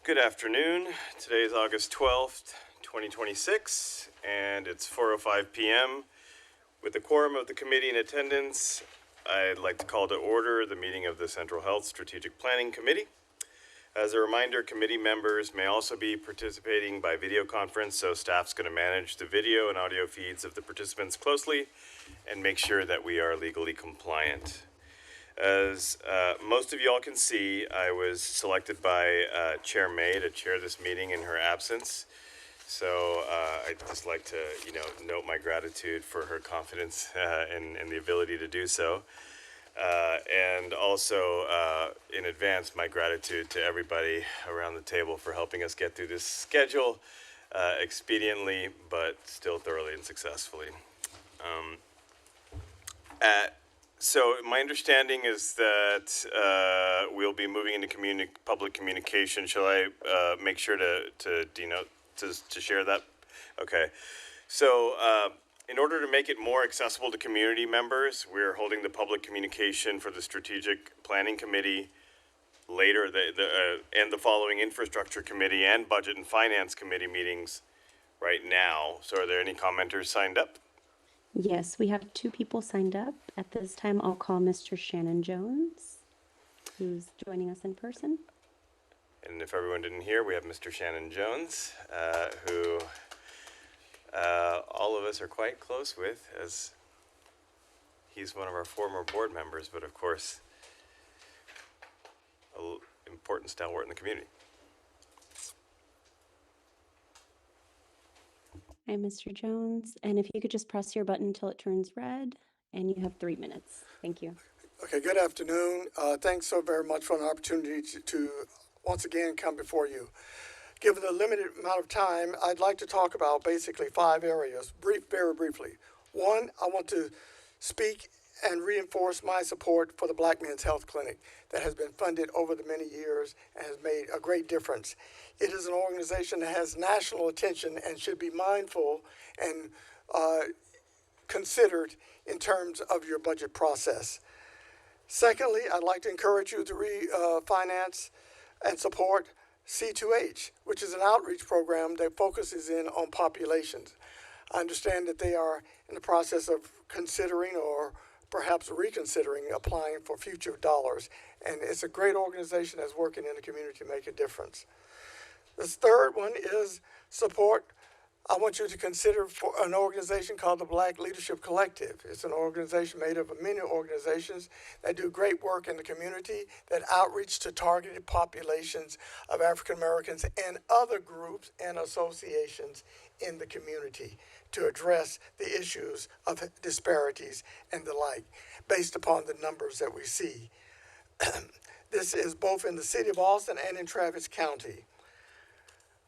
Good afternoon. Today is August 12th, 2026, and it's 4:05 p.m. With the quorum of the committee in attendance, I'd like to call to order the meeting of the Central Health Strategic Planning Committee. As a reminder, committee members may also be participating by video conference, so staff's going to manage the video and audio feeds of the participants closely and make sure that we are legally compliant. As most of y'all can see, I was selected by Chair May to chair this meeting in her absence. So I'd just like to, note my gratitude for her confidence and the ability to do so. And also, in advance, my gratitude to everybody around the table for helping us get through this schedule expediently, but still thoroughly and successfully. So my understanding is that we'll be moving into public communication. Shall I make sure to denote, to share that? Okay. So in order to make it more accessible to community members, we're holding the public communication for the Strategic Planning Committee later, and the following Infrastructure Committee and Budget and Finance Committee meetings right now. So are there any commenters signed up? Yes, we have two people signed up. At this time, I'll call Mr. Shannon Jones, who's joining us in person. And if everyone didn't hear, we have Mr. Shannon Jones, who all of us are quite close with, as he's one of our former board members, but of course, an important stalwart in the community. Hi, Mr. Jones. And if you could just press your button until it turns red, and you have 3 minutes. Thank you. Okay, good afternoon. Thanks so very much for an opportunity to once again come before you. Given the limited amount of time, I'd like to talk about basically 5 areas, very briefly. One, I want to speak and reinforce my support for the Black Men's Health Clinic that has been funded over the many years and has made a great difference. It is an organization that has national attention and should be mindful and considered in terms of your budget process. Secondly, I'd like to encourage you to refinance and support C2H, which is an outreach program that focuses in on populations. I understand that they are in the process of considering or perhaps reconsidering applying for future dollars. And it's a great organization that's working in the community to make a difference. The third one is support. I want you to consider for an organization called the Black Leadership Collective. It's an organization made up of many organizations that do great work in the community, that outreach to targeted populations of African Americans and other groups and associations in the community to address the issues of disparities and the like, based upon the numbers that we see. This is both in the city of Austin and in Travis County.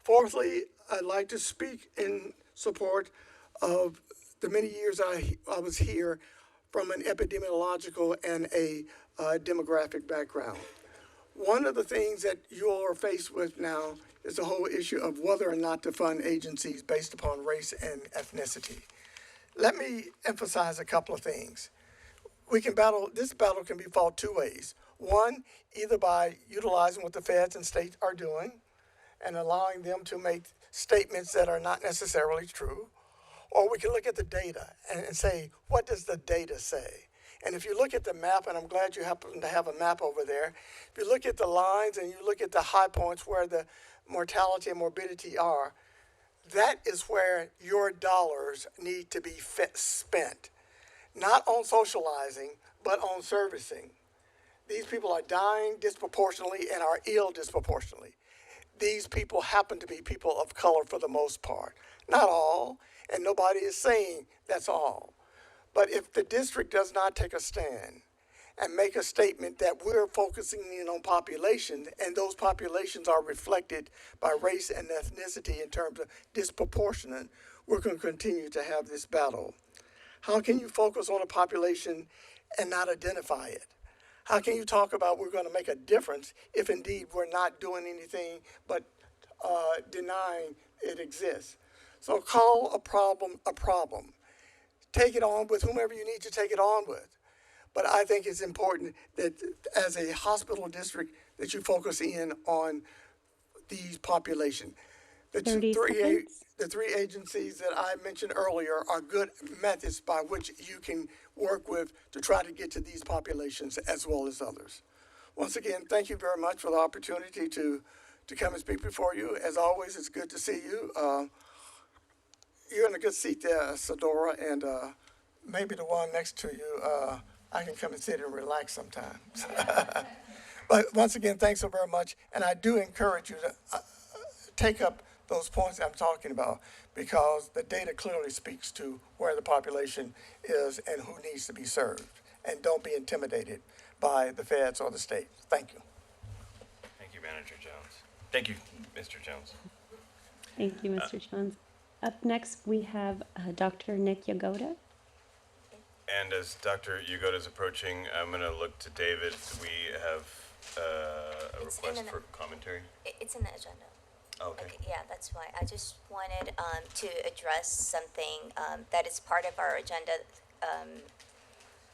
Fourthly, I'd like to speak in support of the many years I was here from an epidemiological and a demographic background. One of the things that you all are faced with now is the whole issue of whether or not to fund agencies based upon race and ethnicity. Let me emphasize a couple of things. This battle can be fought 2 ways. One, either by utilizing what the feds and states are doing and allowing them to make statements that are not necessarily true, or we can look at the data and say, what does the data say? And if you look at the map, and I'm glad you happen to have a map over there, if you look at the lines and you look at the high points where the mortality and morbidity are, that is where your dollars need to be spent. Not on socializing, but on servicing. These people are dying disproportionately and are ill disproportionately. These people happen to be people of color for the most part. Not all, and nobody is saying that's all. But if the district does not take a stand and make a statement that we're focusing in on population, and those populations are reflected by race and ethnicity in terms of disproportionate, we're going to continue to have this battle. How can you focus on a population and not identify it? How can you talk about we're going to make a difference if indeed we're not doing anything but denying it exists? So call a problem a problem. Take it on with whomever you need to take it on with. But I think it's important that as a hospital district that you focus in on these populations. The 30 seconds. the three agencies that I mentioned earlier are good methods by which you can work with to try to get to these populations as well as others. Once again, thank you very much for the opportunity to come and speak before you. As always, it's good to see you. You're in a good seat there, Sadora, and maybe the one next to you, I can come and sit and relax sometimes. But once again, thanks so very much. And I do encourage you to take up those points I'm talking about, because the data clearly speaks to where the population is and who needs to be served. And don't be intimidated by the feds or the state. Thank you. Thank you, Manager Jones. Thank you, Mr. Jones. Thank you, Mr. Jones. Up next, we have Dr. Nick Yagoda. And as Dr. Yagoda is approaching, I'm going to look to David. We have a It's request in the- for commentary. It's in the agenda. Okay. Yeah, that's why. I just wanted to address something that is part of our agenda,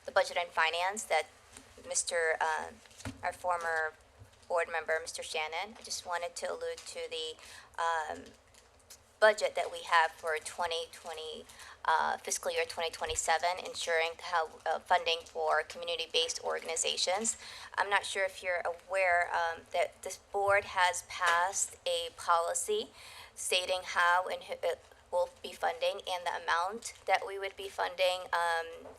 the budget and finance that our former board member, Mr. Shannon, I just wanted to allude to the budget that we have for 2020, fiscal year 2027, ensuring how funding for community-based organizations. I'm not sure if you're aware that this board has passed a policy stating how and who will be funding and the amount that we would be funding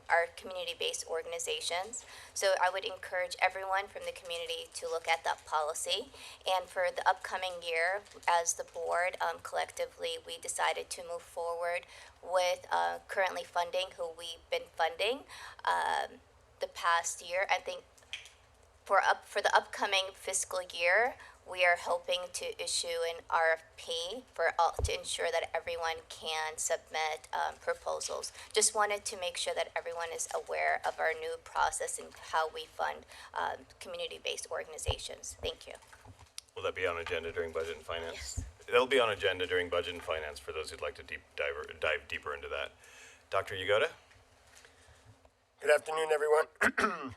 our community-based organizations. So I would encourage everyone from the community to look at that policy. And for the upcoming year, as the board, collectively, we decided to move forward with currently funding who we've been funding the past year. I think for the upcoming fiscal year, we are hoping to issue an RFP to ensure that everyone can submit proposals. Just wanted to make sure that everyone is aware of our new process and how we fund community-based organizations. Thank you. Will that be on agenda during budget and finance? Yes. It'll be on agenda during budget and finance for those who'd like to dive deeper into that. Dr. Yagoda? Good afternoon, everyone.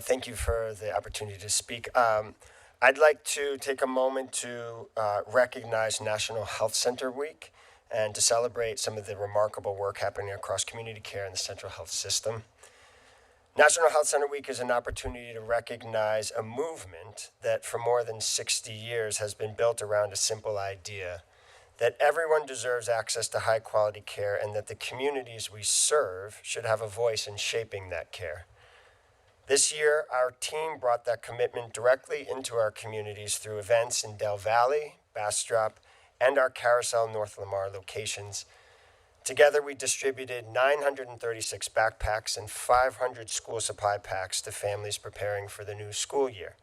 Thank you for the opportunity to speak. I'd like to take a moment to recognize National Health Center Week and to celebrate some of the remarkable work happening across community care in the central health system. National Health Center Week is an opportunity to recognize a movement that for more than 60 years has been built around a simple idea that everyone deserves access to high quality care and that the communities we serve should have a voice in shaping that care. This year, our team brought that commitment directly into our communities through events in Del Valley, Bastrop, and our Carousel North Lamar locations. Together, we distributed 936 backpacks and 500 school supply packs to families preparing for the new school year.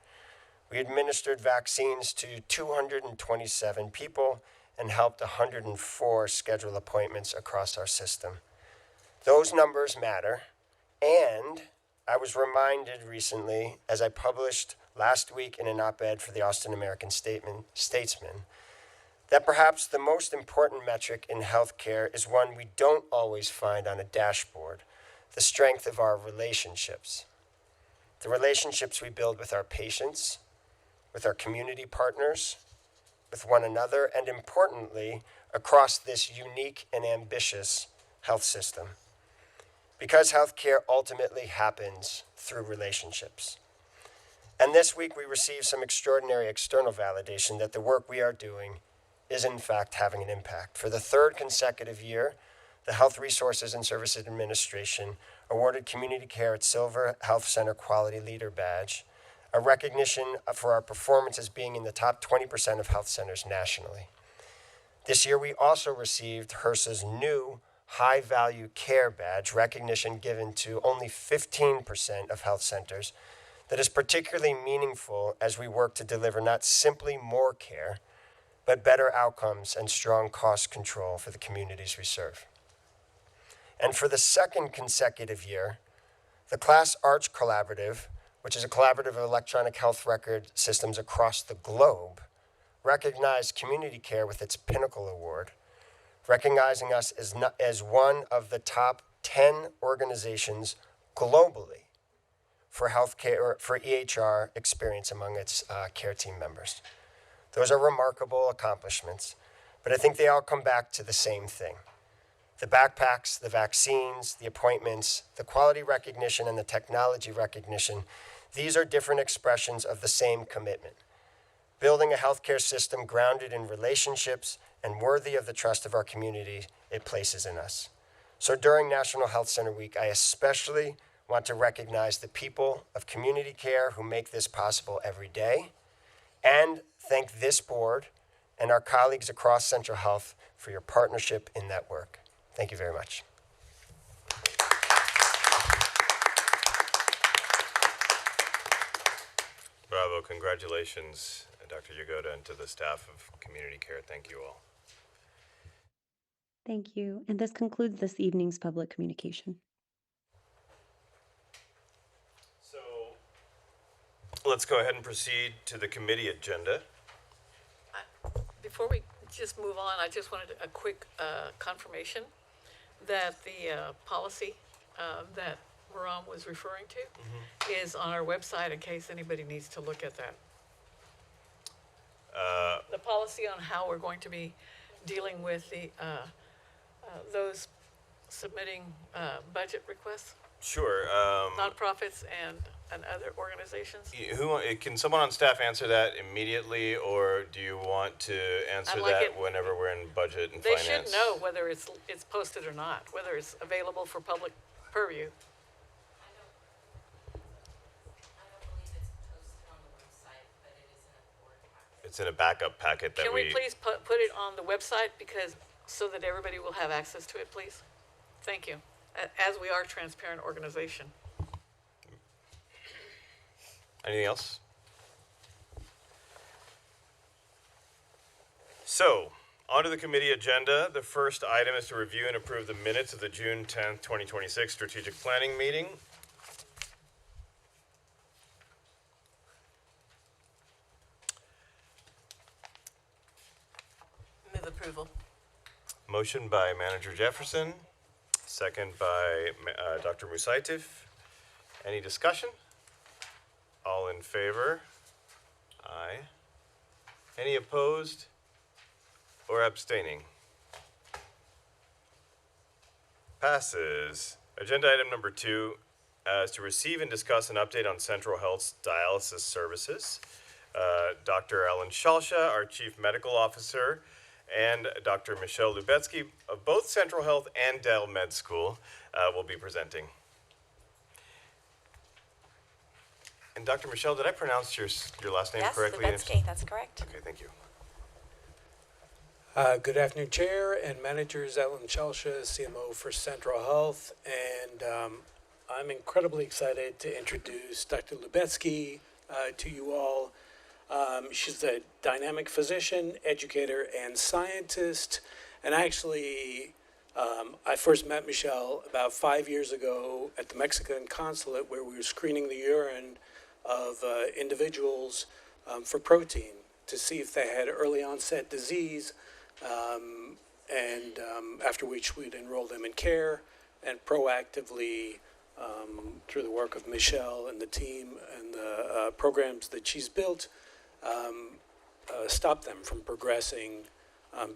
We administered vaccines to 227 people and helped 104 schedule appointments across our system. Those numbers matter, and I was reminded recently, as I published last week in an op-ed for the Austin American-Statesman, that perhaps the most important metric in healthcare is one we don't always find on a dashboard: the strength of our relationships. The relationships we build with our patients, with our community partners, with one another, and importantly, across this unique and ambitious health system. Because healthcare ultimately happens through relationships. And this week we received some extraordinary external validation that the work we are doing is in fact having an impact. For the third consecutive year, the Health Resources and Services Administration awarded community care its Silver Health Center Quality Leader Badge, a recognition for our performance as being in the top 20% of health centers nationally. This year we also received HRSA's new High Value Care Badge, recognition given to only 15% of health centers, that is particularly meaningful as we work to deliver not simply more care, but better outcomes and strong cost control for the communities we serve. And for the second consecutive year, the Class Arch Collaborative, which is a collaborative of electronic health record systems across the globe, recognized community care with its Pinnacle Award, recognizing us as one of the top 10 organizations globally for healthcare, for EHR experience among its care team members. Those are remarkable accomplishments, but I think they all come back to the same thing. The backpacks, the vaccines, the appointments, the quality recognition, and the technology recognition, these are different expressions of the same commitment. Building a healthcare system grounded in relationships and worthy of the trust of our community it places in us. So during National Health Center Week, I especially want to recognize the people of community care who make this possible every day, and thank this board and our colleagues across Central Health for your partnership in that work. Thank you very much. Bravo, congratulations, Dr. Yagoda, and to the staff of Community Care. Thank you all. Thank you. And this concludes this evening's public communication. So let's go ahead and proceed to the committee agenda. Before we just move on, I just wanted a quick confirmation that the policy that Ram was referring to is on our website in case anybody needs to look at that. The policy on how we're going to be dealing with the those submitting budget requests, Sure. nonprofits and other organizations. Can someone on staff answer that immediately, or do you want to answer I'd like that it- whenever we're in budget and They finance? should know whether it's posted or not, whether it's available for public purview. I don't believe it's posted on the website, but it is in a board packet. It's in a backup packet that Can we please put it on the website so that everybody will have access to it, please? Thank you. As we are a transparent organization. Anything else? So, onto the committee agenda. The first item is to review and approve the minutes of the June 10th, 2026 strategic planning meeting. Move approval. Motion by Manager Jefferson, second by Dr. Musaitif. Any discussion? All in favor? Aye. Any opposed or abstaining? Passes. Agenda item number 2 is to receive and discuss an update on Central Health's dialysis services. Dr. Ellen Shalsha, our Chief Medical Officer, and Dr. Michelle Lubetsky of both Central Health and Dell Med School will be presenting. And Dr. Michelle, did I pronounce your last name Yes, correctly? Lubetsky, that's correct. Okay, thank you. Good afternoon, Chair and Managers. Ellen Chelsha, CMO for Central Health, and I'm incredibly excited to introduce Dr. Lubetsky to you all. She's a dynamic physician, educator, and scientist. And actually, I first met Michelle about 5 years ago at the Mexican consulate, where we were screening the urine of individuals for protein to see if they had early onset disease, and after which we'd enroll them in care and proactively, through the work of Michelle and the team and the programs that she's built, stop them from progressing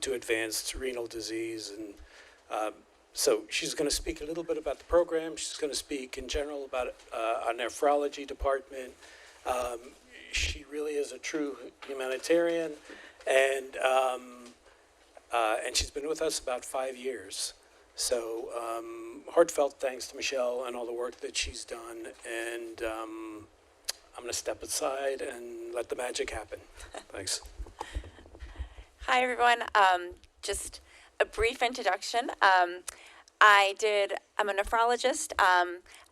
to advanced renal disease. And so she's going to speak a little bit about the program. She's going to speak in general about our nephrology department. She really is a true humanitarian, and she's been with us about 5 years. So heartfelt thanks to Michelle and all the work that she's done. And I'm going to step aside and let the magic happen. Thanks. Hi, everyone. Just a brief introduction. I'm a nephrologist.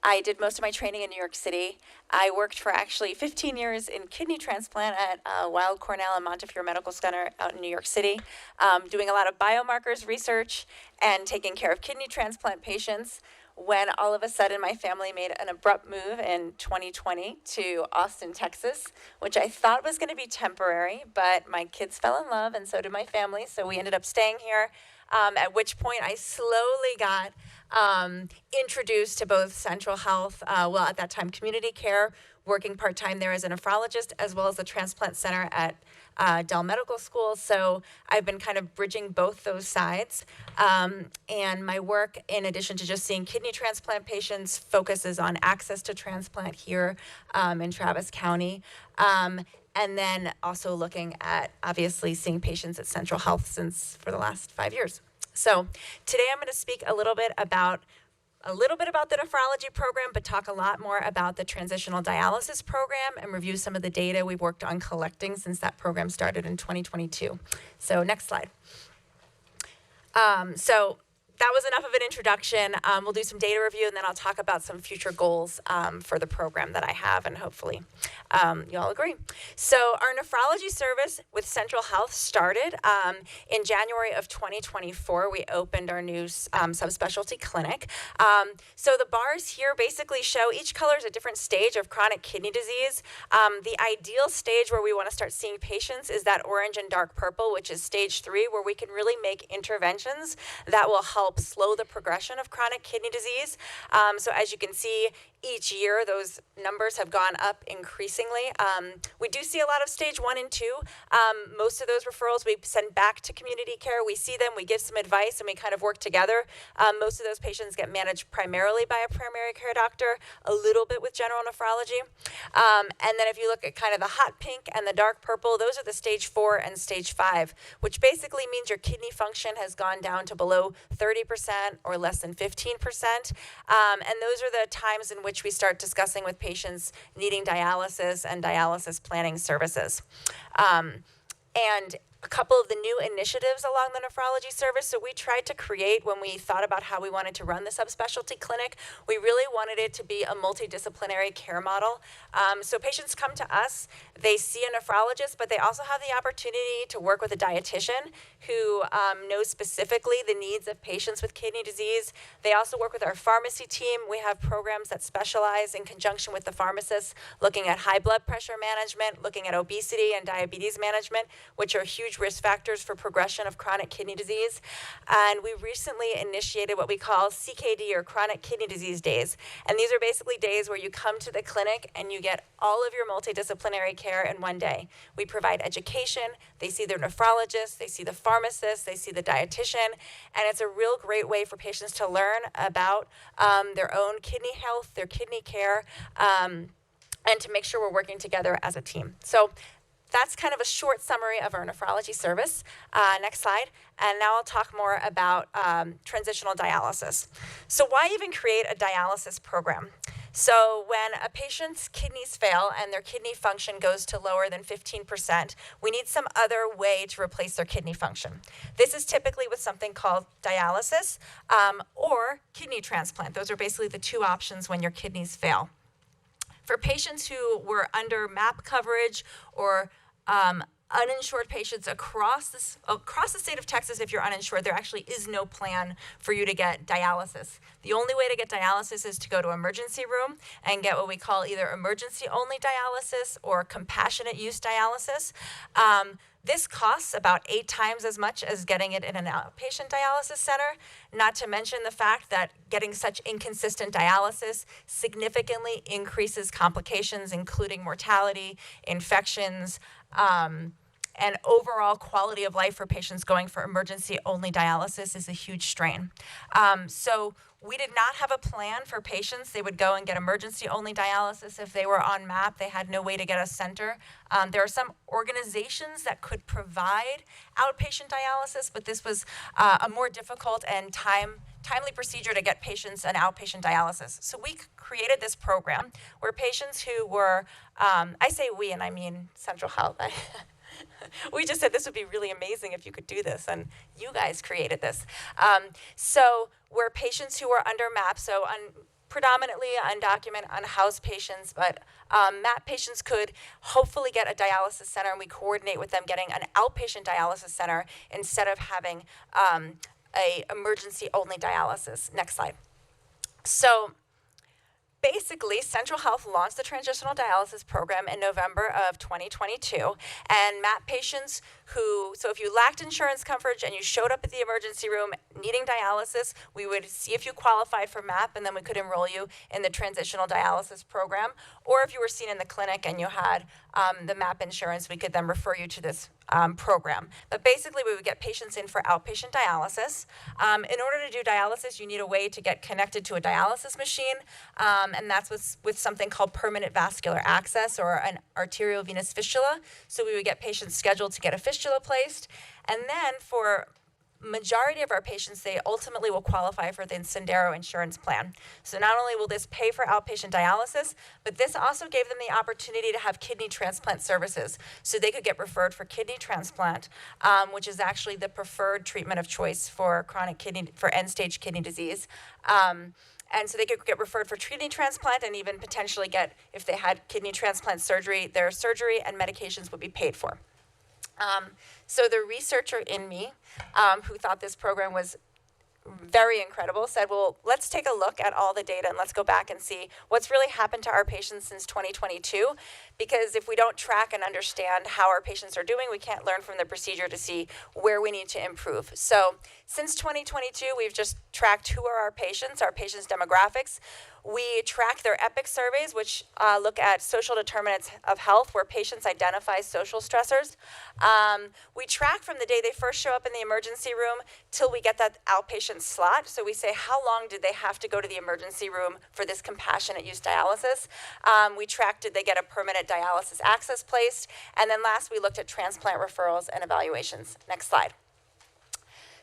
I did most of my training in New York City. I worked for actually 15 years in kidney transplant at Weill Cornell and Montefiore Medical Center out in New York City, doing a lot of biomarkers research and taking care of kidney transplant patients, when all of a sudden my family made an abrupt move in 2020 to Austin, Texas, which I thought was going to be temporary, but my kids fell in love and so did my family, so we ended up staying here. at which point I slowly got introduced to both Central Health, at that time, community care, working part-time there as a nephrologist, as well as the transplant center at Dell Medical School. So I've been kind of bridging both those sides. And my work, in addition to just seeing kidney transplant patients, focuses on access to transplant here in Travis County. And then also looking at, obviously, seeing patients at Central Health for the last 5 years. So today I'm going to speak a little bit about the nephrology program, but talk a lot more about the transitional dialysis program and review some of the data we've worked on collecting since that program started in 2022. So next slide. So that was enough of an introduction. We'll do some data review, and then I'll talk about some future goals for the program that I have, and hopefully you all agree. So our nephrology service with Central Health started in January of 2024. We opened our new subspecialty clinic. So the bars here basically show each color is a different stage of chronic kidney disease. The ideal stage where we want to start seeing patients is that orange and dark purple, which is stage 3, where we can really make interventions that will help slow the progression of chronic kidney disease. So as you can see, each year those numbers have gone up increasingly. We do see a lot of stage 1 and 2. Most of those referrals we send back to community care. We see them, we give some advice, and we kind of work together. Most of those patients get managed primarily by a primary care doctor, a little bit with general nephrology. And then if you look at kind of the hot pink and the dark purple, those are the stage 4 and stage 5, which basically means your kidney function has gone down to below 30% or less than 15%. And those are the times in which we start discussing with patients needing dialysis and dialysis planning services. And a couple of the new initiatives along the nephrology service. So we tried to create, when we thought about how we wanted to run the subspecialty clinic, we really wanted it to be a multidisciplinary care model. So patients come to us, they see a nephrologist, but they also have the opportunity to work with a dietitian who knows specifically the needs of patients with kidney disease. They also work with our pharmacy team. We have programs that specialize in conjunction with the pharmacists, looking at high blood pressure management, looking at obesity and diabetes management, which are huge risk factors for progression of chronic kidney disease. And we recently initiated what we call CKD, or chronic kidney disease days. And these are basically days where you come to the clinic and you get all of your multidisciplinary care in one day. We provide education, they see their nephrologist, they see the pharmacist, they see the dietitian, and it's a real great way for patients to learn about their own kidney health, their kidney care, and to make sure we're working together as a team. So that's kind of a short summary of our nephrology service. Next slide. And now I'll talk more about transitional dialysis. So why even create a dialysis program? So when a patient's kidneys fail and their kidney function goes to lower than 15%, we need some other way to replace their kidney function. This is typically with something called dialysis or kidney transplant. Those are basically the two options when your kidneys fail. For patients who were under MAP coverage or uninsured patients across the state of Texas, if you're uninsured, there actually is no plan for you to get dialysis. The only way to get dialysis is to go to emergency room and get what we call either emergency-only dialysis or compassionate use dialysis. This costs about 8 times as much as getting it in an outpatient dialysis center, not to mention the fact that getting such inconsistent dialysis significantly increases complications, including mortality, infections, and overall quality of life for patients going for emergency-only dialysis is a huge strain. So we did not have a plan for patients. They would go and get emergency-only dialysis if they were on MAP. They had no way to get a center. There are some organizations that could provide outpatient dialysis, but this was a more difficult and timely procedure to get patients an outpatient dialysis. So we created this program where patients who were, I say we, and I mean Central Health. We just said this would be really amazing if you could do this, and you guys created this. So where patients who are under MAP, so predominantly undocumented, unhoused patients, but MAP patients could hopefully get a dialysis center, and we coordinate with them getting an outpatient dialysis center instead of having a emergency-only dialysis. Next slide. So basically, Central Health launched the transitional dialysis program in November of 2022, and MAP patients so if you lacked insurance coverage and you showed up at the emergency room needing dialysis, we would see if you qualified for MAP, and then we could enroll you in the transitional dialysis program. Or if you were seen in the clinic and you had the MAP insurance, we could then refer you to this program. But basically, we would get patients in for outpatient dialysis. In order to do dialysis, you need a way to get connected to a dialysis machine, and that's with something called permanent vascular access or an arteriovenous fistula. So we would get patients scheduled to get a fistula placed, and then for majority of our patients, they ultimately will qualify for the Sendero insurance plan. So not only will this pay for outpatient dialysis, but this also gave them the opportunity to have kidney transplant services. So they could get referred for kidney transplant, which is actually the preferred treatment of choice for for end-stage kidney disease. And so they could get referred for kidney transplant and even potentially get, if they had kidney transplant surgery, their surgery and medications would be paid for. So the researcher in me, who thought this program was very incredible, said, well, let's take a look at all the data and let's go back and see what's really happened to our patients since 2022. Because if we don't track and understand how our patients are doing, we can't learn from the procedure to see where we need to improve. So since 2022, we've just tracked who are our patients demographics. We track their EPIC surveys, which look at social determinants of health, where patients identify social stressors. We track from the day they first show up in the emergency room till we get that outpatient slot. So we say, how long did they have to go to the emergency room for this compassionate use dialysis? We tracked, did they get a permanent dialysis access placed? And then last, we looked at transplant referrals and evaluations. Next slide.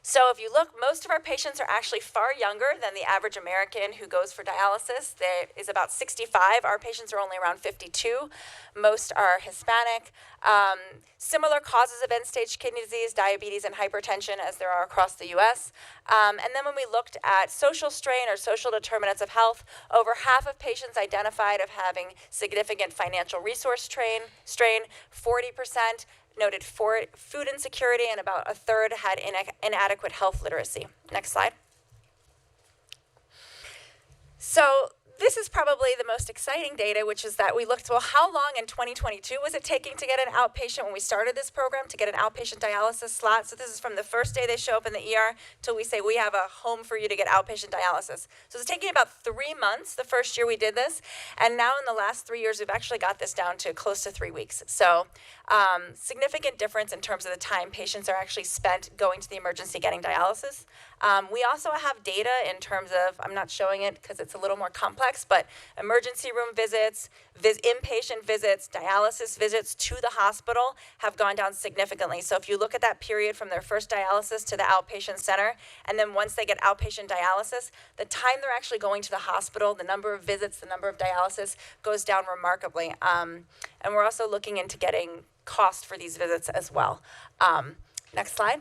So if you look, most of our patients are actually far younger than the average American who goes for dialysis. There is about 65. Our patients are only around 52. Most are Hispanic. Similar causes of end-stage kidney disease, diabetes, and hypertension as there are across the U.S. And then when we looked at social strain or social determinants of health, over half of patients identified of having significant financial resource strain, 40% noted food insecurity, and about a third had inadequate health literacy. Next slide. So this is probably the most exciting data, which is that we looked, well, how long in 2022 was it taking to get an outpatient when we started this program, to get an outpatient dialysis slot? So this is from the first day they show up in the ER till we say, we have a home for you to get outpatient dialysis. So it's taking about 3 months the first year we did this. And now in the last 3 years, we've actually got this down to close to 3 weeks. So significant difference in terms of the time patients are actually spent going to the emergency getting dialysis. We also have data in terms of, I'm not showing it because it's a little more complex, but emergency room visits, inpatient visits, dialysis visits to the hospital have gone down significantly. So if you look at that period from their first dialysis to the outpatient center, and then once they get outpatient dialysis, the time they're actually going to the hospital, the number of visits, the number of dialysis goes down remarkably. And we're also looking into getting cost for these visits as well. Next slide.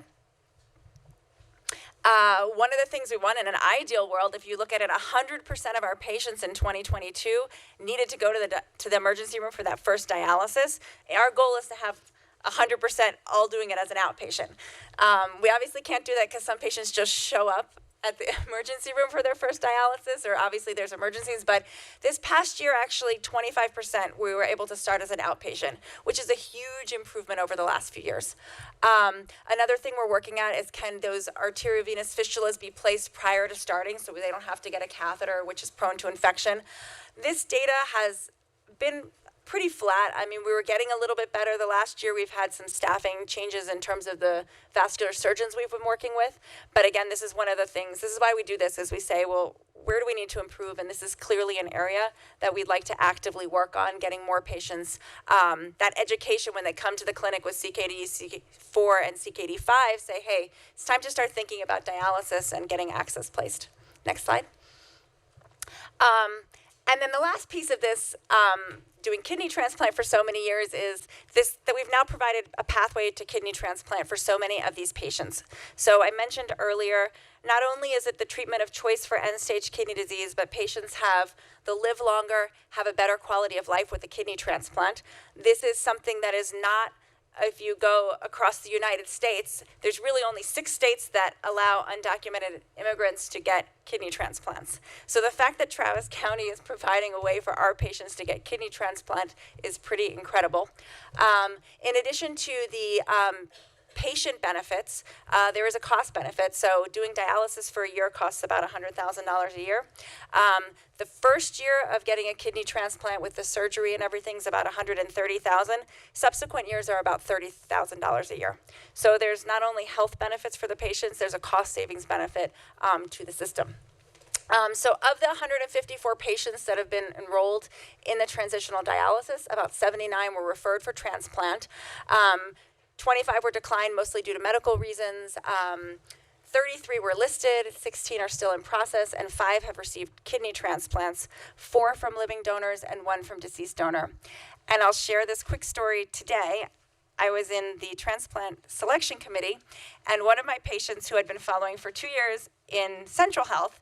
One of the things we want in an ideal world, if you look at it, 100% of our patients in 2022 needed to go to the emergency room for that first dialysis. Our goal is to have 100% all doing it as an outpatient. We obviously can't do that because some patients just show up at the emergency room for their first dialysis, or obviously there's emergencies, but this past year, actually 25% we were able to start as an outpatient, which is a huge improvement over the last few years. Another thing we're working at is, can those arteriovenous fistulas be placed prior to starting so they don't have to get a catheter, which is prone to infection? This data has been pretty flat. I mean, we were getting a little bit better the last year. We've had some staffing changes in terms of the vascular surgeons we've been working with. But again, this is one of the things, this is why we do this, is we say, well, where do we need to improve? And this is clearly an area that we'd like to actively work on, getting more patients that education when they come to the clinic with CKD, CKD4, and CKD5, say, hey, it's time to start thinking about dialysis and getting access placed. Next slide. And then the last piece of this, doing kidney transplant for so many years, is this, that we've now provided a pathway to kidney transplant for so many of these patients. So I mentioned earlier, not only is it the treatment of choice for end-stage kidney disease, but patients they'll live longer, have a better quality of life with a kidney transplant. This is something that is not if you go across the United States, there's really only 6 states that allow undocumented immigrants to get kidney transplants. So the fact that Travis County is providing a way for our patients to get kidney transplant is pretty incredible. In addition to the patient benefits, there is a cost benefit. So doing dialysis for a year costs about $100,000 a year. The first year of getting a kidney transplant with the surgery and everything is about $130,000. Subsequent years are about $30,000 a year. So there's not only health benefits for the patients, there's a cost savings benefit to the system. So of the 154 patients that have been enrolled in the transitional dialysis, about 79 were referred for transplant. 25 were declined, mostly due to medical reasons. 33 were listed, 16 are still in process, and 5 have received kidney transplants, 4 from living donors and 1 from deceased donor. And I'll share this quick story today. I was in the transplant selection committee, and one of my patients who had been following for 2 years in Central Health,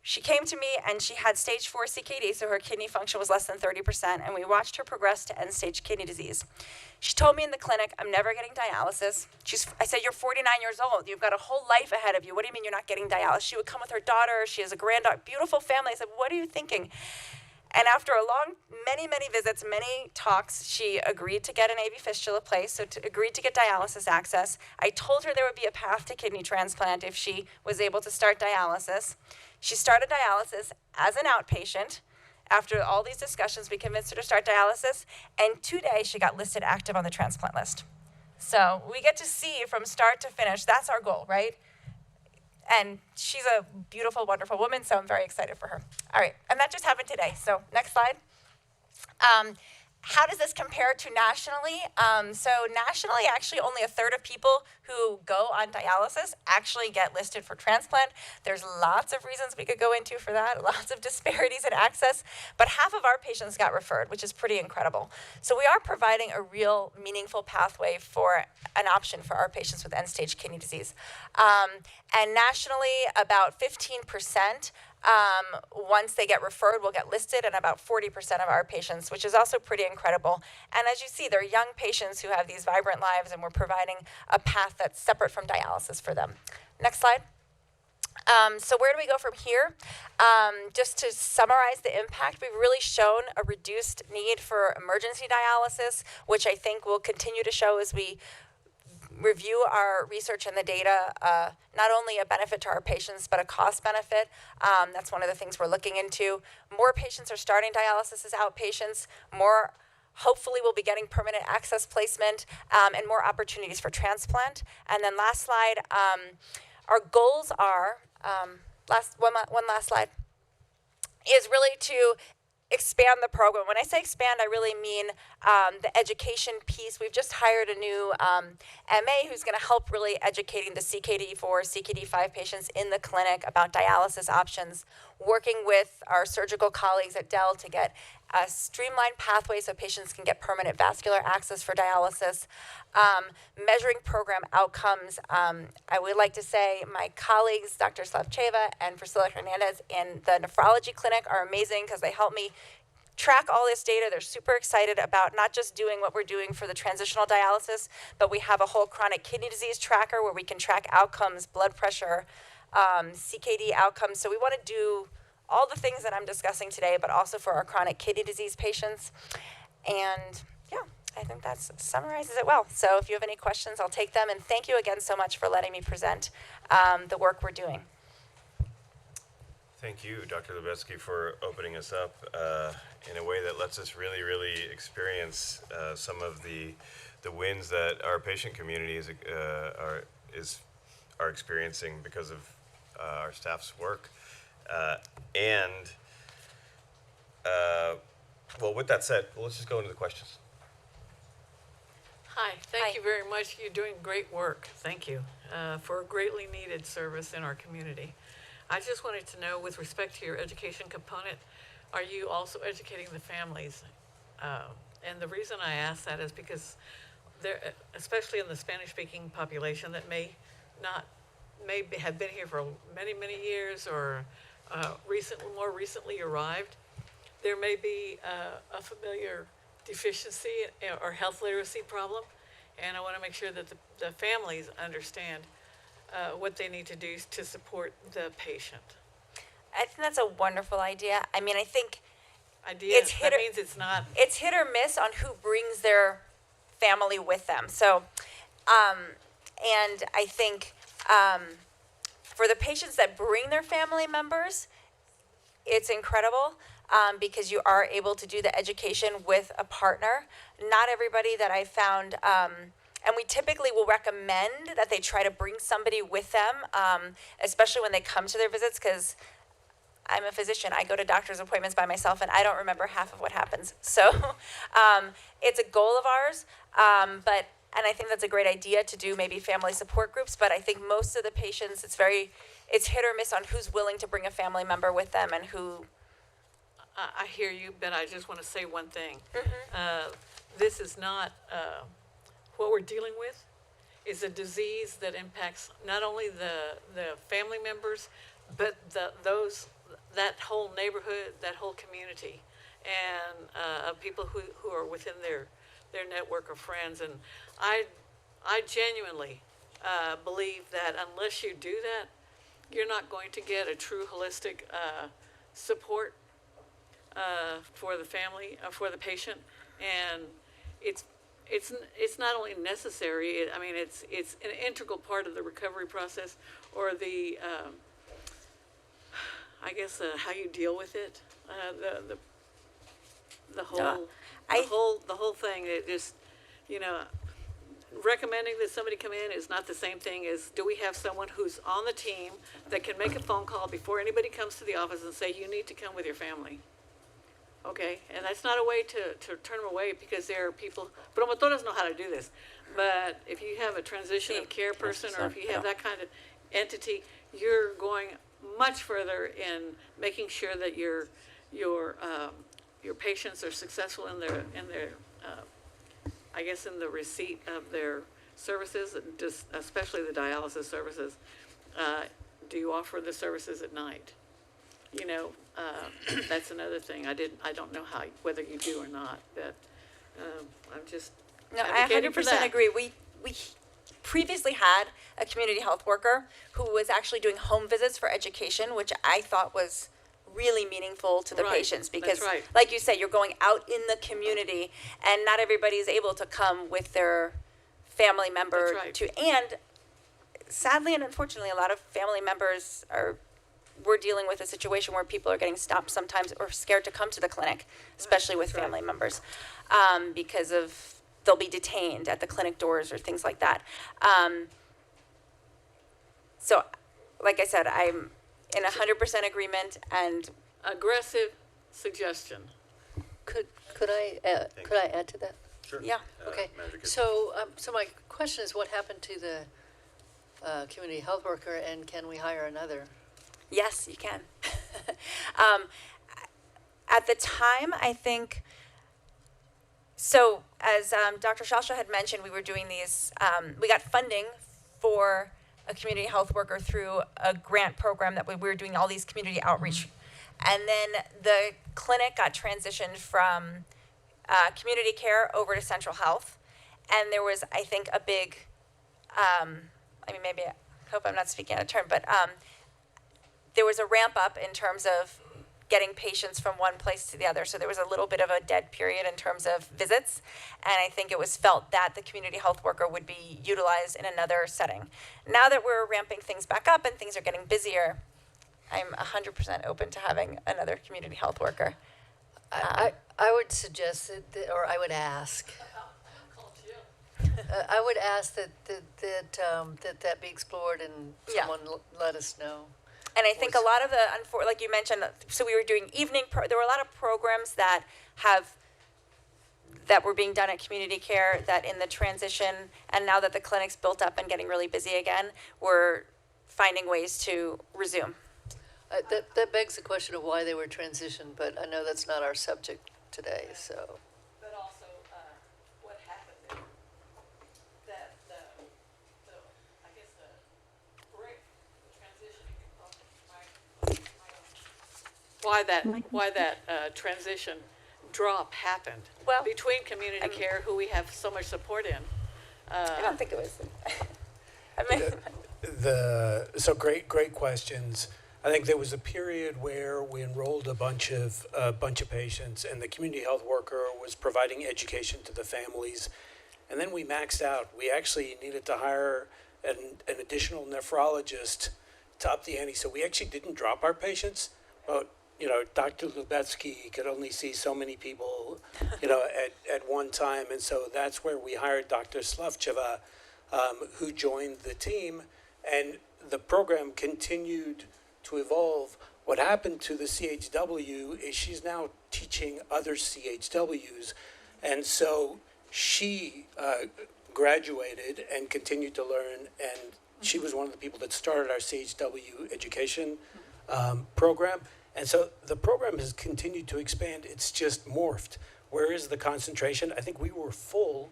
she came to me and she had stage 4 CKD, so her kidney function was less than 30%, and we watched her progress to end-stage kidney disease. She told me in the clinic, I'm never getting dialysis. I said, you're 49 years old. You've got a whole life ahead of you. What do you mean you're not getting dialysis? She would come with her daughter. She has a granddaughter, beautiful family. I said, what are you thinking? And after a long, many visits, many talks, she agreed to get an AV fistula placed, so agreed to get dialysis access. I told her there would be a path to kidney transplant if she was able to start dialysis. She started dialysis as an outpatient. After all these discussions, we convinced her to start dialysis, and today she got listed active on the transplant list. So we get to see from start to finish. That's our goal, right? And she's a beautiful, wonderful woman, so I'm very excited for her. All right, and that just happened today. So next slide. How does this compare to nationally? So nationally, actually only a third of people who go on dialysis actually get listed for transplant. There's lots of reasons we could go into for that, lots of disparities in access, but half of our patients got referred, which is pretty incredible. So we are providing a real meaningful pathway for an option for our patients with end-stage kidney disease. And nationally, about 15% once they get referred, will get listed, and about 40% of our patients, which is also pretty incredible. And as you see, they're young patients who have these vibrant lives, and we're providing a path that's separate from dialysis for them. Next slide. So where do we go from here? Just to summarize the impact, we've really shown a reduced need for emergency dialysis, which I think will continue to show as we review our research and the data, not only a benefit to our patients, but a cost benefit. That's one of the things we're looking into. More patients are starting dialysis as outpatients. More, hopefully, will be getting permanent access placement, and more opportunities for transplant. And then last slide, our goals are, one last slide, is really to expand the program. When I say expand, I really mean the education piece. We've just hired a new MA who's going to help really educating the CKD4, CKD5 patients in the clinic about dialysis options, working with our surgical colleagues at Dell to get a streamlined pathway so patients can get permanent vascular access for dialysis, measuring program outcomes. I would like to say my colleagues, Dr. Slavcheva and Priscilla Hernandez in the nephrology clinic are amazing because they help me track all this data. They're super excited about not just doing what we're doing for the transitional dialysis, but we have a whole chronic kidney disease tracker where we can track outcomes, blood pressure, CKD outcomes. So we want to do all the things that I'm discussing today, but also for our chronic kidney disease patients. And yeah, I think that summarizes it well. So if you have any questions, I'll take them. And thank you again so much for letting me present the work we're doing. Thank you, Dr. Lubetsky, for opening us up in a way that lets us really experience some of the wins that our patient community are experiencing because of our staff's work. Well, with that said, let's just go into the questions. Hi, thank you very much. You're doing great work. Thank you for a greatly needed service in our community. I just wanted to know, with respect to your education component, are you also educating the families? And the reason I ask that is because there, especially in the Spanish-speaking population that may have been here for many years or more recently arrived, there may be a familiar deficiency or health literacy problem And I want to make sure that the families understand what they need to do to support the patient. I think that's a wonderful idea. I mean, I think Idea, It's hit that or- means it's not, it's hit or miss on who brings their family with them. So, and I think for the patients that bring their family members, it's incredible because you are able to do the education with a partner. Not everybody that I found, and we typically will recommend that they try to bring somebody with them, especially when they come to their visits, because I'm a physician. I go to doctor's appointments by myself, and I don't remember half of what happens. So it's a goal of ours, and I think that's a great idea to do maybe family support groups. But I think most of the patients, it's hit or miss on who's willing to bring a family member with them and who. I hear you, but I just want to say one thing. This is not, what we're dealing with is a disease that impacts not only the family members, but that whole neighborhood, that whole community, and people who are within their network of friends. And I genuinely believe that unless you do that, you're not going to get a true holistic support for the family, for the patient. And it's not only necessary, I mean, it's an integral part of the recovery process, or the I guess how you deal with it, the whole thing. It just, recommending that somebody come in is not the same thing as, do we have someone who's on the team that can make a phone call before anybody comes to the office and say, you need to come with your family? Okay, and that's not a way to turn them away, because there are people, promotores know how to do this. But if you have a transition of care person, or if you have that kind of entity, you're going much further in making sure that your patients are successful in their I guess in the receipt of their services, and just especially the dialysis services. Do you offer the services at night? That's another thing. I don't know whether you do or not, but I'm just No, I advocating for 100% that. agree. We previously had a community health worker who was actually doing home visits for education, which I thought was really meaningful to the Right, patients, because that's right. like you said, you're going out in the community, and not everybody is able to come with their family member That's right. and sadly and unfortunately, a lot of family members we're dealing with a situation where people are getting stopped sometimes, or scared to come to the clinic, especially with That's right. family members, because of they'll be detained at the clinic doors or things like that. So, like I said, I'm in 100% agreement, and Aggressive suggestion. Could I add to that? Sure. yeah. Okay. Manager Kitchen. So my question is, what happened to the community health worker, and can we hire another? Yes, you can. At the time, I think, so as Dr. Shalsha had mentioned, we were doing these, we got funding for a community health worker through a grant program that we were doing all these community outreach. And then the clinic got transitioned from community care over to central health. And there was, I think, a big, maybe I hope I'm not speaking out of turn, but there was a ramp up in terms of getting patients from one place to the other. So there was a little bit of a dead period in terms of visits. And I think it was felt that the community health worker would be utilized in another setting. Now that we're ramping things back up and things are getting busier, I'm 100% open to having another community health worker. I would suggest that, or I would ask. I would ask that be explored, and Yeah. someone let us know. And I think a lot of the, like you mentioned, so we were doing there were a lot of programs that were being done at community care that in the transition, and now that the clinic's built up and getting really busy again, we're finding ways to resume. That begs the question of why they were transitioned, but I know that's not our subject today, so. But also, what happened there, that I guess the break, the transitioning, why that transition drop happened Well, between community care, who we have so much support in, I don't think it was. I mean, So great questions. I think there was a period where we enrolled a bunch of patients, and the community health worker was providing education to the families, and then we maxed out. We actually needed to hire an additional nephrologist to up the ante. So we actually didn't drop our patients, but Dr. Lubetsky could only see so many people, at one time, and so that's where we hired Dr. Slavcheva, who joined the team, and the program continued to evolve. What happened to the CHW is she's now teaching other CHWs, and so she graduated and continued to learn, and she was one of the people that started our CHW education program. And so the program has continued to expand. It's just morphed. Where is the concentration? I think we were full.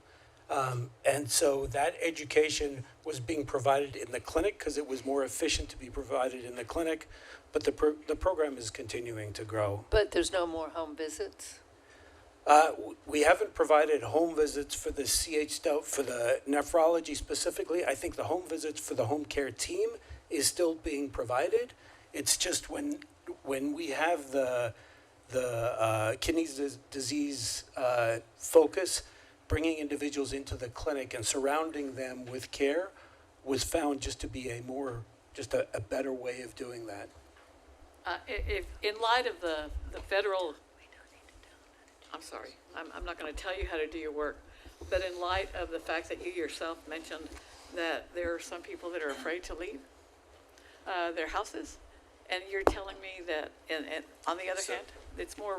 And so that education was being provided in the clinic because it was more efficient to be provided in the clinic. But the program is continuing to grow. But there's no more home visits? We haven't provided home visits for the for the nephrology specifically. I think the home visits for the home care team is still being provided. It's just when we have the kidney disease focus, bringing individuals into the clinic and surrounding them with care was found just to be a better way of doing that. If, in light of the federal, I'm sorry, I'm not going to tell you how to do your work, but in light of the fact that you yourself mentioned that there are some people that are afraid to leave their houses, and you're telling me that, and on the other hand, it's more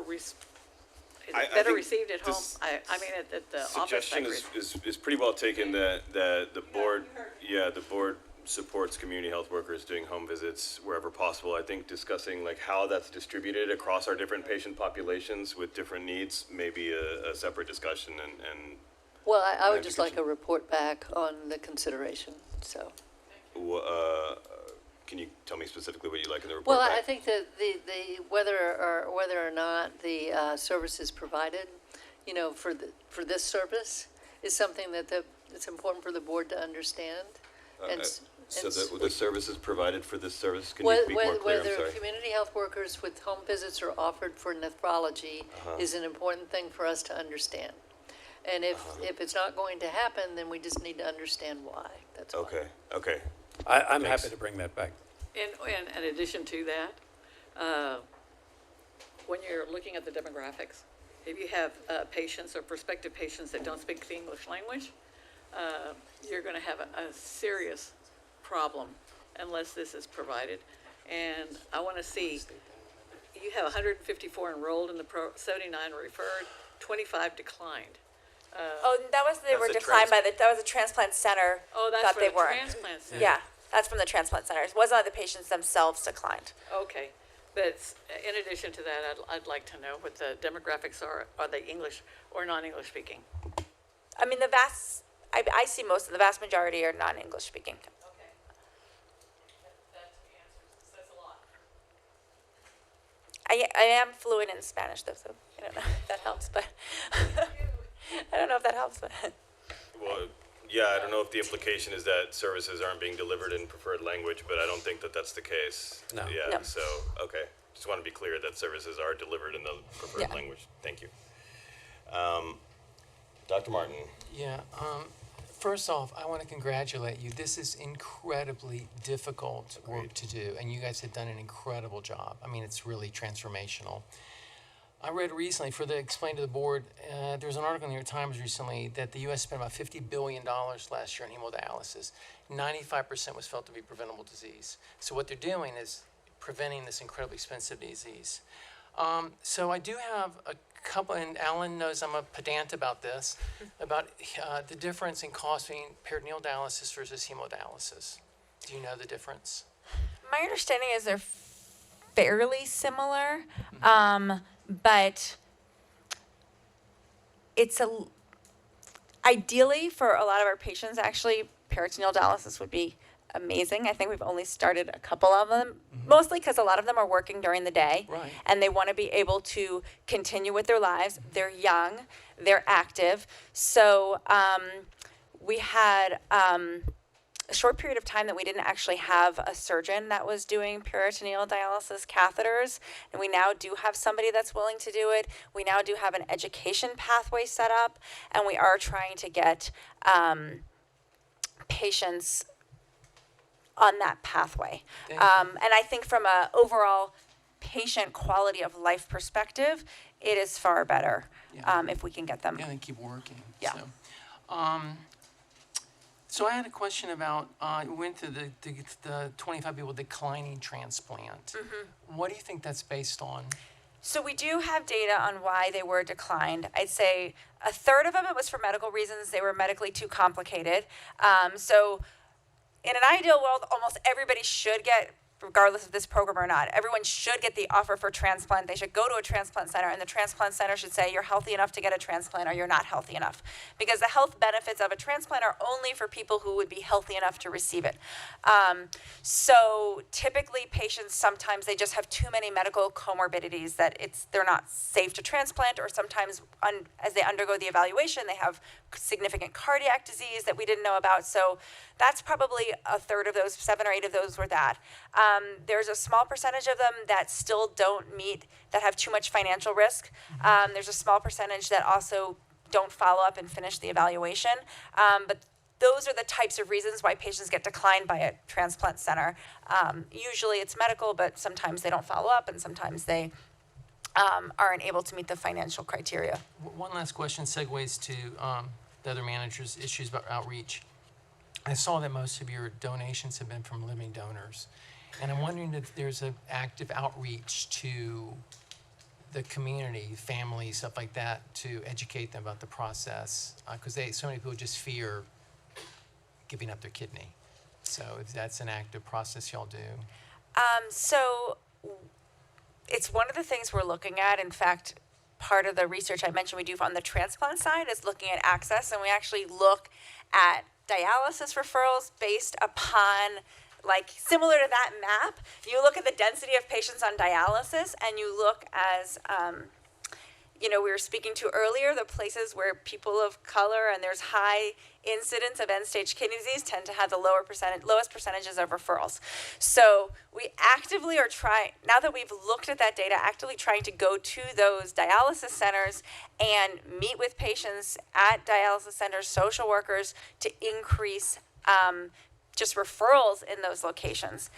I better think received at home. this I mean, at the office. Suggestion is pretty well taken that the board supports community health workers doing home visits wherever possible. I think discussing like how that's distributed across our different patient populations with different needs may be a separate discussion and Well, I would just like a report back on the consideration, so. Can you tell me specifically what you like in the report? Well, back? I think that the whether or not the service is provided, for this service is something that it's important for the board to understand. So the service is provided for this service? Can you Whether be more clear? I'm sorry. community health workers with home visits are offered for nephrology is an important thing for us to understand. And if it's not going to happen, then we just need to understand why. That's all. Okay. I'm Thanks. happy to bring that back. And in addition to that, when you're looking at the demographics, if you have patients or prospective patients that don't speak the English language, you're going to have a serious problem unless this is provided. And I want to see, you have 154 enrolled in the 79 referred, 25 declined. that was they were declined by that was a transplant center. Oh, that's thought for they the weren't. transplant center. Yeah, that's from the transplant centers. It wasn't the patients themselves declined. Okay, but in addition to that, I'd like to know what the demographics are. Are they English or non-English speaking? I mean, I see most of the vast majority are non-English speaking. Okay. That says a lot. I am fluent in Spanish though, so I don't know if that helps, but I don't know if that helps, but Well, yeah, I don't know if the implication is that services aren't being delivered in preferred language, but I don't think that that's the case. No. Yeah, No. so, okay. Just want to be clear that services are delivered in the preferred Yeah. language. Thank you. Dr. Martin. Yeah, first off, I want to congratulate you. This is incredibly difficult work to do, and you guys have done an incredible job. I mean, it's really transformational. I read recently, for the Explain to the Board, there was an article in the New York Times recently that the U.S. spent about $50 billion last year on hemodialysis. 95% was felt to be preventable disease. So what they're doing is preventing this incredibly expensive disease. So I do have a couple, and Alan knows I'm a pedant about this, about the difference in cost between peritoneal dialysis versus hemodialysis. Do you know the difference? my understanding is they're fairly similar, but it's ideally for a lot of our patients, actually, peritoneal dialysis would be amazing. I think we've only started a couple of them, mostly because a lot of them are working during the day, Right. and they want to be able to continue with their lives. They're young, they're active, so we had a short period of time that we didn't actually have a surgeon that was doing peritoneal dialysis catheters, and we now do have somebody that's willing to do it. We now do have an education pathway set up, and we are trying to get patients on that pathway. Thank you. And I think from a overall patient quality of life perspective, it is far better if we can get them. Yeah, they keep working. Yeah. So I had a question about, we went through the 25 people declining transplant. What do you think that's based on? So we do have data on why they were declined. I'd say a third of them, it was for medical reasons. They were medically too complicated. So in an ideal world, almost everybody should get, regardless of this program or not, everyone should get the offer for transplant. They should go to a transplant center, and the transplant center should say you're healthy enough to get a transplant or you're not healthy enough. Because the health benefits of a transplant are only for people who would be healthy enough to receive it. So typically patients, sometimes they just have too many medical comorbidities that they're not safe to transplant, or sometimes as they undergo the evaluation, they have significant cardiac disease that we didn't know about. So that's probably a third of those, 7 or 8 of those were that. There's a small percentage of them that still don't meet, that have too much financial risk. There's a small percentage that also don't follow up and finish the evaluation. But those are the types of reasons why patients get declined by a transplant center. Usually it's medical, but sometimes they don't follow up, and sometimes they aren't able to meet the financial criteria. One last question segues to the other managers' issues about outreach. I saw that most of your donations have been from living donors. And I'm wondering if there's an active outreach to the community, families, stuff like that, to educate them about the process. Because so many people just fear giving up their kidney. So if that's an active process y'all do. So it's one of the things we're looking at. In fact, part of the research I mentioned we do on the transplant side is looking at access, and we actually look at dialysis referrals based upon, like, similar to that map. You look at the density of patients on dialysis, and you look as, we were speaking to earlier, the places where people of color and there's high incidence of end-stage kidney disease tend to have the lowest percentages of referrals. So we actively are trying, now that we've looked at that data, actively trying to go to those dialysis centers and meet with patients at dialysis centers, social workers, to increase just referrals in those locations.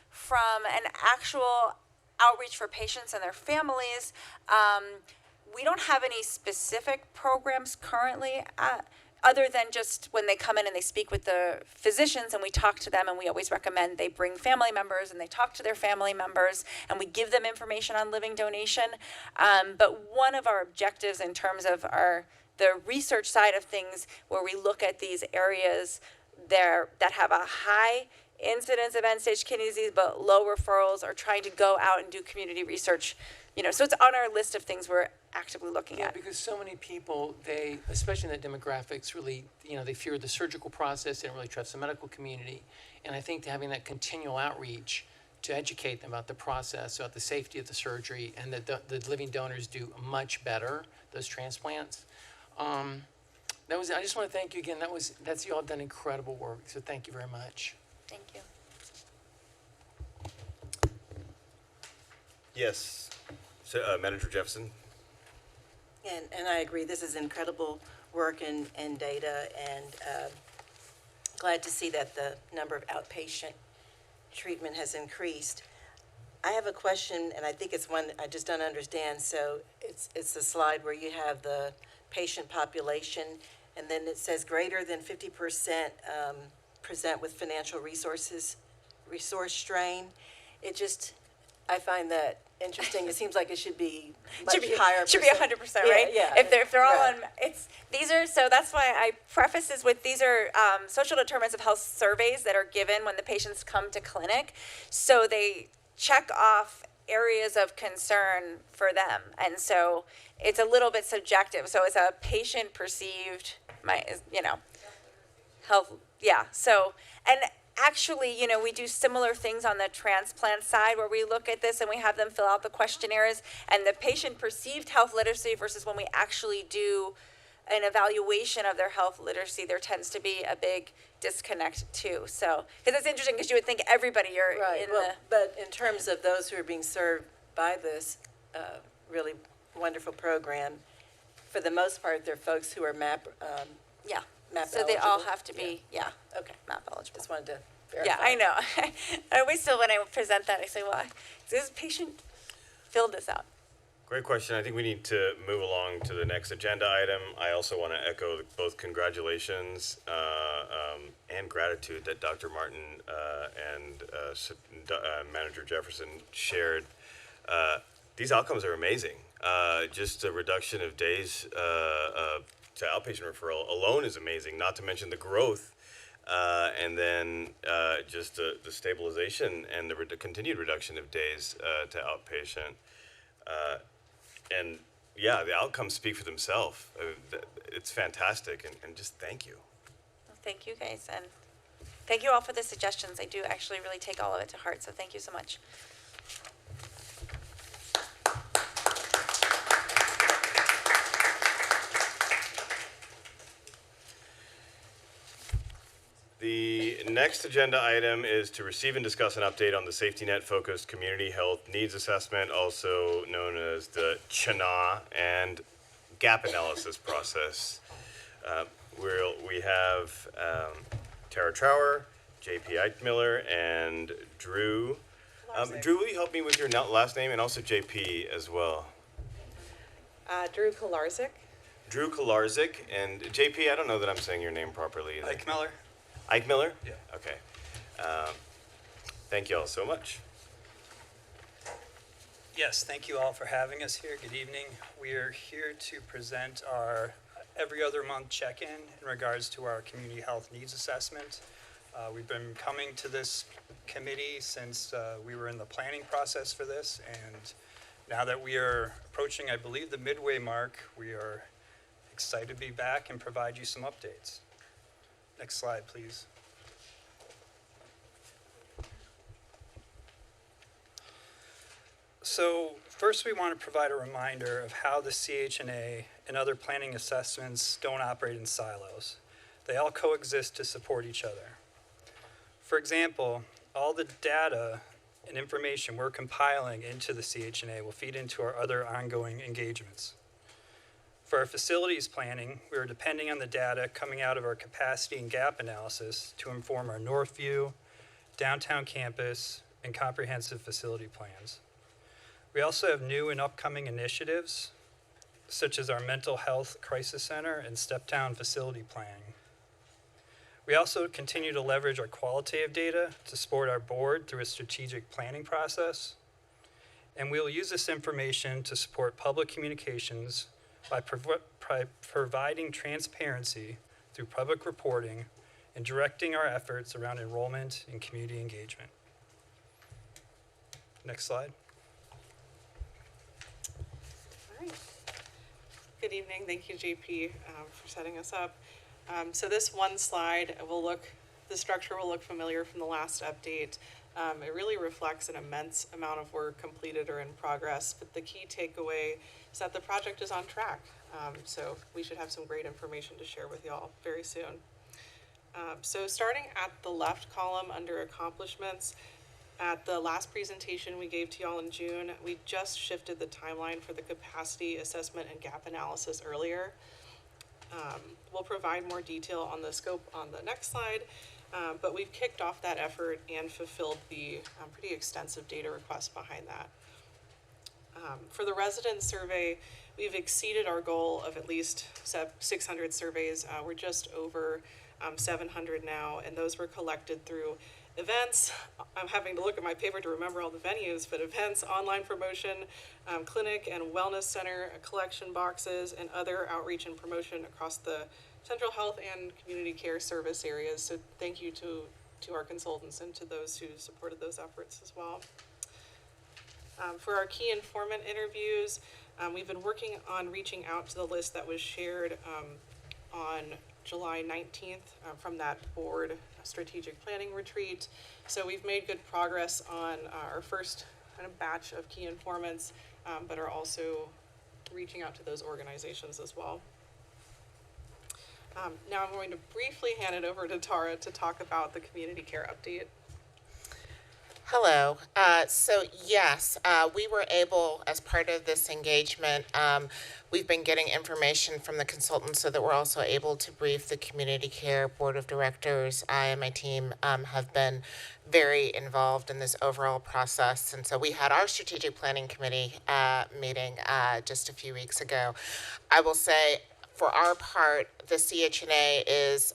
From an actual outreach for patients and their families, we don't have any specific programs currently, other than just when they come in and they speak with the physicians and we talk to them, and we always recommend they bring family members and they talk to their family members, and we give them information on living donation. But one of our objectives in terms of the research side of things, where we look at these areas there that have a high incidence of end-stage kidney disease but low referrals, are trying to go out and do community research. So it's on our list of things we're actively looking at. Because so many people, especially in the demographics, really, they fear the surgical process. They don't really trust the medical community. And I think having that continual outreach to educate them about the process, about the safety of the surgery, and that the living donors do much better, those transplants. I just want to thank you again. That's you all done incredible work. So thank you very much. Thank you. Yes. So, Manager Jefferson. And I agree, this is incredible work and data, and glad to see that the number of outpatient treatment has increased. I have a question, and I think it's one I just don't understand. So it's the slide where you have the patient population, and then it says greater than 50% present with financial resource strain. I find that interesting. It seems like it should be much higher. Should be 100%, right? Yeah. If they're all right. on, so that's why I preface this with, these are social determinants of health surveys that are given when the patients come to clinic. So they check off areas of concern for them. And so it's a little bit subjective. So it's a patient perceived, health. Yeah. So, and actually, we do similar things on the transplant side, where we look at this and we have them fill out the questionnaires, and the patient perceived health literacy versus when we actually do an evaluation of their health literacy, there tends to be a big disconnect too. So, because it's interesting because you would think everybody you're Right, in well, but in terms of those who are being served by this really wonderful program, for the most part, they're folks who are MAP yeah. MAP So they all eligible? have to be, yeah, Okay, MAP eligible. just wanted to verify. Yeah, I know. I always still, when I present that, I say, why? This patient filled this out. Great question. I think we need to move along to the next agenda item. I also want to echo both congratulations and gratitude that Dr. Martin and Manager Jefferson shared. These outcomes are amazing. Just a reduction of days to outpatient referral alone is amazing, not to mention the growth and then just the stabilization and the continued reduction of days to outpatient. And yeah, the outcomes speak for themselves. It's fantastic, and just thank you. Well, thank you guys, and thank you all for the suggestions. I do actually really take all of it to heart, so thank you so much. The next agenda item is to receive and discuss an update on the safety net focused community health needs assessment, also known as the CHNA, and gap analysis process. We have Tara Trower, JP Eichmiller, and Drew. Drew, will you help me with your last name and also JP as well? Drew Kolarczyk. Drew Kolarczyk, and JP, I don't know that I'm saying your name properly either. Eichmiller. Eichmiller? Yeah. Okay. Thank you all so much. Yes, thank you all for having us here. Good evening. We are here to present our every other month check-in in regards to our community health needs assessment. We've been coming to this committee since we were in the planning process for this, and now that we are approaching, I believe, the midway mark, we are excited to be back and provide you some updates. Next slide, please. So first we want to provide a reminder of how the CHNA and other planning assessments don't operate in silos. They all coexist to support each other. For example, all the data and information we're compiling into the CHNA will feed into our other ongoing engagements. For our facilities planning, we are depending on the data coming out of our capacity and gap analysis to inform our Northview, downtown campus, and comprehensive facility plans. We also have new and upcoming initiatives, such as our mental health crisis center and step-down facility planning. We also continue to leverage our qualitative data to support our board through a strategic planning process. And we will use this information to support public communications by providing transparency through public reporting and directing our efforts around enrollment and community engagement. Next slide. All right. Good evening. Thank you, JP, for setting us up. So this one slide the structure will look familiar from the last update. It really reflects an immense amount of work completed or in progress, but the key takeaway is that the project is on track. So we should have some great information to share with y'all very soon. So starting at the left column under accomplishments, at the last presentation we gave to y'all in June, we just shifted the timeline for the capacity assessment and gap analysis earlier. We'll provide more detail on the scope on the next slide, but we've kicked off that effort and fulfilled the pretty extensive data request behind that. For the resident survey, we've exceeded our goal of at least 600 surveys. We're just over 700 now, and those were collected through events. I'm having to look at my paper to remember all the venues, but events, online promotion, clinic and wellness center, collection boxes, and other outreach and promotion across the central health and community care service areas. So thank you to our consultants and to those who supported those efforts as well. For our key informant interviews, we've been working on reaching out to the list that was shared on July 19th from that board strategic planning retreat. So we've made good progress on our first kind of batch of key informants, but are also reaching out to those organizations as well. Now I'm going to briefly hand it over to Tara to talk about the community care update. Hello. So yes, we were able, as part of this engagement, we've been getting information from the consultants so that we're also able to brief the Community Care Board of Directors. I and my team have been very involved in this overall process. And so we had our strategic planning committee meeting just a few weeks ago. I will say, for our part, the CHNA is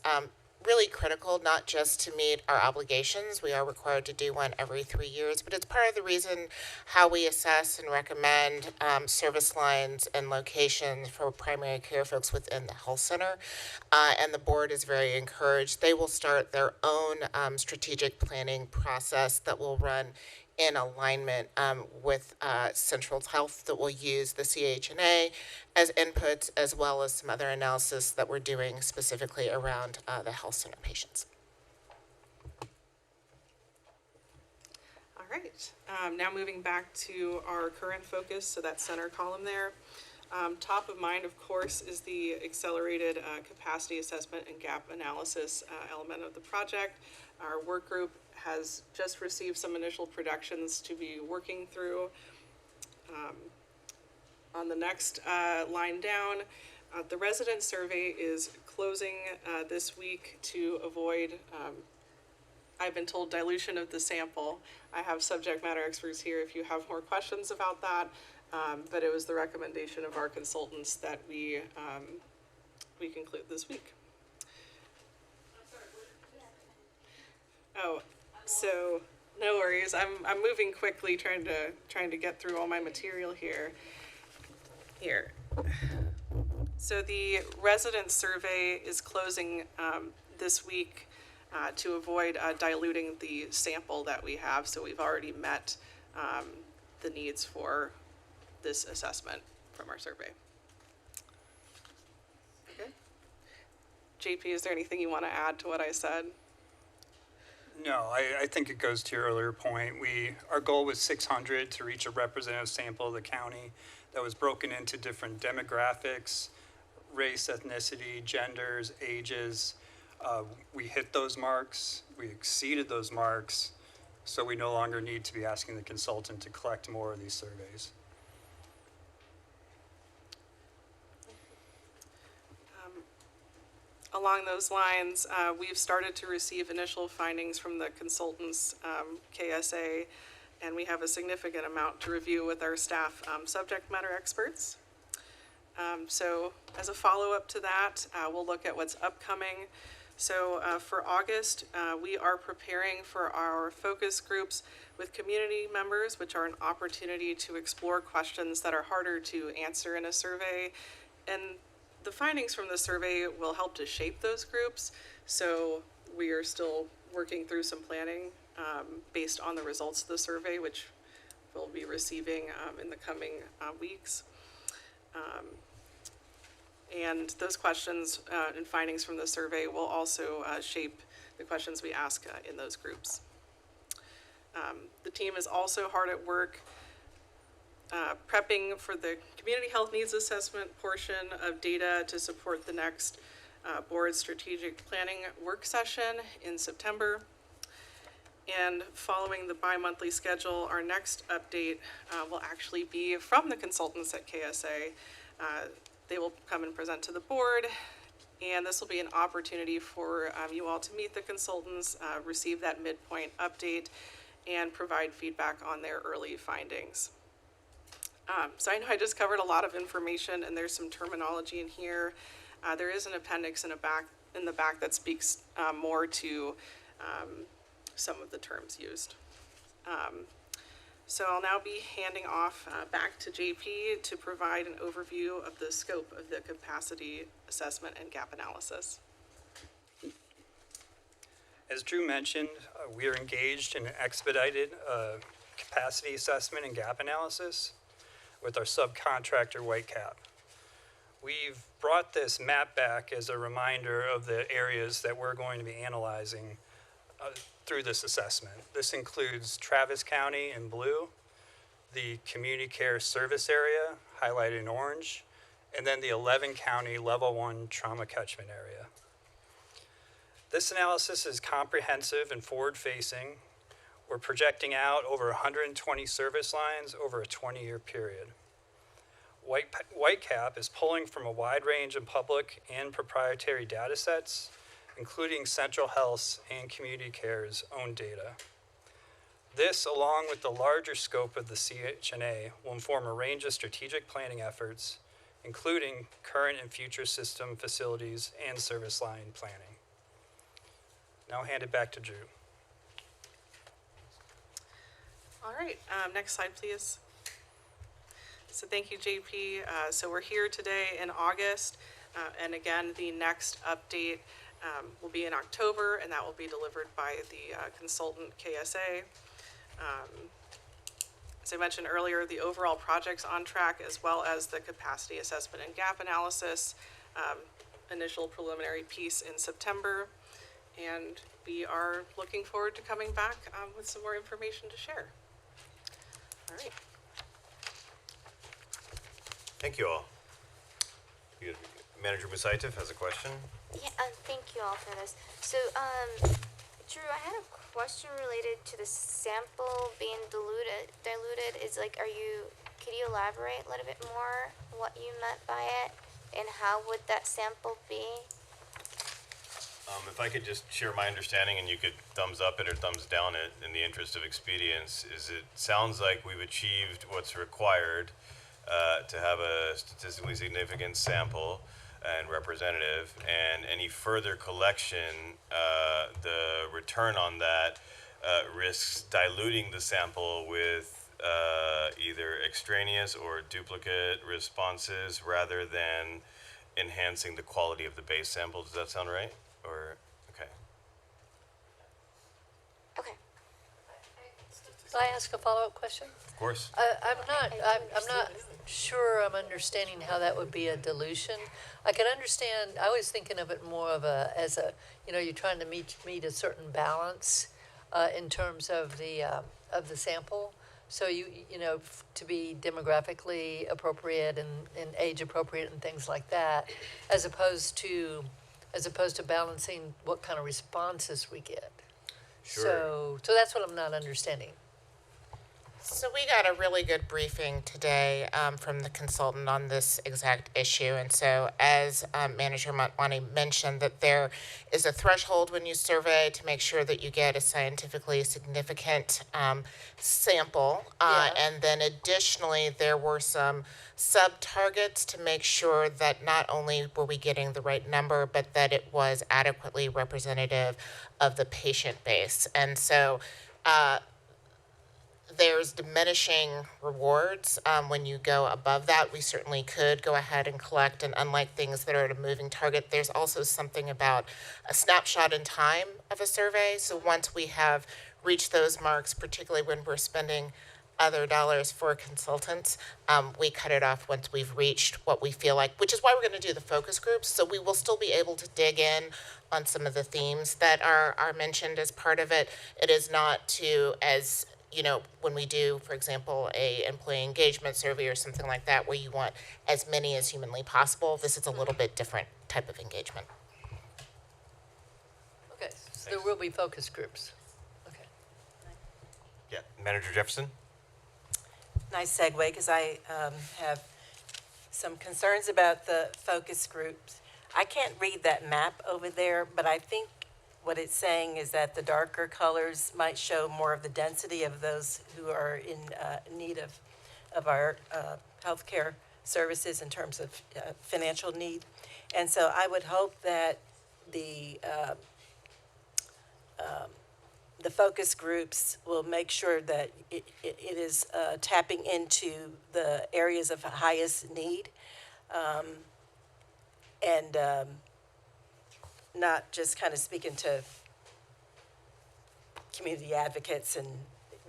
really critical, not just to meet our obligations. We are required to do one every 3 years, but it's part of the reason how we assess and recommend service lines and locations for primary care folks within the health center. And the board is very encouraged. They will start their own strategic planning process that will run in alignment with Central Health, that will use the CHNA as inputs, as well as some other analysis that we're doing specifically around the health center patients. All right, now moving back to our current focus, so that center column there. Top of mind, of course, is the accelerated capacity assessment and gap analysis element of the project. Our work group has just received some initial productions to be working through. On the next line down, the resident survey is closing this week to avoid, I've been told, dilution of the sample. I have subject matter experts here if you have more questions about that, but it was the recommendation of our consultants that we conclude this week. Oh, so no worries. I'm moving quickly, trying to get through all my material here. So the resident survey is closing this week to avoid diluting the sample that we have. So we've already met the needs for this assessment from our survey. Okay. JP, is there anything you want to add to what I said? No, I think it goes to your earlier point. Our goal was 600 to reach a representative sample of the county that was broken into different demographics, race, ethnicity, genders, ages. We hit those marks, we exceeded those marks, so we no longer need to be asking the consultant to collect more of these surveys. Along those lines, we've started to receive initial findings from the consultants, KSA, and we have a significant amount to review with our staff subject matter experts. So as a follow-up to that, we'll look at what's upcoming. So for August, we are preparing for our focus groups with community members, which are an opportunity to explore questions that are harder to answer in a survey. And the findings from the survey will help to shape those groups. So we are still working through some planning based on the results of the survey, which we'll be receiving in the coming weeks. And those questions and findings from the survey will also shape the questions we ask in those groups. The team is also hard at work prepping for the community health needs assessment portion of data to support the next board strategic planning work session in September. And following the bi-monthly schedule, our next update will actually be from the consultants at KSA. They will come and present to the board, and this will be an opportunity for you all to meet the consultants, receive that midpoint update, and provide feedback on their early findings. So I know I just covered a lot of information, and there's some terminology in here. There is an appendix in the back that speaks more to some of the terms used. So I'll now be handing off back to JP to provide an overview of the scope of the capacity assessment and gap analysis. As Drew mentioned, we are engaged in an expedited capacity assessment and gap analysis with our subcontractor Whitecap. We've brought this map back as a reminder of the areas that we're going to be analyzing through this assessment. This includes Travis County in blue, the community care service area highlighted in orange, and then the 11 county level 1 trauma catchment area. This analysis is comprehensive and forward-facing. We're projecting out over 120 service lines over a 20-year period. Whitecap is pulling from a wide range of public and proprietary data sets, including Central Health's and Community Care's own data. This, along with the larger scope of the CHNA, will inform a range of strategic planning efforts, including current and future system facilities and service line planning. Now I'll hand it back to Drew. All right, next slide, please. So thank you, JP. So we're here today in August, and again, the next update will be in October, and that will be delivered by the consultant KSA. As I mentioned earlier, the overall project's on track, as well as the capacity assessment and gap analysis, initial preliminary piece in September. And we are looking forward to coming back with some more information to share. All right. Thank you all. Manager Musaitif has a question. Yeah, thank you all for this. So, Drew, I had a question related to the sample being diluted. Is like, could you elaborate a little bit more what you meant by it, and how would that sample be? If I could just share my understanding, and you could thumbs up it or thumbs down it in the interest of expedience, is it sounds like we've achieved what's required to have a statistically significant sample and representative, and any further collection, the return on that risks diluting the sample with either extraneous or duplicate responses rather than enhancing the quality of the base sample. Does that sound right? Or, okay. Okay. Can I ask a follow-up question? Of course. I'm not sure I'm understanding how that would be a dilution. I can understand, I was thinking of it more of as you're trying to meet a certain balance in terms of the sample. So to be demographically appropriate and age appropriate and things like that, as opposed to balancing what kind of responses we get. Sure. So that's what I'm not understanding. So we got a really good briefing today from the consultant on this exact issue. And so as Manager Motwani mentioned, that there is a threshold when you survey to make sure that you get a scientifically significant sample. And then additionally, there were some sub-targets to make sure that not only were we getting the right number, but that it was adequately representative of the patient base. And so there's diminishing rewards when you go above that. We certainly could go ahead and collect, and unlike things that are at a moving target, there's also something about a snapshot in time of a survey. So once we have reached those marks, particularly when we're spending other dollars for consultants, we cut it off once we've reached what we feel like, which is why we're going to do the focus groups. So we will still be able to dig in on some of the themes that are mentioned as part of it. It is not to, as when we do, for example, a employee engagement survey or something like that, where you want as many as humanly possible, this is a little bit different type of engagement. Okay, so there will be focus groups. Okay. Yeah, Manager Jefferson? Nice segue, because I have some concerns about the focus groups. I can't read that map over there, but I think what it's saying is that the darker colors might show more of the density of those who are in need of our healthcare services in terms of financial need. And so I would hope that the focus groups will make sure that it is tapping into the areas of highest need, and not just kind of speaking to community advocates and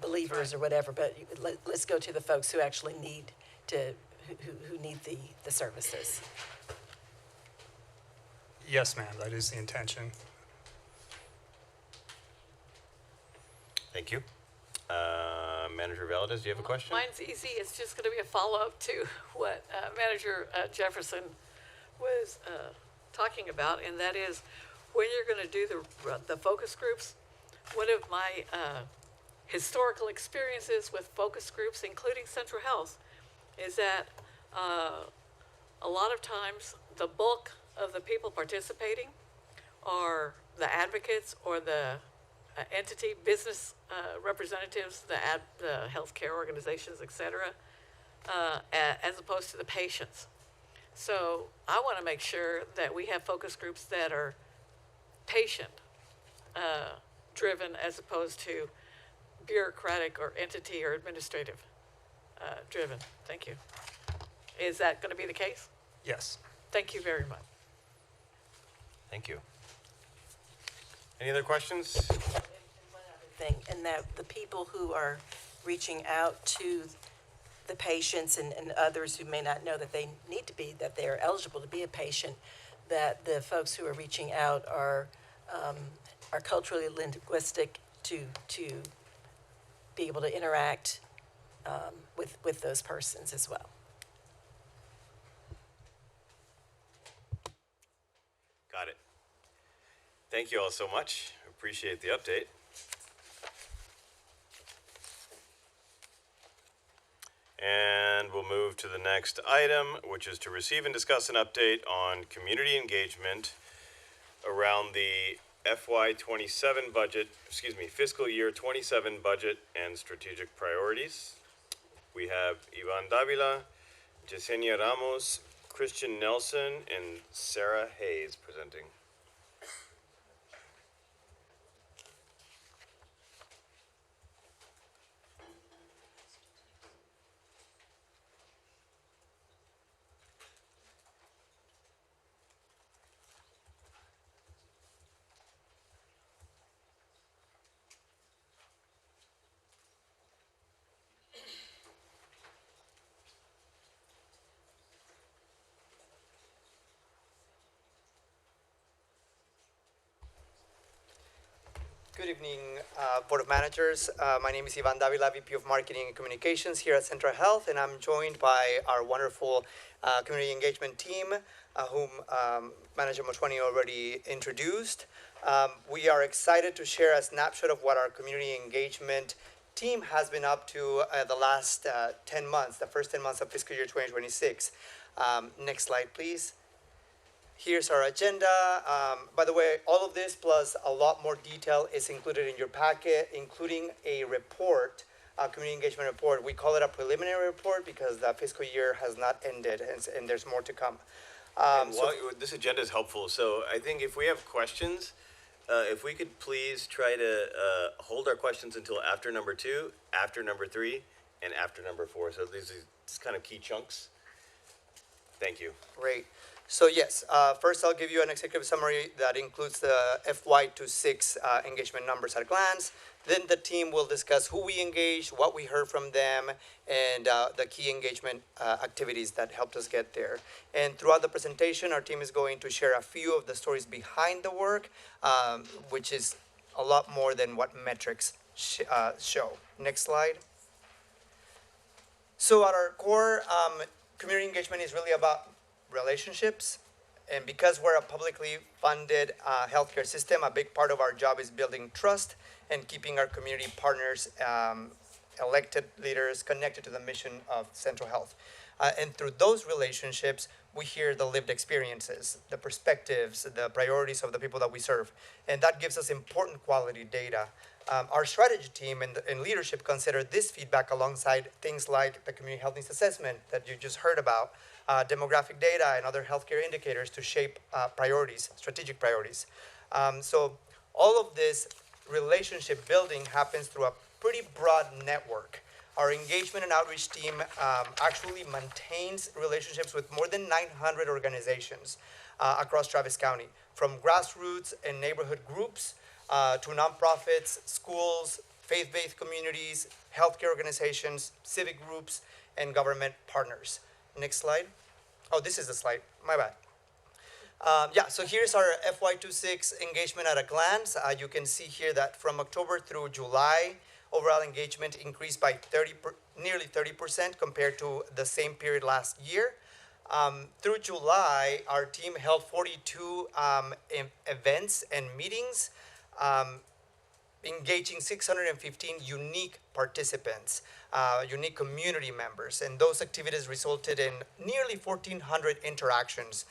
believers or whatever, but let's go to the folks who actually need who need the services. Yes, ma'am, that is the intention. Thank you. Manager Valdez, do you have a question? Mine's easy. It's just going to be a follow-up to what Manager Jefferson was talking about, and that is when you're going to do the focus groups. One of my historical experiences with focus groups, including Central Health, is that a lot of times the bulk of the people participating are the advocates or the entity, business representatives, the healthcare organizations, et cetera, as opposed to the patients. So I want to make sure that we have focus groups that are patient driven as opposed to bureaucratic or entity or administrative driven. Thank you. Is that going to be the case? Yes. Thank you very much. Thank you. Any other questions? Thing, and that the people who are reaching out to the patients and others who may not know that they need to be, that they are eligible to be a patient, that the folks who are reaching out are culturally linguistic to be able to interact with those persons as well. Got it. Thank you all so much. Appreciate the update. And we'll move to the next item, which is to receive and discuss an update on community engagement around the FY27 budget, fiscal year 27 budget and strategic priorities. We have Ivan Davila, Yesenia Ramos, Christian Nelson, and Sarah Hayes presenting. Good evening, Board of Managers. My name is Ivan Davila, VP of Marketing and Communications here at Central Health, and I'm joined by our wonderful community engagement team, whom Manager Moshwani already introduced. We are excited to share a snapshot of what our community engagement team has been up to the last 10 months, the first 10 months of fiscal year 2026. Next slide, please. Here's our agenda. By the way, all of this plus a lot more detail is included in your packet, including a report, a community engagement report. We call it a preliminary report because the fiscal year has not ended and there's more to come. This agenda is helpful, so I think if we have questions, if we could please try to hold our questions until after number 2, after number 3, and after number 4. So these are just kind of key chunks. Thank you. Great. So yes, first I'll give you an executive summary that includes the FY26 engagement numbers at a glance. Then the team will discuss who we engaged, what we heard from them, and the key engagement activities that helped us get there. And throughout the presentation, our team is going to share a few of the stories behind the work, which is a lot more than what metrics show. Next slide. So at our core, community engagement is really about relationships, and because we're a publicly funded healthcare system, a big part of our job is building trust and keeping our community partners, elected leaders, connected to the mission of Central Health. And through those relationships, we hear the lived experiences, the perspectives, the priorities of the people that we serve, and that gives us important quality data. Our strategy team and leadership consider this feedback alongside things like the community health needs assessment that you just heard about, demographic data and other healthcare indicators to shape priorities, strategic priorities. So all of this relationship building happens through a pretty broad network. Our engagement and outreach team actually maintains relationships with more than 900 organizations across Travis County, from grassroots and neighborhood groups to nonprofits, schools, faith-based communities, healthcare organizations, civic groups, and government partners. Next slide. Oh, this is the slide. My bad. So here's our FY26 engagement at a glance. You can see here that from October through July, overall engagement increased by nearly 30% compared to the same period last year. Through July, our team held 42 events and meetings, engaging 615 unique participants, unique community members, and those activities resulted in nearly 1,400 interactions,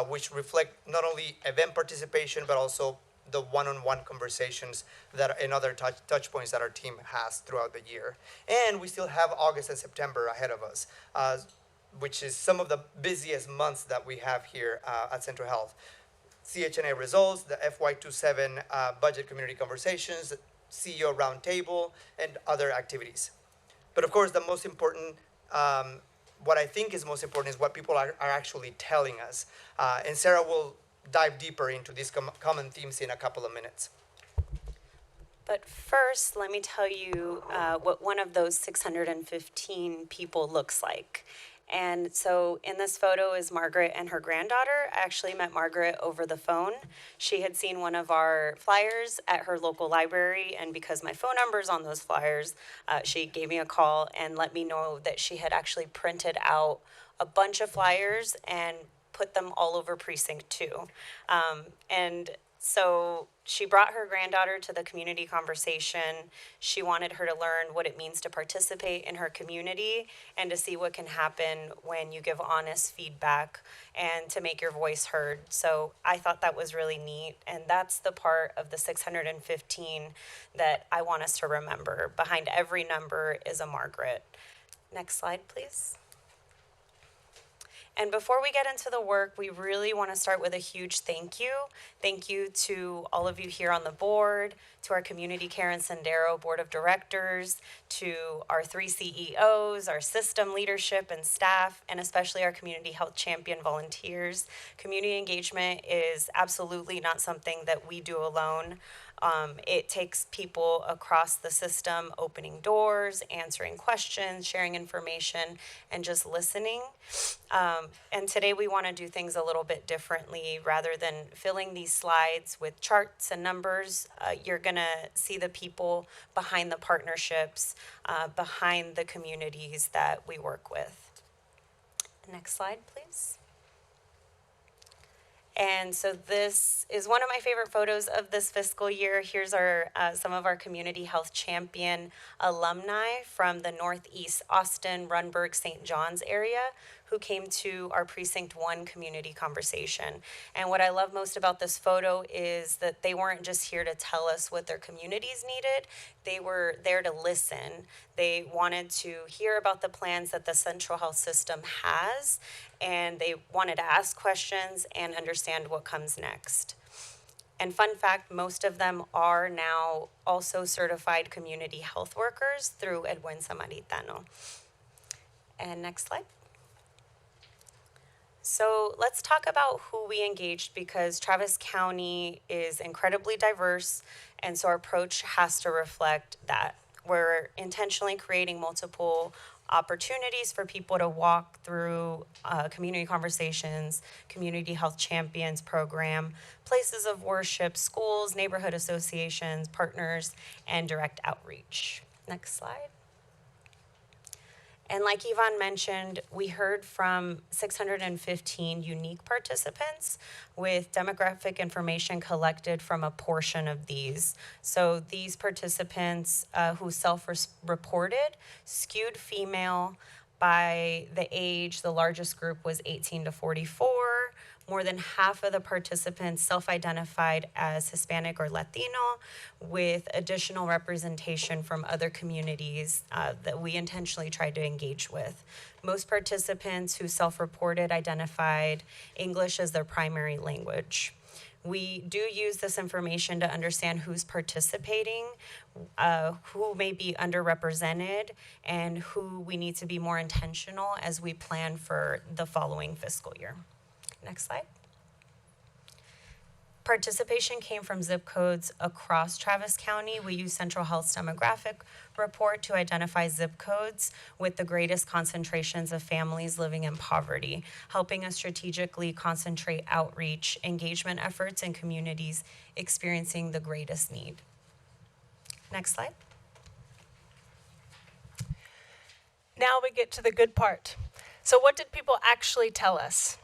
which reflect not only event participation, but also the one-on-one conversations and other touch points that our team has throughout the year. And we still have August and September ahead of us, which is some of the busiest months that we have here at Central Health. CHNA results, the FY27 budget community conversations, CEO roundtable, and other activities. But of course, the most important, what I think is most important is what people are actually telling us. And Sarah will dive deeper into these common themes in a couple of minutes. But first, let me tell you what one of those 615 people looks like. And so in this photo is Margaret and her granddaughter. I actually met Margaret over the phone. She had seen one of our flyers at her local library, and because my phone number's on those flyers, she gave me a call and let me know that she had actually printed out a bunch of flyers and put them all over Precinct 2. And so she brought her granddaughter to the community conversation. She wanted her to learn what it means to participate in her community and to see what can happen when you give honest feedback and to make your voice heard. So I thought that was really neat. And that's the part of the 615 that I want us to remember. Behind every number is a Margaret. Next slide, please. And before we get into the work, we really want to start with a huge thank you. Thank you to all of you here on the board, to our Community Care and Sendero Board of Directors, to our 3 CEOs, our system leadership and staff, and especially our community health champion volunteers. Community engagement is absolutely not something that we do alone. It takes people across the system opening doors, answering questions, sharing information, and just listening. And today we want to do things a little bit differently. Rather than filling these slides with charts and numbers, you're going to see the people behind the partnerships, behind the communities that we work with. Next slide, please. And so this is one of my favorite photos of this fiscal year. Here's our some of our community health champion alumni from the Northeast Austin, Runberg, St. John's area who came to our Precinct 1 community conversation. And what I love most about this photo is that they weren't just here to tell us what their communities needed. They were there to listen. They wanted to hear about the plans that the Central Health System has, and they wanted to ask questions and understand what comes next. And fun fact, most of them are now also certified community health workers through El Buen Samaritano. And next slide. So let's talk about who we engaged, because Travis County is incredibly diverse, and so our approach has to reflect that. We're intentionally creating multiple opportunities for people to walk through community conversations, community health champions program, places of worship, schools, neighborhood associations, partners, and direct outreach. Next slide. And like Yvonne mentioned, we heard from 615 unique participants with demographic information collected from a portion of these. So these participants who self-reported skewed female. By the age, the largest group was 18 to 44. More than half of the participants self-identified as Hispanic or Latino, with additional representation from other communities that we intentionally tried to engage with. Most participants who self-reported identified English as their primary language. We do use this information to understand who's participating, who may be underrepresented, and who we need to be more intentional as we plan for the following fiscal year. Next slide. Participation came from zip codes across Travis County. We use Central Health's demographic report to identify zip codes with the greatest concentrations of families living in poverty, helping us strategically concentrate outreach, engagement efforts in communities experiencing the greatest need. Next slide. Now we get to the good part. So what did people actually tell us?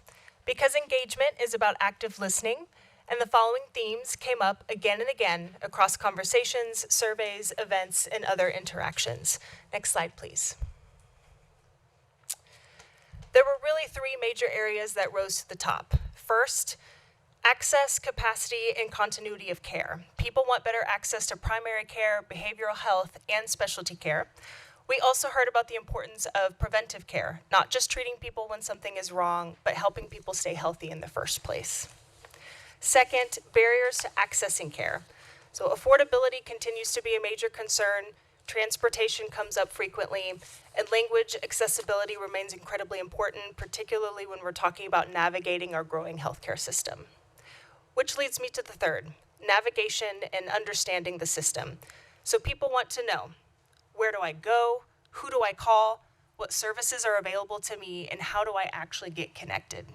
Because engagement is about active listening, and the following themes came up again and again across conversations, surveys, events, and other interactions. Next slide, please. There were really three major areas that rose to the top. First, access, capacity, and continuity of care. People want better access to primary care, behavioral health, and specialty care. We also heard about the importance of preventive care, not just treating people when something is wrong, but helping people stay healthy in the first place. Second, barriers to accessing care. So affordability continues to be a major concern, transportation comes up frequently, and language accessibility remains incredibly important, particularly when we're talking about navigating our growing healthcare system. Which leads me to the third, navigation and understanding the system. So people want to know, where do I go? Who do I call? What services are available to me? And how do I actually get connected?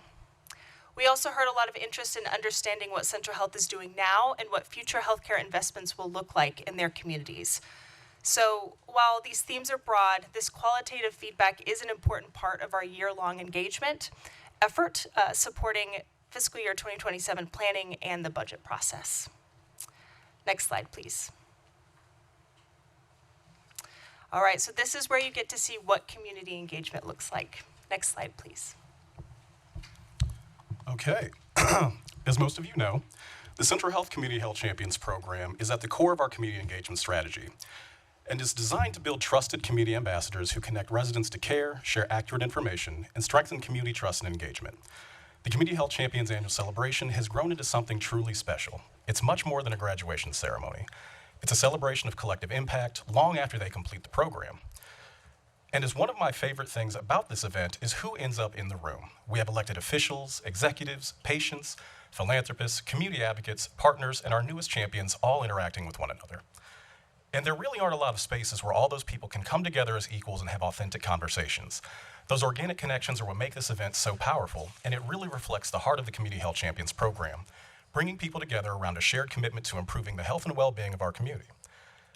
We also heard a lot of interest in understanding what Central Health is doing now and what future healthcare investments will look like in their communities. So while these themes are broad, this qualitative feedback is an important part of our year-long engagement effort supporting fiscal year 2027 planning and the budget process. Next slide, please. All right, so this is where you get to see what community engagement looks like. Next slide, please. Okay, as most of you know, the Central Health Community Health Champions program is at the core of our community engagement strategy and is designed to build trusted community ambassadors who connect residents to care, share accurate information, and strengthen community trust and engagement. The Community Health Champions annual celebration has grown into something truly special. It's much more than a graduation ceremony. It's a celebration of collective impact long after they complete the program. And as one of my favorite things about this event is who ends up in the room. We have elected officials, executives, patients, philanthropists, community advocates, partners, and our newest champions all interacting with one another. And there really aren't a lot of spaces where all those people can come together as equals and have authentic conversations. Those organic connections are what make this event so powerful, and it really reflects the heart of the Community Health Champions program, bringing people together around a shared commitment to improving the health and well-being of our community.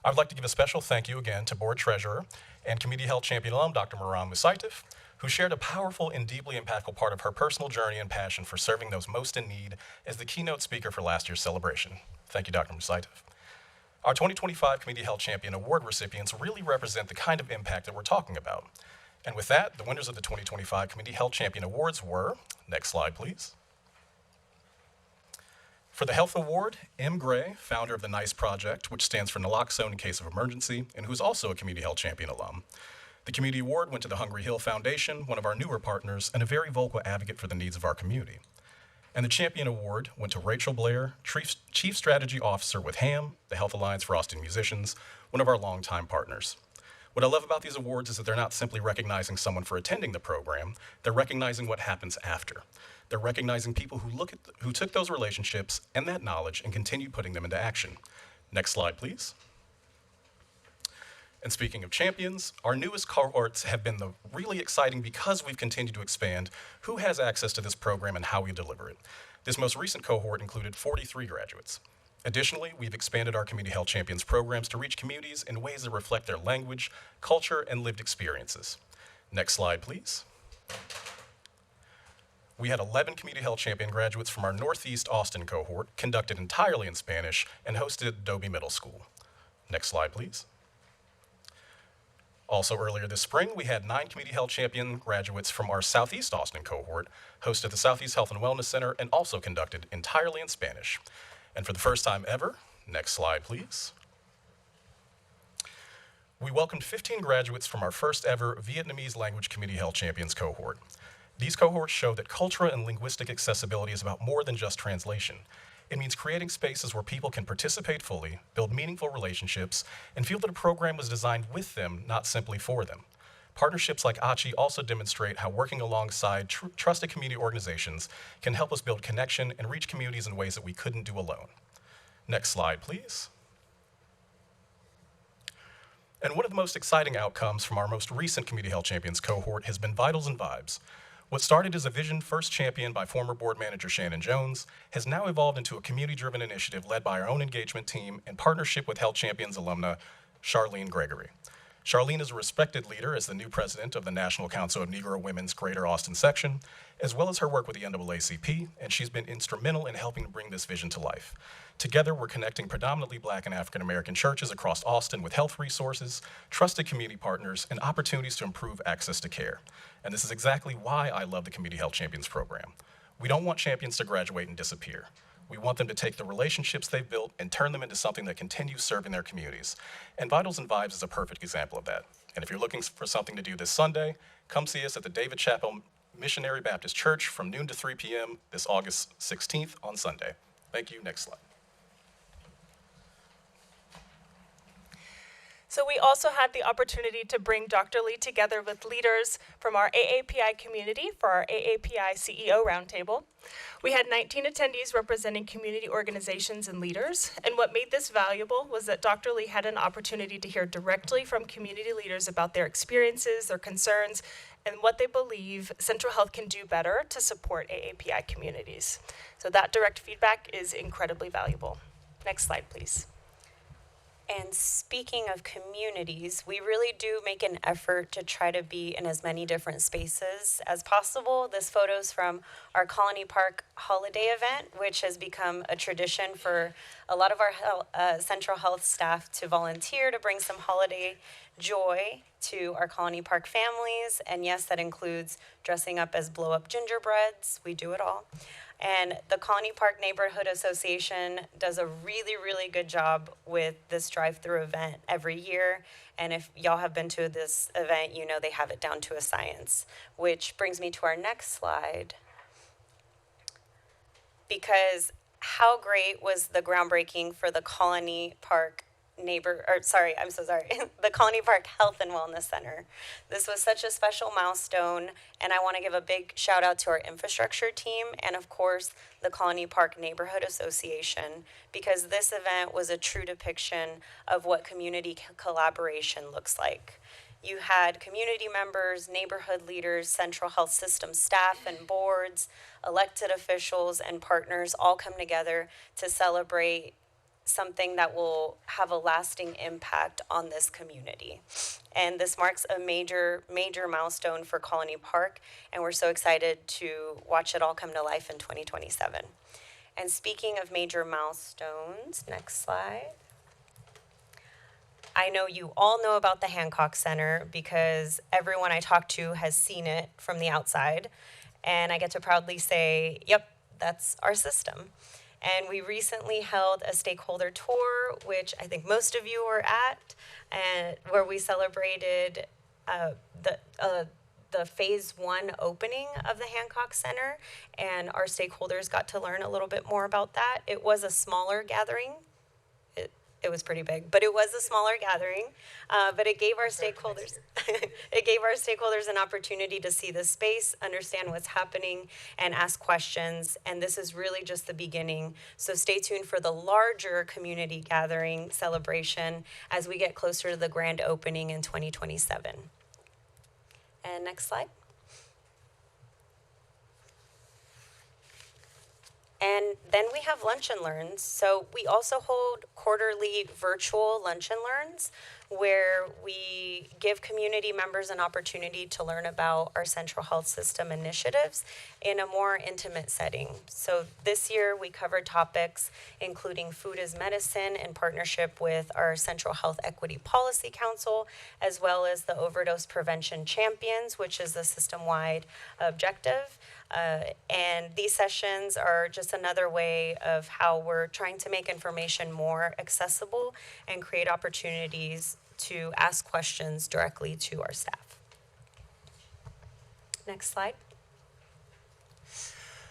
I'd like to give a special thank you again to Board Treasurer and Community Health Champion alum, Dr. Maram Musaitif, who shared a powerful and deeply impactful part of her personal journey and passion for serving those most in need as the keynote speaker for last year's celebration. Thank you, Dr. Musaitif. Our 2025 Community Health Champion Award recipients really represent the kind of impact that we're talking about. And with that, the winners of the 2025 Community Health Champion Awards were, next slide, please. For the Health Award, M. Gray, founder of the NICE Project, which stands for Naloxone in Case of Emergency, and who's also a Community Health Champion alum. The Community Award went to the Hungry Hill Foundation, one of our newer partners, and a very vocal advocate for the needs of our community. And the Champion Award went to Rachel Blair, Chief Strategy Officer with HAM, the Health Alliance for Austin Musicians, one of our longtime partners. What I love about these awards is that they're not simply recognizing someone for attending the program, they're recognizing what happens after. They're recognizing people who took those relationships and that knowledge and continue putting them into action. Next slide, please. And speaking of champions, our newest cohorts have been really exciting because we've continued to expand who has access to this program and how we deliver it. This most recent cohort included 43 graduates. Additionally, we've expanded our Community Health Champions programs to reach communities in ways that reflect their language, culture, and lived experiences. Next slide, please. We had 11 Community Health Champion graduates from our Northeast Austin cohort, conducted entirely in Spanish, and hosted at Dobie Middle School. Next slide, please. Also earlier this spring, we had 9 Community Health Champion graduates from our Southeast Austin cohort, hosted at the Southeast Health and Wellness Center, and also conducted entirely in Spanish. And for the first time ever, next slide, please. We welcomed 15 graduates from our first ever Vietnamese language Community Health Champions cohort. These cohorts show that cultural and linguistic accessibility is about more than just translation. It means creating spaces where people can participate fully, build meaningful relationships, and feel that a program was designed with them, not simply for them. Partnerships like ACHI also demonstrate how working alongside trusted community organizations can help us build connection and reach communities in ways that we couldn't do alone. Next slide, please. And one of the most exciting outcomes from our most recent Community Health Champions cohort has been Vitals and Vibes. What started as a vision first championed by former board manager Shannon Jones has now evolved into a community-driven initiative led by our own engagement team in partnership with Health Champions alumna Charlene Gregory. Charlene is a respected leader as the new president of the National Council of Negro Women's Greater Austin Section, as well as her work with the NAACP, and she's been instrumental in helping to bring this vision to life. Together, we're connecting predominantly Black and African American churches across Austin with health resources, trusted community partners, and opportunities to improve access to care. And this is exactly why I love the Community Health Champions program. We don't want champions to graduate and disappear. We want them to take the relationships they've built and turn them into something that continues serving their communities. And Vitals and Vibes is a perfect example of that. And if you're looking for something to do this Sunday, come see us at the David Chapel Missionary Baptist Church from noon to 3 p.m. this August 16th on Sunday. Thank you. Next slide. So we also had the opportunity to bring Dr. Lee together with leaders from our AAPI community for our AAPI CEO Roundtable. We had 19 attendees representing community organizations and leaders, and what made this valuable was that Dr. Lee had an opportunity to hear directly from community leaders about their experiences, their concerns, and what they believe Central Health can do better to support AAPI communities. So that direct feedback is incredibly valuable. Next slide, please. And speaking of communities, we really do make an effort to try to be in as many different spaces as possible. This photo is from our Colony Park holiday event, which has become a tradition for a lot of our Central Health staff to volunteer to bring some holiday joy to our Colony Park families. And yes, that includes dressing up as blow-up gingerbreads. We do it all. And the Colony Park Neighborhood Association does a really, really good job with this drive-through event every year. And if y'all have been to this event, you know they have it down to a science. Which brings me to our next slide. Because how great was the groundbreaking for the Colony Park the Colony Park Health and Wellness Center. This was such a special milestone, and I want to give a big shout out to our infrastructure team and, of course, the Colony Park Neighborhood Association, because this event was a true depiction of what community collaboration looks like. You had community members, neighborhood leaders, Central Health System staff and boards, elected officials, and partners all come together to celebrate something that will have a lasting impact on this community. And this marks a major, major milestone for Colony Park, and we're so excited to watch it all come to life in 2027. And speaking of major milestones, next slide. I know you all know about the Hancock Center because everyone I talk to has seen it from the outside, and I get to proudly say, yep, that's our system. And we recently held a stakeholder tour, which I think most of you were at, and where we celebrated the phase 1 opening of the Hancock Center, and our stakeholders got to learn a little bit more about that. It was a smaller gathering. It was pretty big, but it was a smaller gathering. But it gave our stakeholders an opportunity to see the space, understand what's happening, and ask questions. And this is really just the beginning. So stay tuned for the larger community gathering celebration as we get closer to the grand opening in 2027. And next slide. And then we have lunch and learns. So we also hold quarterly virtual lunch and learns where we give community members an opportunity to learn about our Central Health System initiatives in a more intimate setting. So this year we covered topics including food as medicine in partnership with our Central Health Equity Policy Council, as well as the Overdose Prevention Champions, which is a system-wide objective. And these sessions are just another way of how we're trying to make information more accessible and create opportunities to ask questions directly to our staff. Next slide.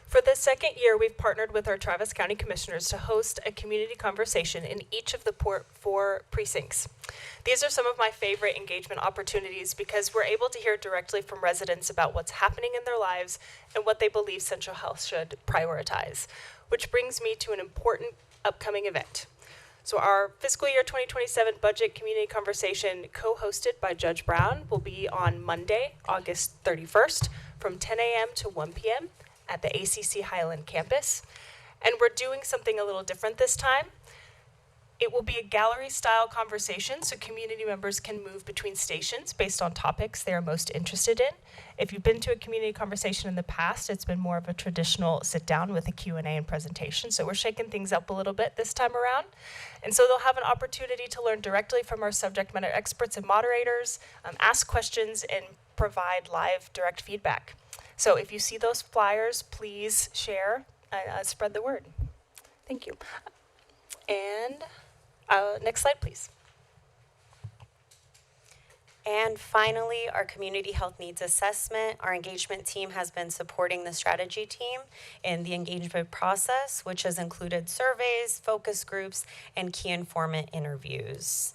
For the second year, we've partnered with our Travis County Commissioners to host a community conversation in each of the 4 precincts. These are some of my favorite engagement opportunities because we're able to hear directly from residents about what's happening in their lives and what they believe Central Health should prioritize, which brings me to an important upcoming event. So our fiscal year 2027 budget community conversation, co-hosted by Judge Brown, will be on Monday, August 31st from 10 a.m. to 1 p.m. at the ACC Highland campus. And we're doing something a little different this time. It will be a gallery-style conversation, so community members can move between stations based on topics they are most interested in. If you've been to a community conversation in the past, it's been more of a traditional sit-down with a Q&A and presentation, so we're shaking things up a little bit this time around. And so they'll have an opportunity to learn directly from our subject matter experts and moderators, ask questions, and provide live direct feedback. So if you see those flyers, please share and spread the word. Thank you. And next slide, please. And finally, our community health needs assessment. Our engagement team has been supporting the strategy team in the engagement process, which has included surveys, focus groups, and key informant interviews.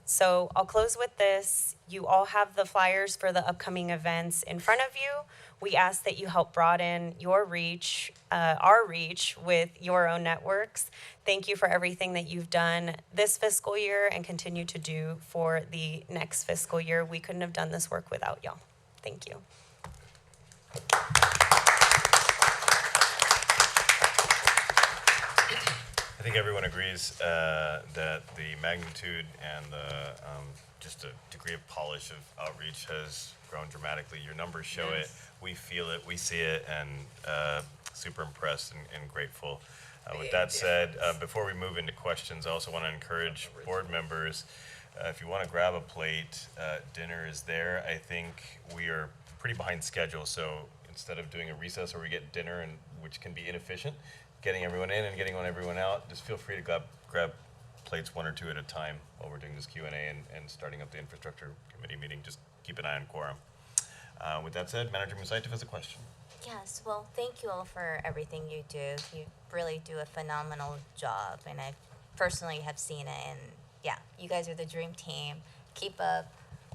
So I'll close with this. You all have the flyers for the upcoming events in front of you. We ask that you help broaden your reach, our reach with your own networks. Thank you for everything that you've done this fiscal year and continue to do for the next fiscal year. We couldn't have done this work without y'all. Thank you. I think everyone agrees that the magnitude and the just a degree of polish of outreach has grown dramatically. Your numbers show it, we feel it, we see it, and super impressed and grateful. With that said, before we move into questions, I also want to encourage board members, if you want to grab a plate, dinner is there. I think we are pretty behind schedule, so instead of doing a recess where we get dinner, and which can be inefficient, getting everyone in and getting everyone out, just feel free to grab plates one or two at a time while we're doing this Q&A and starting up the infrastructure committee meeting. Just keep an eye on quorum. With that said, Manager Musaitif has a question. Yes, well, thank you all for everything you do. You really do a phenomenal job, and I personally have seen it, and yeah, you guys are the dream team. Keep up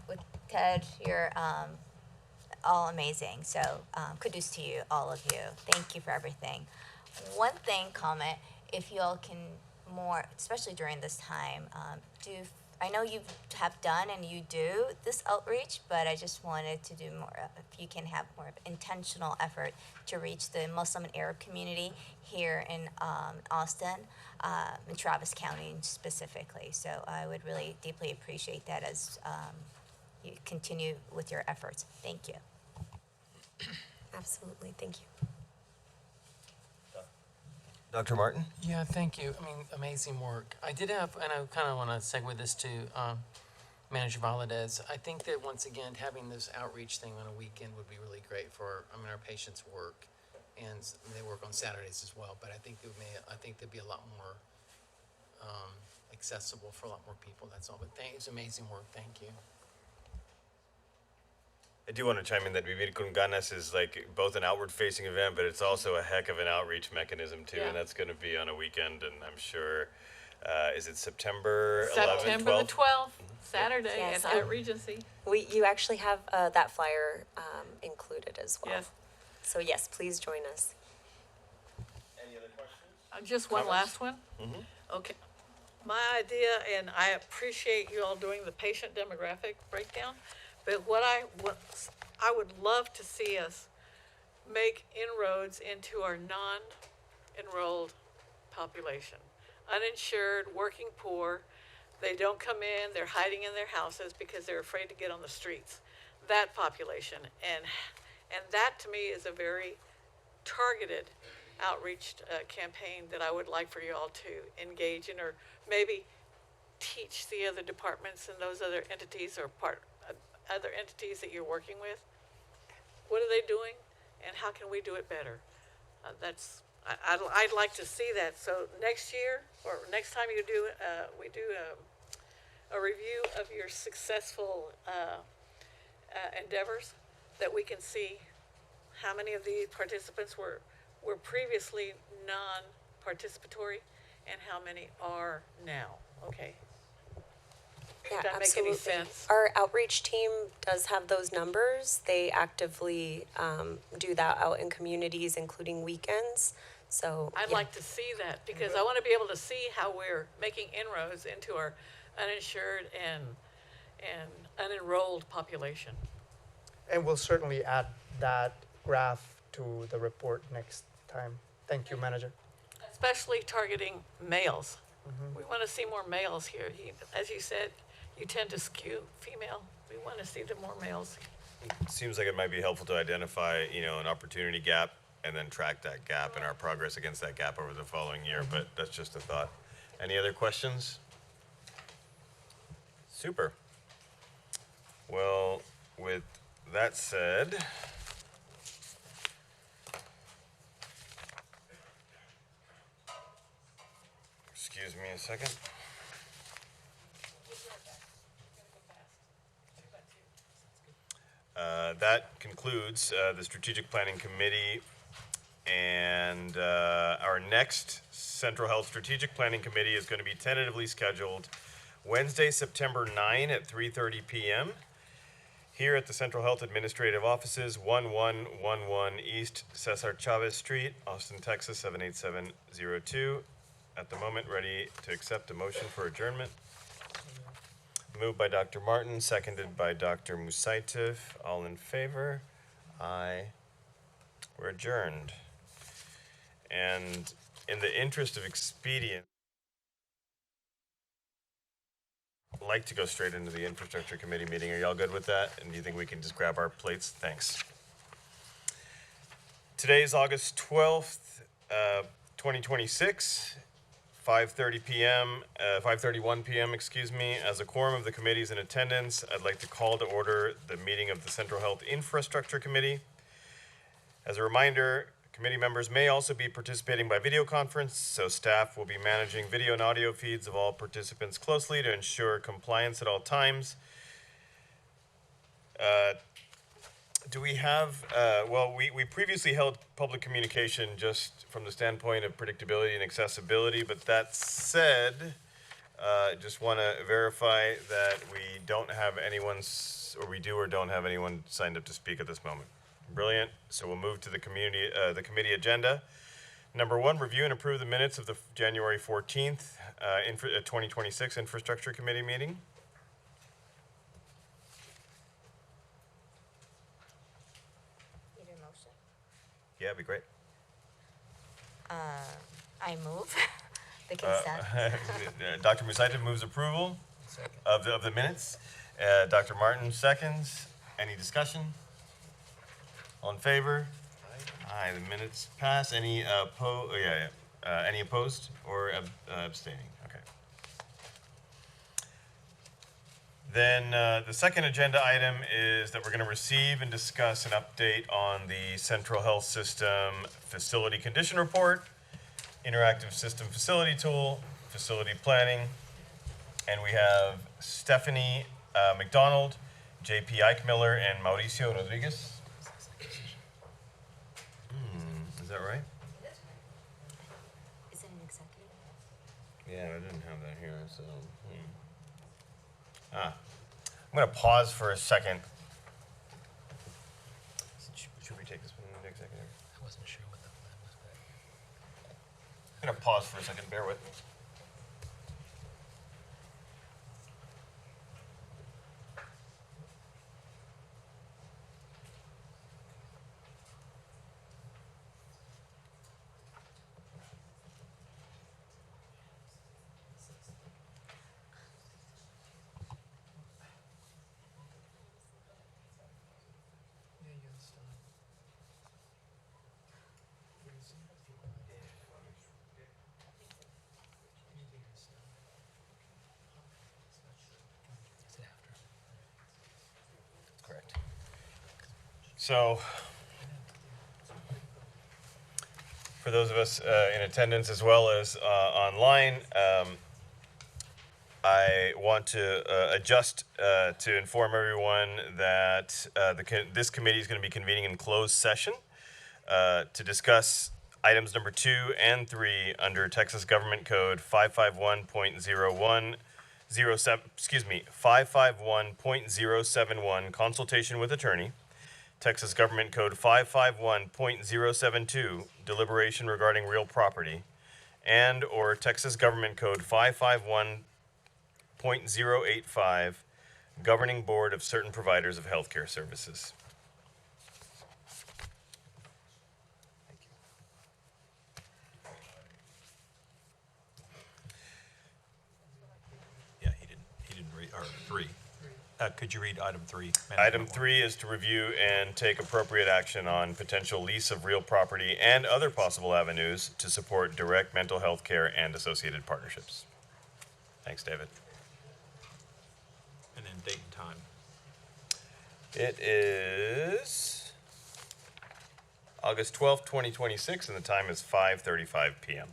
with Ted. You're all amazing, so kudos to you, all of you. Thank you for everything. One thing, comment, if you all can more, especially during this time, I know you have done and you do this outreach, but I just wanted to do more, if you can have more of intentional effort to reach the Muslim and Arab community here in Austin, in Travis County specifically. So I would really deeply appreciate that as you continue with your efforts. Thank you. Absolutely, thank you. Dr. Martin? Yeah, thank you. I mean, amazing work. I did have, and I kind of want to segue this to Manager Valadez. I think that once again, having this outreach thing on a weekend would be really great for, our patients work, and they work on Saturdays as well. But I think there'd be a lot more accessible for a lot more people. That's all. But it's amazing work. Thank you. I do want to chime in that Vivir con Ganas is like both an outward-facing event, but it's also a heck of an outreach mechanism too, and that's going to be on a weekend, and I'm sure, is it September 11th, September 12th? the 12th, Saturday Yes, at Regency. You actually have that flyer included as well. Yes. So yes, please join us. Any other questions? Just one last one. Okay. My idea, and I appreciate you all doing the patient demographic breakdown, but what I would love to see us make inroads into our non-enrolled population. Uninsured, working poor, they don't come in, they're hiding in their houses because they're afraid to get on the streets. That population, and that to me is a very targeted outreach campaign that I would like for you all to engage in, or maybe teach the other departments and those other entities or other entities that you're working with. What are they doing, and how can we do it better? I'd like to see that. So next year, or next time you do, we do a review of your successful endeavors, that we can see how many of these participants were previously non-participatory and how many are now. Okay. Yeah, Does that absolutely. make any sense? Our outreach team does have those numbers. They actively do that out in communities, including weekends. So I'd like to see that, because I want to be able to see how we're making inroads into our uninsured and unenrolled population. And we'll certainly add that graph to the report next time. Thank you, Manager. Especially targeting males, We want to see more males here. As you said, you tend to skew female. We want to see the more males. Seems like it might be helpful to identify, an opportunity gap and then track that gap and our progress against that gap over the following year, but that's just a thought. Any other questions? Super. Well, with that said, excuse me a second. That concludes the Strategic Planning Committee, and our next Central Health Strategic Planning Committee is going to be tentatively scheduled Wednesday, September 9 at 3:30 p.m. here at the Central Health Administrative Offices, 1111 East Cesar Chavez Street, Austin, Texas 78702. At the moment, ready to accept a motion for adjournment. Moved by Dr. Martin, seconded by Dr. Musaitev. All in favor? Aye. We're adjourned. And in the interest of expedience, I'd like to go straight into the Infrastructure Committee meeting. Are y'all good with that? And do you think we can just grab our plates? Thanks. Today is August 12th, 2026. 5:31 p.m., excuse me. As a quorum of the committees in attendance, I'd like to call to order the meeting of the Central Health Infrastructure Committee. As a reminder, committee members may also be participating by video conference, so staff will be managing video and audio feeds of all participants closely to ensure compliance at all times. Do we have, we previously held public communication just from the standpoint of predictability and accessibility, but that said, just want to verify that we don't have anyone, or we do or don't have anyone signed up to speak at this moment. Brilliant. So we'll move to the committee agenda. Number 1, review and approve the minutes of the January 14th, 2026 Infrastructure Committee meeting. Yeah, it'd be great. I move the consent. Dr. Musaitev moves approval of the minutes. Dr. Martin seconds. Any discussion? All in favor? Aye. The minutes pass. Any any opposed or abstaining? Okay. Then the second agenda item is that we're going to receive and discuss an update on the Central Health System Facility Condition Report, Interactive System Facility Tool, Facility Planning, and we have Stephanie McDonald, JP Eichmiller, and Mauricio Rodriguez. Is that right? Is it an executive? Yeah, I didn't have that here, so. I'm going to pause for a second. Should we take this one in the executive? I wasn't sure what the plan was. I'm going to pause for a second. Bear with me. Correct. So, for those of us in attendance as well as online, I want to adjust to inform everyone that this committee is going to be convening in closed session to discuss items number 2 and 3 under Texas Government Code 551.01. 551.071, consultation with attorney, Texas Government Code 551.072, deliberation regarding real property, and or Texas Government Code 551.085, governing board of certain providers of healthcare services. three? Could you read item three? Item 3 is to review and take appropriate action on potential lease of real property and other possible avenues to support direct mental health care and associated partnerships. Thanks, David. And then date and time. It is August 12th, 2026, and the time is 5:35 p.m.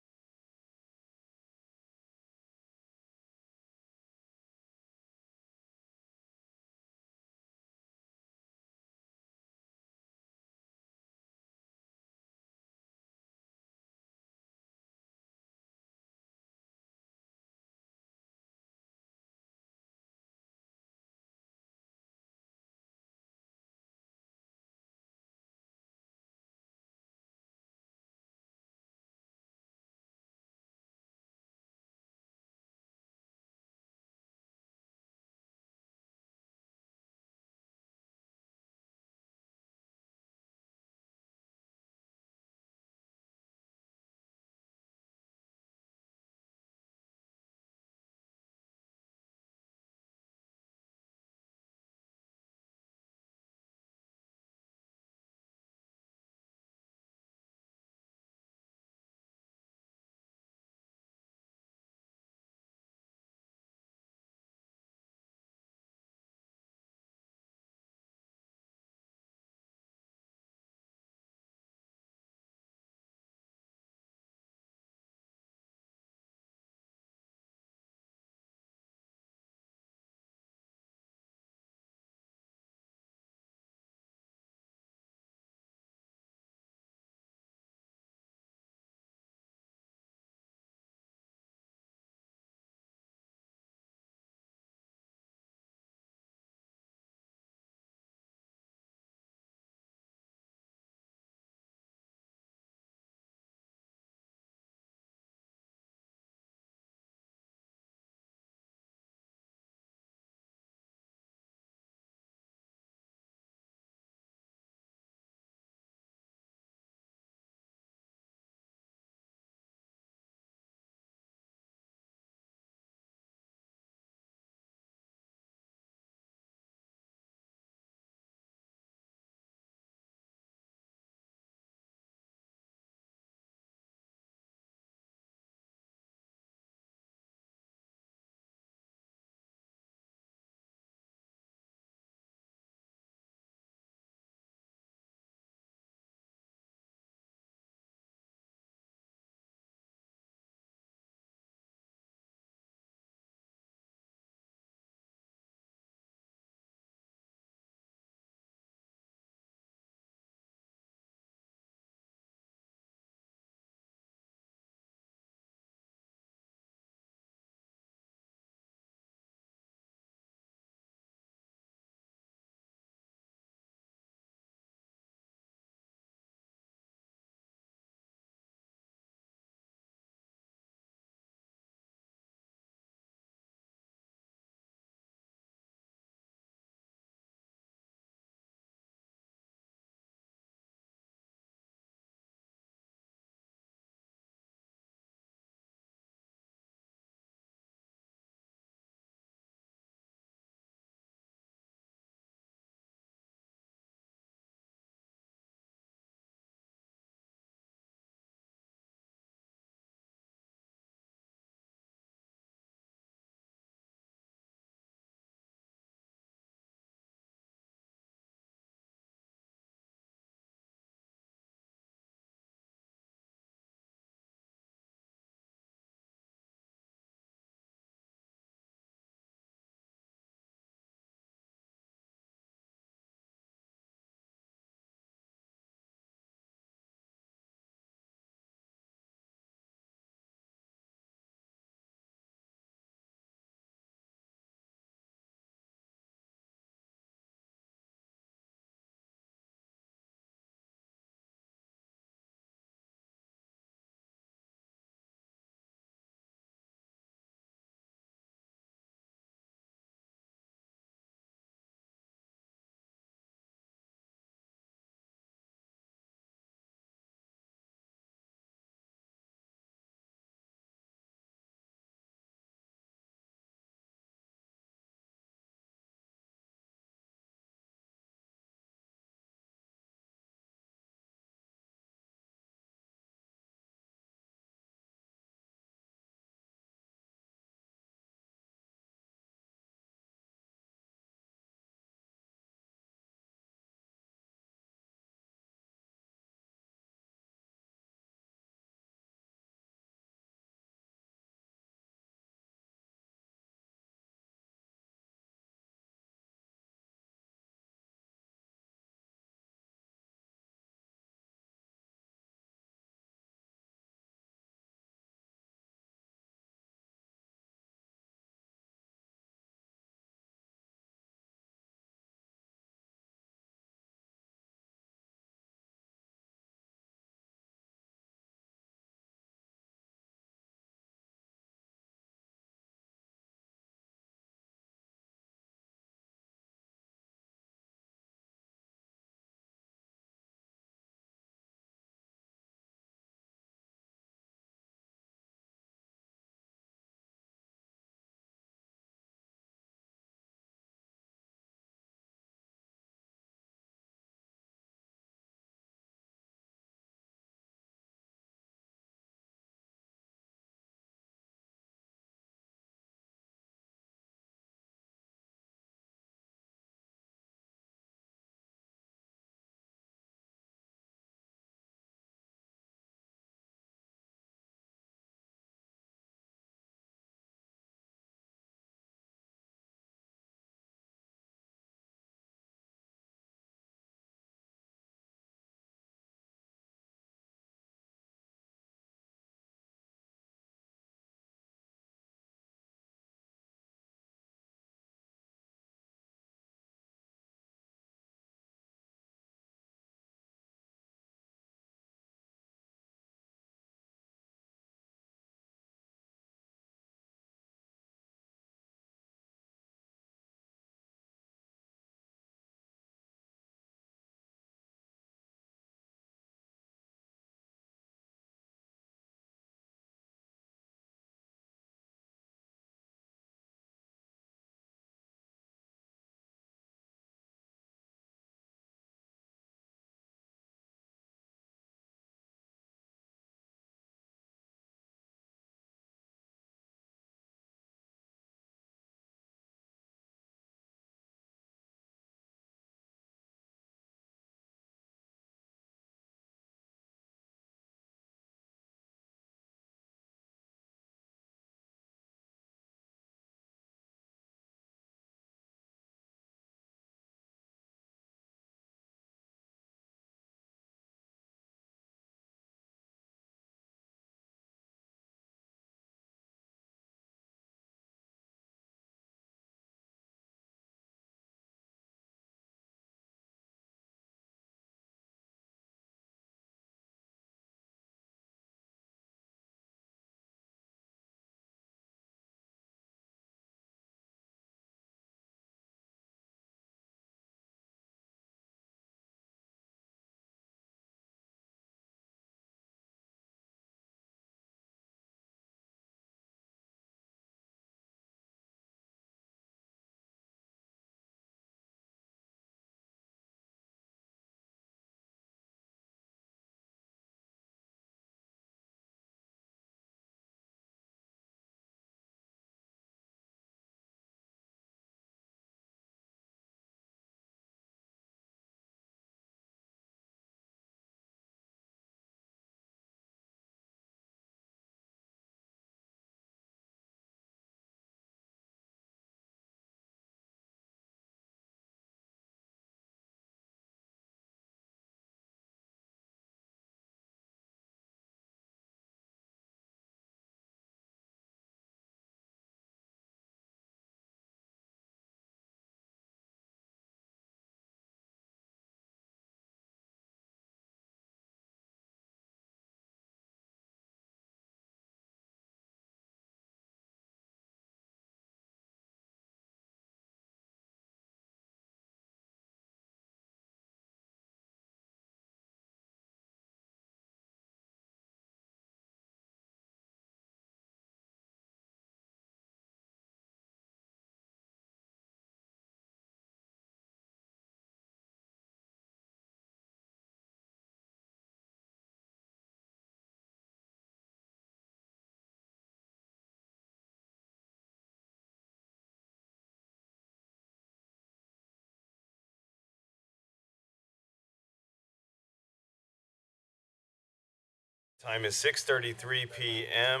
Time is 6:33 p.m.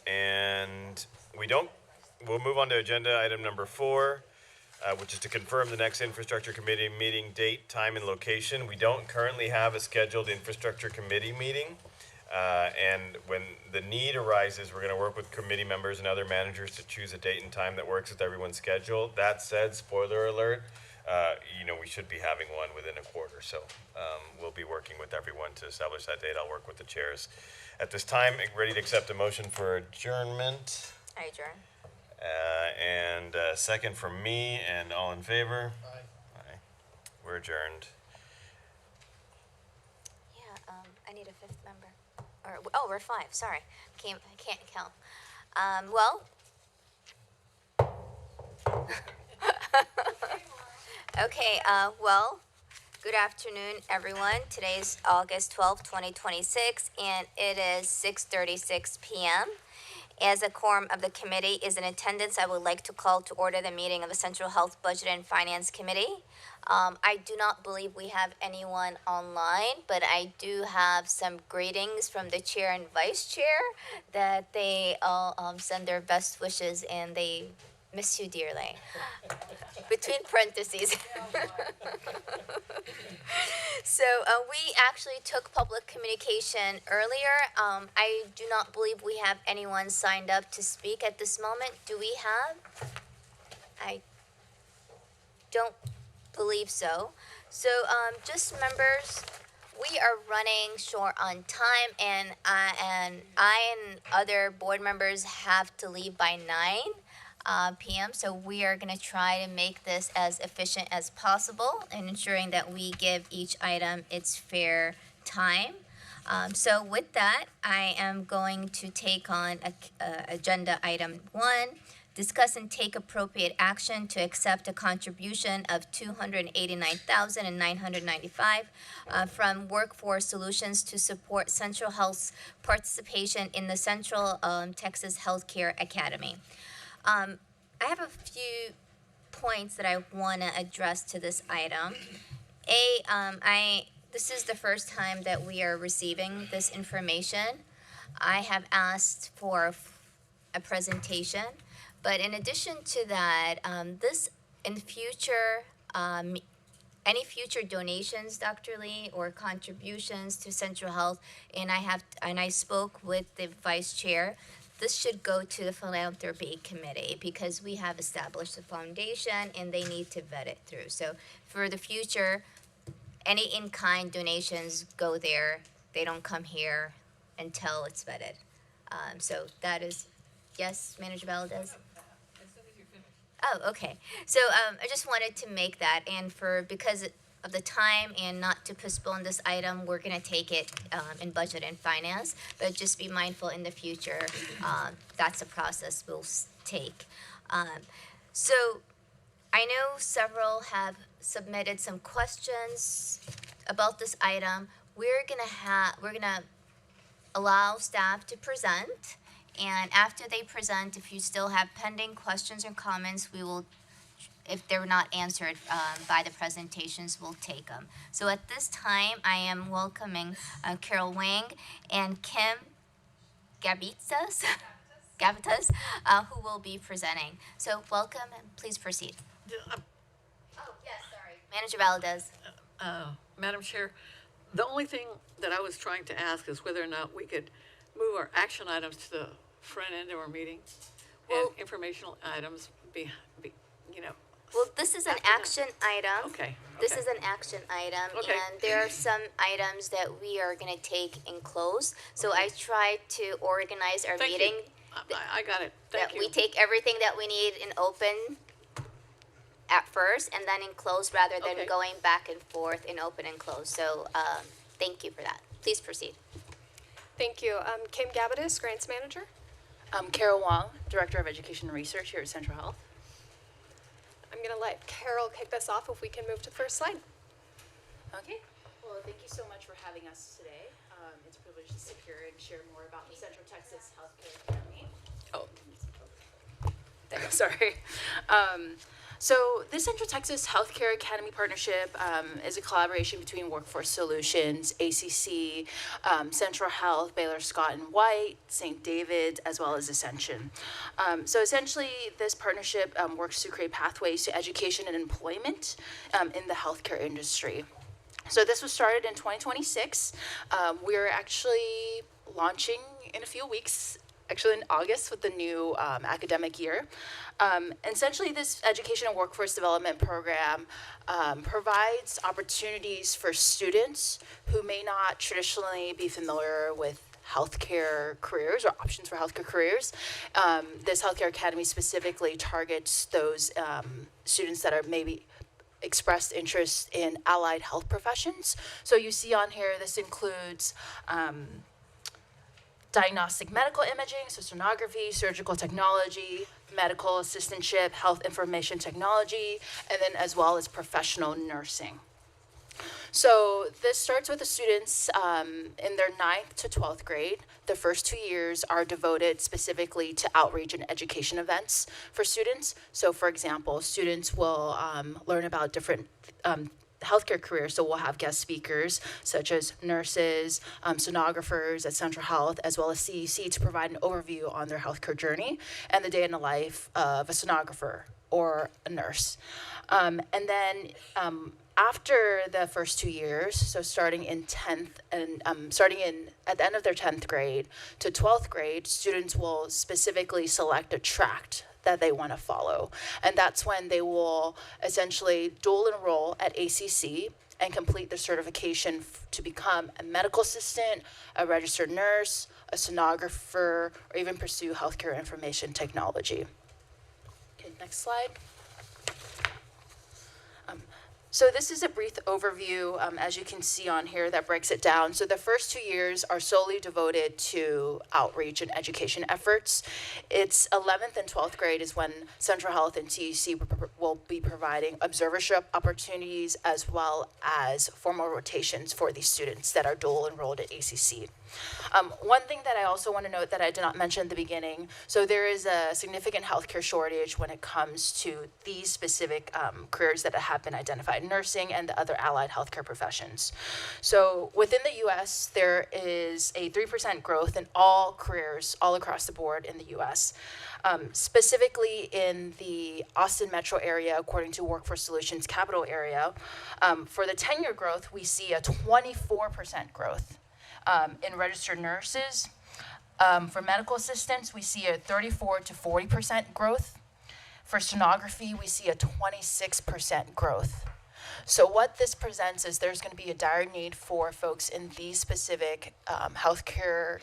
and we'll move on to agenda item number 4, which is to confirm the next infrastructure committee meeting date, time, and location. We don't currently have a scheduled infrastructure committee meeting. And when the need arises, we're going to work with committee members and other managers to choose a date and time that works with everyone's schedule. That said, spoiler alert, we should be having one within a quarter. So we'll be working with everyone to establish that date. I'll work with the chairs. At this time, ready to accept a motion for adjournment. I adjourn. And second from me, and all in favor? Aye. We're adjourned. Yeah, I need a 5th member. We're 5, sorry. I can't count. Okay, good afternoon, everyone. Today's August 12th, 2026, and it is 6:36 p.m. As a quorum of the committee is in attendance, I would like to call to order the meeting of the Central Health Budget and Finance Committee. I do not believe we have anyone online, but I do have some greetings from the chair and vice chair that they all send their best wishes and they miss you dearly. Between parentheses. So we actually took public communication earlier. I do not believe we have anyone signed up to speak at this moment. Do we have? I don't believe so. So just members, we are running short on time, and I and other board members have to leave by 9 p.m. So we are going to try to make this as efficient as possible and ensuring that we give each item its fair time. So with that, I am going to take on agenda item 1. Discuss and take appropriate action to accept a contribution of $289,995 from Workforce Solutions to support Central Health's participation in the Central Texas Healthcare Academy. I have a few points that I want to address to this item. This is the first time that we are receiving this information. I have asked for a presentation. But in addition to that, this in future, any future donations, Dr. Lee, or contributions to Central Health, and I spoke with the vice chair. This should go to the philanthropy committee because we have established a foundation and they need to vet it through. So for the future, any in-kind donations go there. They don't come here until it's vetted. So that is, yes, Manager Valdez? Oh, okay. So I just wanted to make that, and because of the time and not to postpone this item, we're going to take it in budget and finance, but just be mindful in the future. That's a process we'll take. So I know several have submitted some questions about this item. We're gonna allow staff to present. And after they present, if you still have pending questions or comments, we will, if they're not answered by the presentations, we'll take them. So at this time, I am welcoming Carol Wang and Kim Gavitas, who will be presenting. So welcome, and please proceed. Oh, yes, sorry. Manager Valdez. Madam Chair, the only thing that I was trying to ask is whether or not we could move our action items to the front end of our meeting, and informational items Well, this is an action item. Okay. This is an action item, Okay. and there are some items that we are gonna take in close. So I tried to organize our Thank you. meeting. I got it. Thank That you. we take everything that we need in open at first, and then in close, rather than Okay. going back and forth in open and close. So thank you for that. Please proceed. Thank you. Kim Gavitas, Grants Manager. I'm Carol Wong, Director of Education and Research here at Central Health. I'm going to let Carol kick this off if we can move to the first slide. Okay. Well, thank you so much for having us today. It's a privilege to sit here and share more about the Central Texas Healthcare Academy. Oh, sorry. So this Central Texas Healthcare Academy partnership is a collaboration between Workforce Solutions, ACC, Central Health, Baylor Scott and White, St. David's, as well as Ascension. So essentially, this partnership works to create pathways to education and employment in the healthcare industry. So this was started in 2026. We're actually launching in a few weeks, actually in August with the new academic year. Essentially, this education and workforce development program provides opportunities for students who may not traditionally be familiar with healthcare careers or options for healthcare careers. This Healthcare Academy specifically targets those students that are maybe expressed interest in allied health professions. So you see on here, this includes diagnostic medical imaging, so sonography, surgical technology, medical assistantship, health information technology, and then as well as professional nursing. So this starts with the students in their 9th to 12th grade. The first 2 years are devoted specifically to outreach and education events for students. So for example, students will learn about different healthcare careers. So we'll have guest speakers such as nurses, sonographers at Central Health, as well as CEC to provide an overview on their healthcare journey and the day in the life of a sonographer or a nurse. And then after the first 2 years, so starting in 10th and at the end of their 10th grade to 12th grade, students will specifically select a tract that they want to follow. And that's when they will essentially dual enroll at ACC and complete their certification to become a medical assistant, a registered nurse, a sonographer, or even pursue healthcare information technology. Okay, next slide. So this is a brief overview, as you can see on here, that breaks it down. So the first 2 years are solely devoted to outreach and education efforts. It's 11th and 12th grade is when Central Health and CEC will be providing observership opportunities as well as formal rotations for these students that are dual enrolled at ACC. One thing that I also want to note that I did not mention at the beginning, so there is a significant healthcare shortage when it comes to these specific careers that have been identified, nursing and the other allied healthcare professions. So within the U.S., there is a 3% growth in all careers all across the board in the U.S., specifically in the Austin metro area, according to Workforce Solutions capital area. For the 10-year growth, we see a 24% growth. In registered nurses. For medical assistants, we see a 34 to 40% growth. For sonography, we see a 26% growth. So what this presents is there's going to be a dire need for folks in these specific healthcare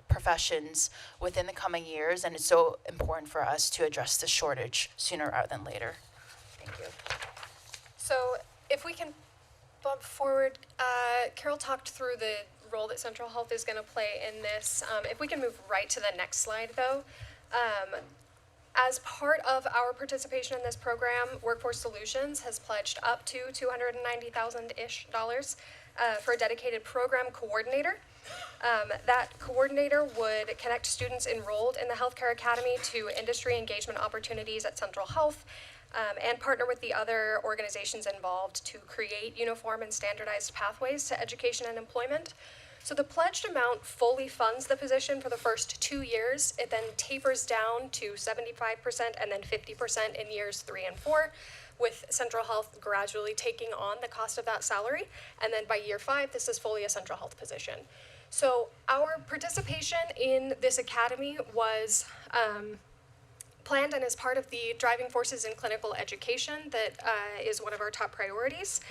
professions within the coming years, and it's so important for us to address the shortage sooner rather than later. Thank you. So if we can bump forward, Carol talked through the role that Central Health is going to play in this. If we can move right to the next slide, though. As part of our participation in this program, Workforce Solutions has pledged up to $290,000-ish for a dedicated program coordinator. That coordinator would connect students enrolled in the Healthcare Academy to industry engagement opportunities at Central Health, and partner with the other organizations involved to create uniform and standardized pathways to education and employment. So the pledged amount fully funds the position for the first 2 years. It then tapers down to 75% and then 50% in years 3 and 4, with Central Health gradually taking on the cost of that salary. And then by year 5, this is fully a Central Health position. So our participation in this academy was planned and is part of the driving forces in clinical education that is one of our top priorities.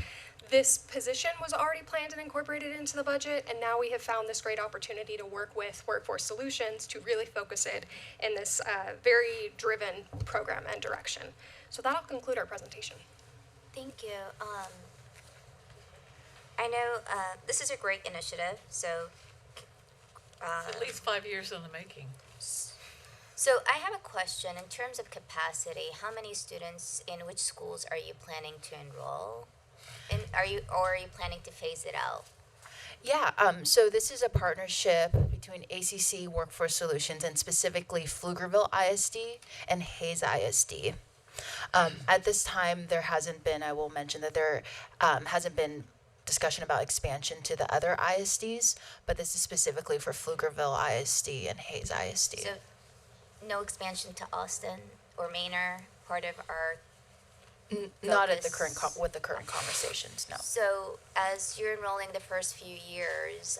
This position was already planned and incorporated into the budget, and now we have found this great opportunity to work with Workforce Solutions to really focus it in this very driven program and direction. So that'll conclude our presentation. Thank you. I know this is a great initiative, so It's at least 5 years in the making. So I have a question. In terms of capacity, how many students in which schools are you planning to enroll? And are you planning to phase it out? Yeah, so this is a partnership between ACC Workforce Solutions and specifically Pflugerville ISD and Hayes ISD. At this time, there hasn't been, I will mention that there hasn't been discussion about expansion to the other ISDs, but this is specifically for Pflugerville ISD and Hayes ISD. So, no expansion to Austin or Manor, part of our Not at the focus? current, with the current conversations, no. So, as you're enrolling the first few years,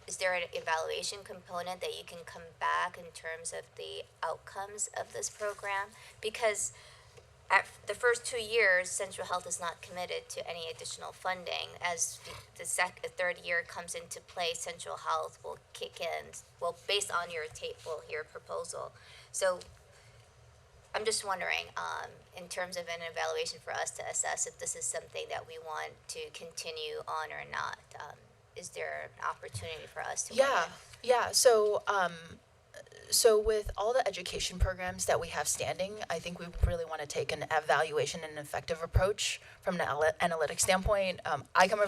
is there an evaluation component that you can come back in terms of the outcomes of this program? Because at the first 2 years, Central Health is not committed to any additional funding. As the third year comes into play, Central Health will kick in, well, based on your your proposal. So I'm just wondering, in terms of an evaluation for us to assess if this is something that we want to continue on or not, is there an opportunity for us to? Yeah. So with all the education programs that we have standing, I think we really want to take an evaluation and effective approach from an analytic standpoint. I have a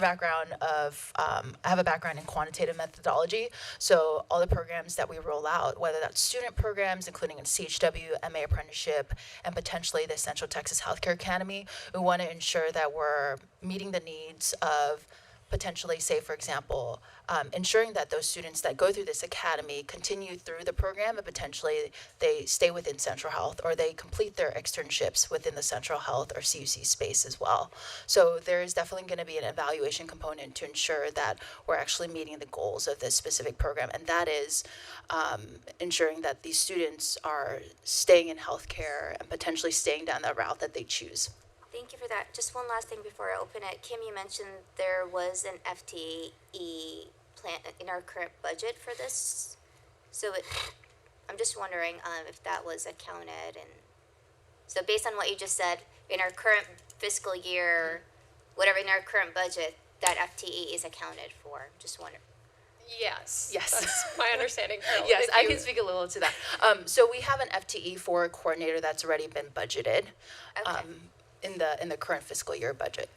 background in quantitative methodology. So all the programs that we roll out, whether that's student programs, including a CHW, MA apprenticeship, and potentially the Central Texas Healthcare Academy, we want to ensure that we're meeting the needs of potentially, say, for example, ensuring that those students that go through this academy continue through the program and potentially they stay within Central Health or they complete their externships within the Central Health or CUC space as well. So there is definitely going to be an evaluation component to ensure that we're actually meeting the goals of this specific program, and that is ensuring that these students are staying in healthcare and potentially staying down that route that they choose. Thank you for that. Just one last thing before I open it. Kim, you mentioned there was an FTE plan in our current budget for this. So I'm just wondering if that was accounted. And so based on what you just said, in our current fiscal year, whatever in our current budget, that FTE is accounted for. Just wondering. Yes. Yes. That's my understanding, Carol. Yes, If I you- can speak a little to that. So we have an FTE for a coordinator that's already been budgeted. Okay. In the current fiscal year budget.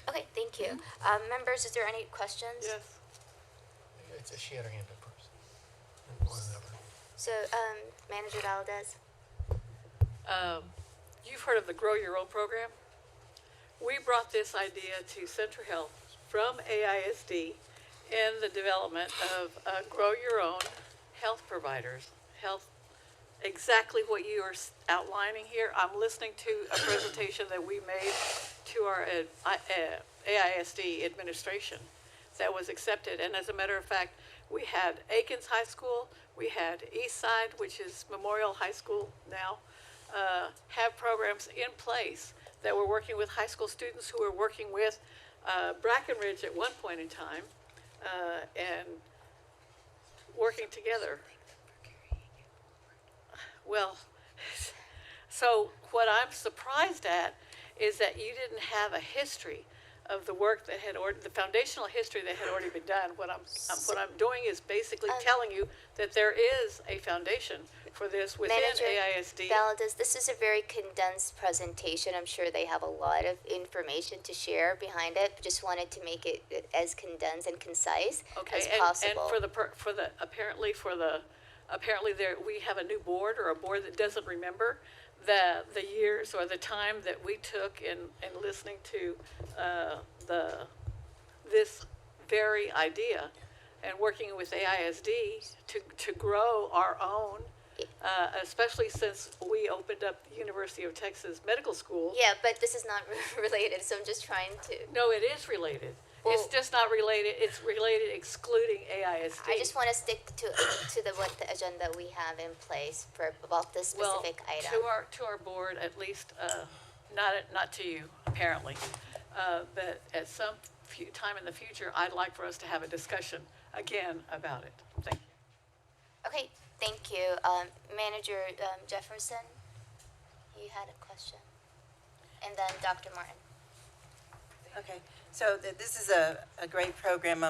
Okay, thank you. Members, is there any questions? Yes. She had her hand up first. So, Manager Valdez. You've heard of the Grow Your Own program? We brought this idea to Central Health from AISD in the development of Grow Your Own health providers, exactly what you are outlining here. I'm listening to a presentation that we made to our AISD administration that was accepted. And as a matter of fact, we had Aikens High School, we had Eastside, which is Memorial High School now, have programs in place that were working with high school students who were working with Brackenridge at one point in time and working together. Well, so what I'm surprised at is that you didn't have a history of the work that had already, the foundational history that had already been done. What I'm doing is basically telling you that there is a foundation for this within AISD. Valdez, this is a very condensed presentation. I'm sure they have a lot of information to share behind it. Just wanted to make it as condensed and concise as possible. And apparently we have a new board or a board that doesn't remember the years or the time that we took in listening to this very idea and working with AISD to grow our own, especially since we opened up the University of Texas Medical School. Yeah, but this is not related, so I'm just trying to. No, it is related. It's just not related. It's related excluding AISD. I just want to stick to what the agenda we have in place for about this specific item. To our board, at least, not to you apparently, but at some time in the future, I'd like for us to have a discussion again about it. Thank you. Okay, thank you, Manager Jefferson. You had a question, and then Dr. Martin. Okay, so this is a great program.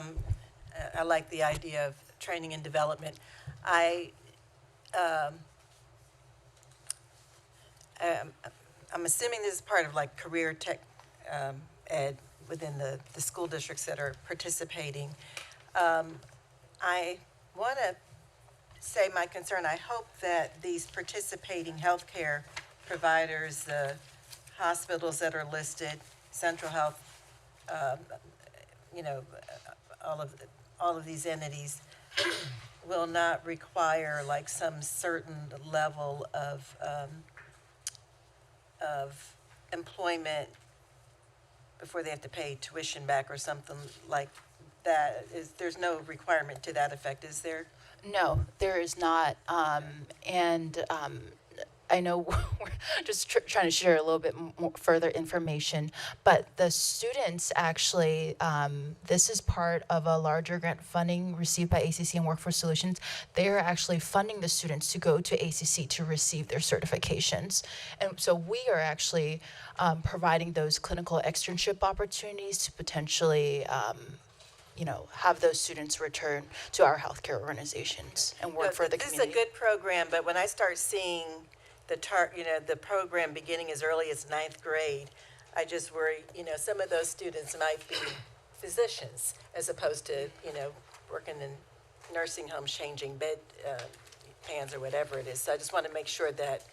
I like the idea of training and development. I'm assuming this is part of like career tech ed within the school districts that are participating. I want to say my concern. I hope that these participating healthcare providers, the hospitals that are listed, Central Health, you know, all of these entities will not require like some certain level of employment before they have to pay tuition back or something like that. There's no requirement to that effect, is there? No, there is not. I know we're just trying to share a little bit more further information, but the students actually, this is part of a larger grant funding received by ACC and Workforce Solutions. They are actually funding the students to go to ACC to receive their certifications. And so we are actually providing those clinical externship opportunities to potentially have those students return to our healthcare organizations and work for the This community. is a good program, but when I start seeing the program beginning as early as ninth grade, I just worry, some of those students might be physicians as opposed to, working in nursing homes, changing bed pans or whatever it is. So I just want to make sure that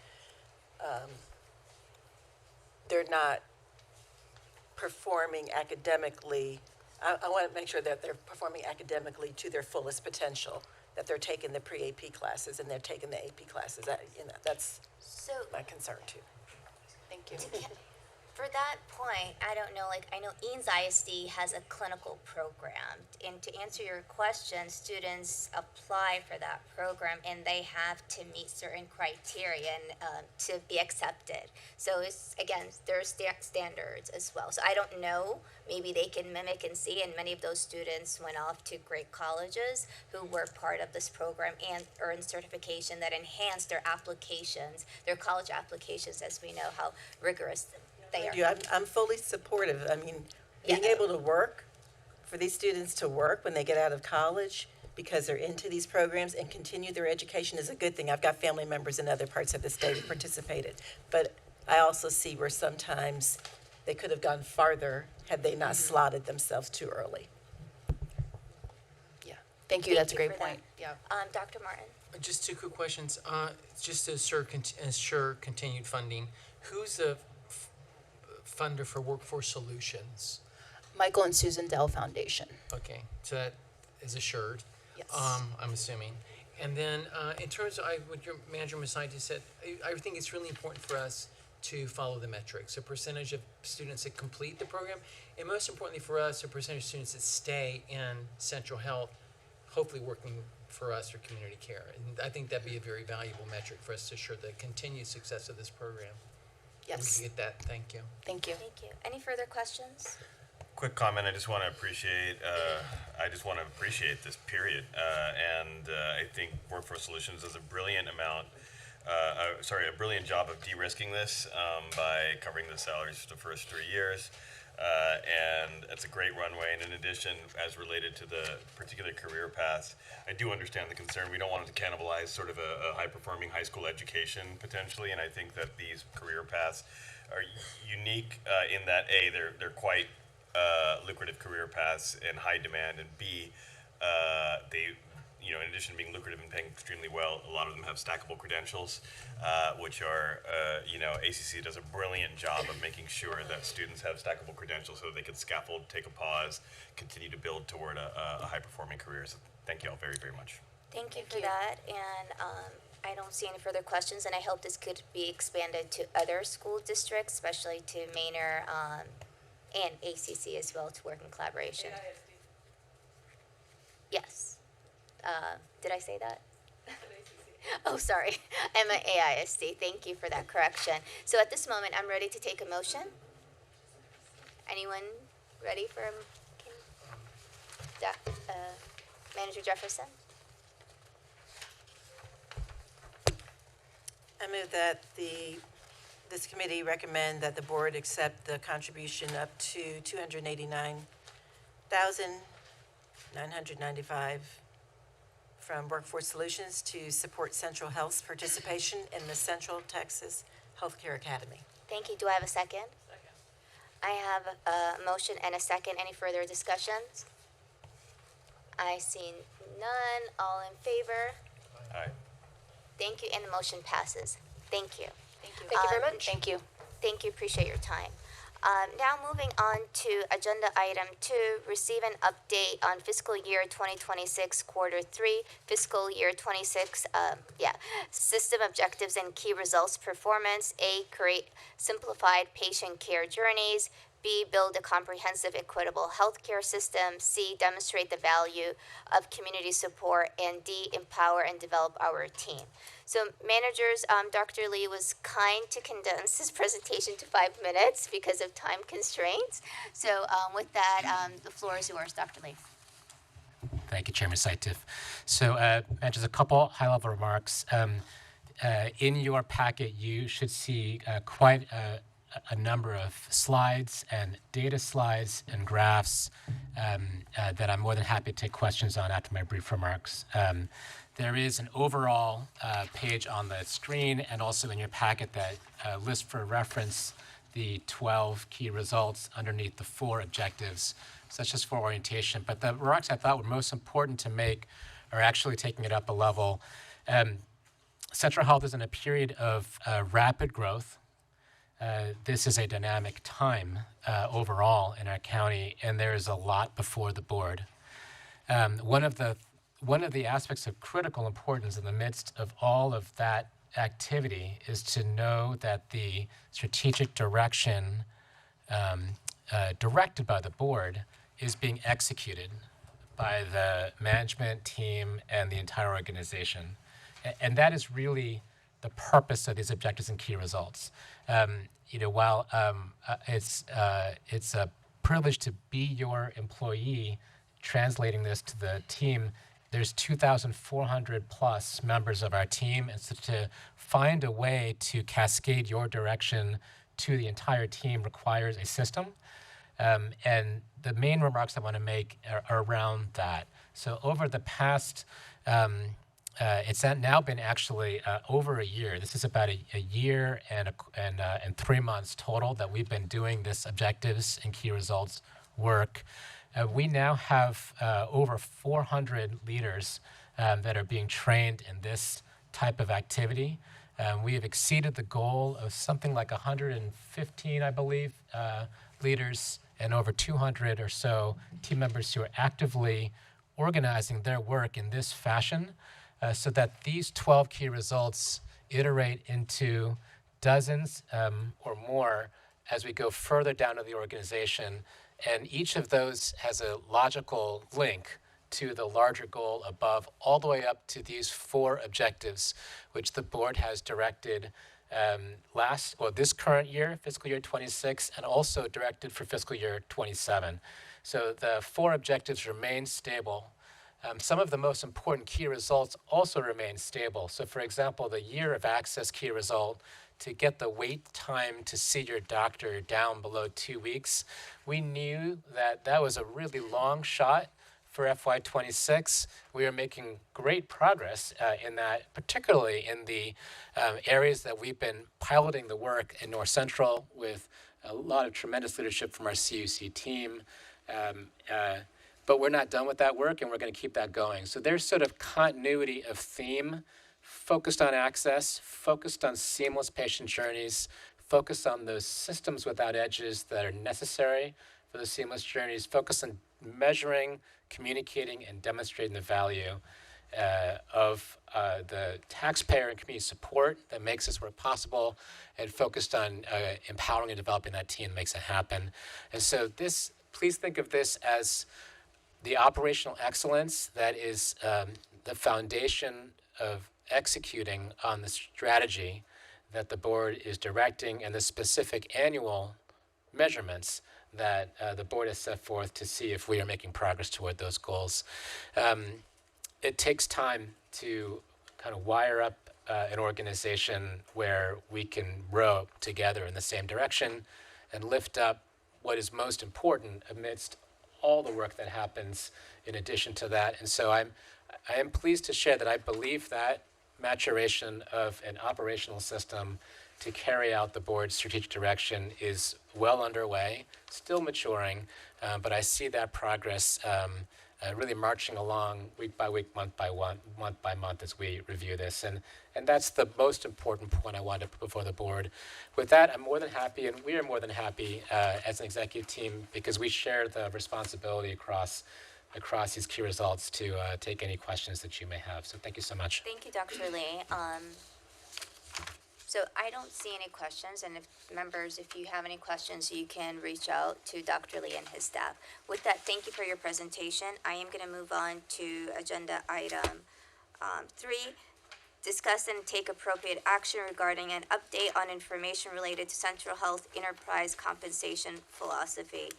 they're not performing academically. I want to make sure that they're performing academically to their fullest potential, that they're taking the pre-AP classes and they're taking the AP classes. That's my concern too. Thank you. For that point, I don't know, I know Eanes ISD has a clinical program. And to answer your question, students apply for that program and they have to meet certain criteria to be accepted. So it's, again, there's standards as well. So I don't know, maybe they can mimic and see, and many of those students went off to great colleges who were part of this program and earned certification that enhanced their applications, their college applications, as we know how rigorous they are. I'm fully supportive. I mean, being able to work, for these students to work when they get out of college because they're into these programs and continue their education is a good thing. I've got family members in other parts of the state who participated. But I also see where sometimes they could have gone farther had they not slotted themselves too early. Yeah, thank you. That's a great point. Yeah. Dr. Martin? Just two quick questions. Just to ensure continued funding, who's the funder for Workforce Solutions? Michael and Susan Dell Foundation. Okay, so that is assured. Yes. I'm assuming. And then in terms of what your manager Masai just said, I think it's really important for us to follow the metrics, a percentage of students that complete the program, and most importantly for us, a percentage of students that stay in Central Health, hopefully working for us or community care. And I think that'd be a very valuable metric for us to assure the continued success of this program. Yes. We can get that. Thank you. Thank you. Thank you. Any further questions? Quick comment. I just want to appreciate this period, and I think Workforce Solutions does a brilliant job of de-risking this by covering the salaries for the first 3 years, and it's a great runway. And in addition, as related to the particular career paths, I do understand the concern. We don't want it to cannibalize sort of a high-performing high school education potentially, and I think that these career paths are unique in that A, they're quite lucrative career paths and high demand, and B, they, in addition to being lucrative and paying extremely well, a lot of them have stackable credentials, which are, ACC does a brilliant job of making sure that students have stackable credentials so that they can scaffold, take a pause, continue to build toward a high-performing career. So thank you all very, very much. Thank you for that. And I don't see any further questions, and I hope this could be expanded to other school districts, especially to Manor and ACC as well, to work in collaboration. Yes. Did I say that? Oh, sorry. I'm an AISD. Thank you for that correction. So at this moment, I'm ready to take a motion. Anyone ready for Manager Jefferson? I move that this committee recommend that the board accept the contribution up to $289,995 from Workforce Solutions to support Central Health's participation in the Central Texas Healthcare Academy. Thank you. Do I have a second? Second. I have a motion and a second. Any further discussions? I see none. All in favor? Aye. Thank you, and the motion passes. Thank you. Thank you very much. Thank you. Thank you, appreciate your time. Now moving on to agenda item 2, receive an update on fiscal year 2026 quarter 3, fiscal year 26, system objectives and key results performance. A, create simplified patient care journeys. B, build a comprehensive, equitable healthcare system. C, demonstrate the value of community support. And D, empower and develop our team. So managers, Dr. Lee was kind to condense his presentation to 5 minutes because of time constraints. So with that, the floor is yours, Dr. Lee. Thank you, Chairman Saitif. So just a couple high-level remarks. In your packet, you should see quite a number of slides and data slides and graphs that I'm more than happy to take questions on after my brief remarks. There is an overall page on the screen and also in your packet that lists for reference the 12 key results underneath the 4 objectives, such as for orientation. But the remarks I thought were most important to make are actually taking it up a level. Central Health is in a period of rapid growth. This is a dynamic time overall in our county, and there is a lot before the board. One of the aspects of critical importance in the midst of all of that activity is to know that the strategic direction directed by the board is being executed by the management team and the entire organization. And that is really the purpose of these objectives and key results. While it's a privilege to be your employee, translating this to the team, there's 2,400 plus members of our team, and so to find a way to cascade your direction to the entire team requires a system. And the main remarks I want to make are around that. So over the past, it's now been actually over a year. This is about a year and 3 months total that we've been doing this objectives and key results work. We now have over 400 leaders that are being trained in this type of activity. We have exceeded the goal of something like 115, I believe, leaders and over 200 or so team members who are actively organizing their work in this fashion so that these 12 key results iterate into dozens or more as we go further down to the organization. And each of those has a logical link to the larger goal above, all the way up to these 4 objectives, which the board has directed this current year, fiscal year 26, and also directed for fiscal year 27. So the 4 objectives remain stable. Some of the most important key results also remain stable. So for example, the year of access key result, to get the wait time to see your doctor down below 2 weeks, we knew that that was a really long shot for FY26. We are making great progress in that, particularly in the areas that we've been piloting the work in North Central with a lot of tremendous leadership from our CUC team. But we're not done with that work, and we're going to keep that going. So there's sort of continuity of theme, focused on access, focused on seamless patient journeys, focused on those systems without edges that are necessary for the seamless journeys, focused on measuring, communicating, and demonstrating the value of the taxpayer and community support that makes this work possible, and focused on empowering and developing that team that makes it happen. And so please think of this as the operational excellence that is the foundation of executing on the strategy that the board is directing and the specific annual measurements that the board has set forth to see if we are making progress toward those goals. It takes time to kind of wire up an organization where we can row together in the same direction and lift up what is most important amidst all the work that happens in addition to that. And so I am pleased to share that I believe that maturation of an operational system to carry out the board's strategic direction is well underway, still maturing, but I see that progress really marching along week by week, month by month as we review this. And that's the most important point I wanted to put before the board. With that, I'm more than happy, and we are more than happy as an executive team, because we share the responsibility across these key results to take any questions that you may have. So thank you so much. Thank you, Dr. Lee. So I don't see any questions, and if members, if you have any questions, you can reach out to Dr. Lee and his staff. With that, thank you for your presentation. I am going to move on to agenda item 3. Discuss and take appropriate action regarding an update on information related to Central Health Enterprise Compensation Philosophy.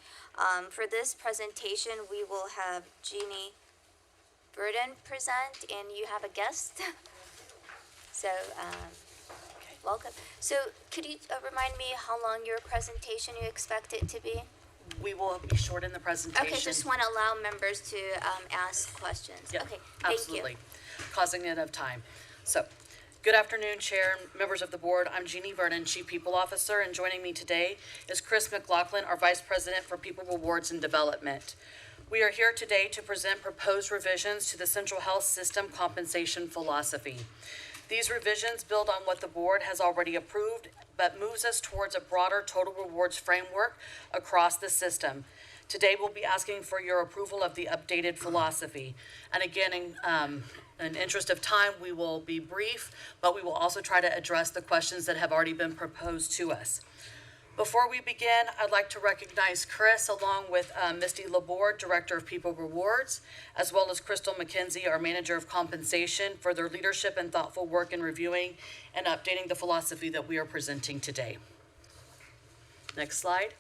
For this presentation, we will have Jeannie Burden present, and you have a guest. So, welcome. So, could you remind me how long your presentation you expect it to be? We will be short in the presentation. Okay, just want to allow members to ask questions. Yeah, okay, thank absolutely. you. Causing it of time. So, good afternoon, Chair, members of the board. I'm Jeannie Vernon, Chief People Officer, and joining me today is Chris McLaughlin, our Vice President for People Rewards and Development. We are here today to present proposed revisions to the Central Health System compensation philosophy. These revisions build on what the board has already approved, but moves us towards a broader total rewards framework across the system. Today, we'll be asking for your approval of the updated philosophy. And again, in interest of time, we will be brief, but we will also try to address the questions that have already been proposed to us. Before we begin, I'd like to recognize Chris, along with Misty Laborde, Director of People Rewards, as well as Crystal McKenzie, our Manager of Compensation, for their leadership and thoughtful work in reviewing and updating the philosophy that we are presenting today. Next slide.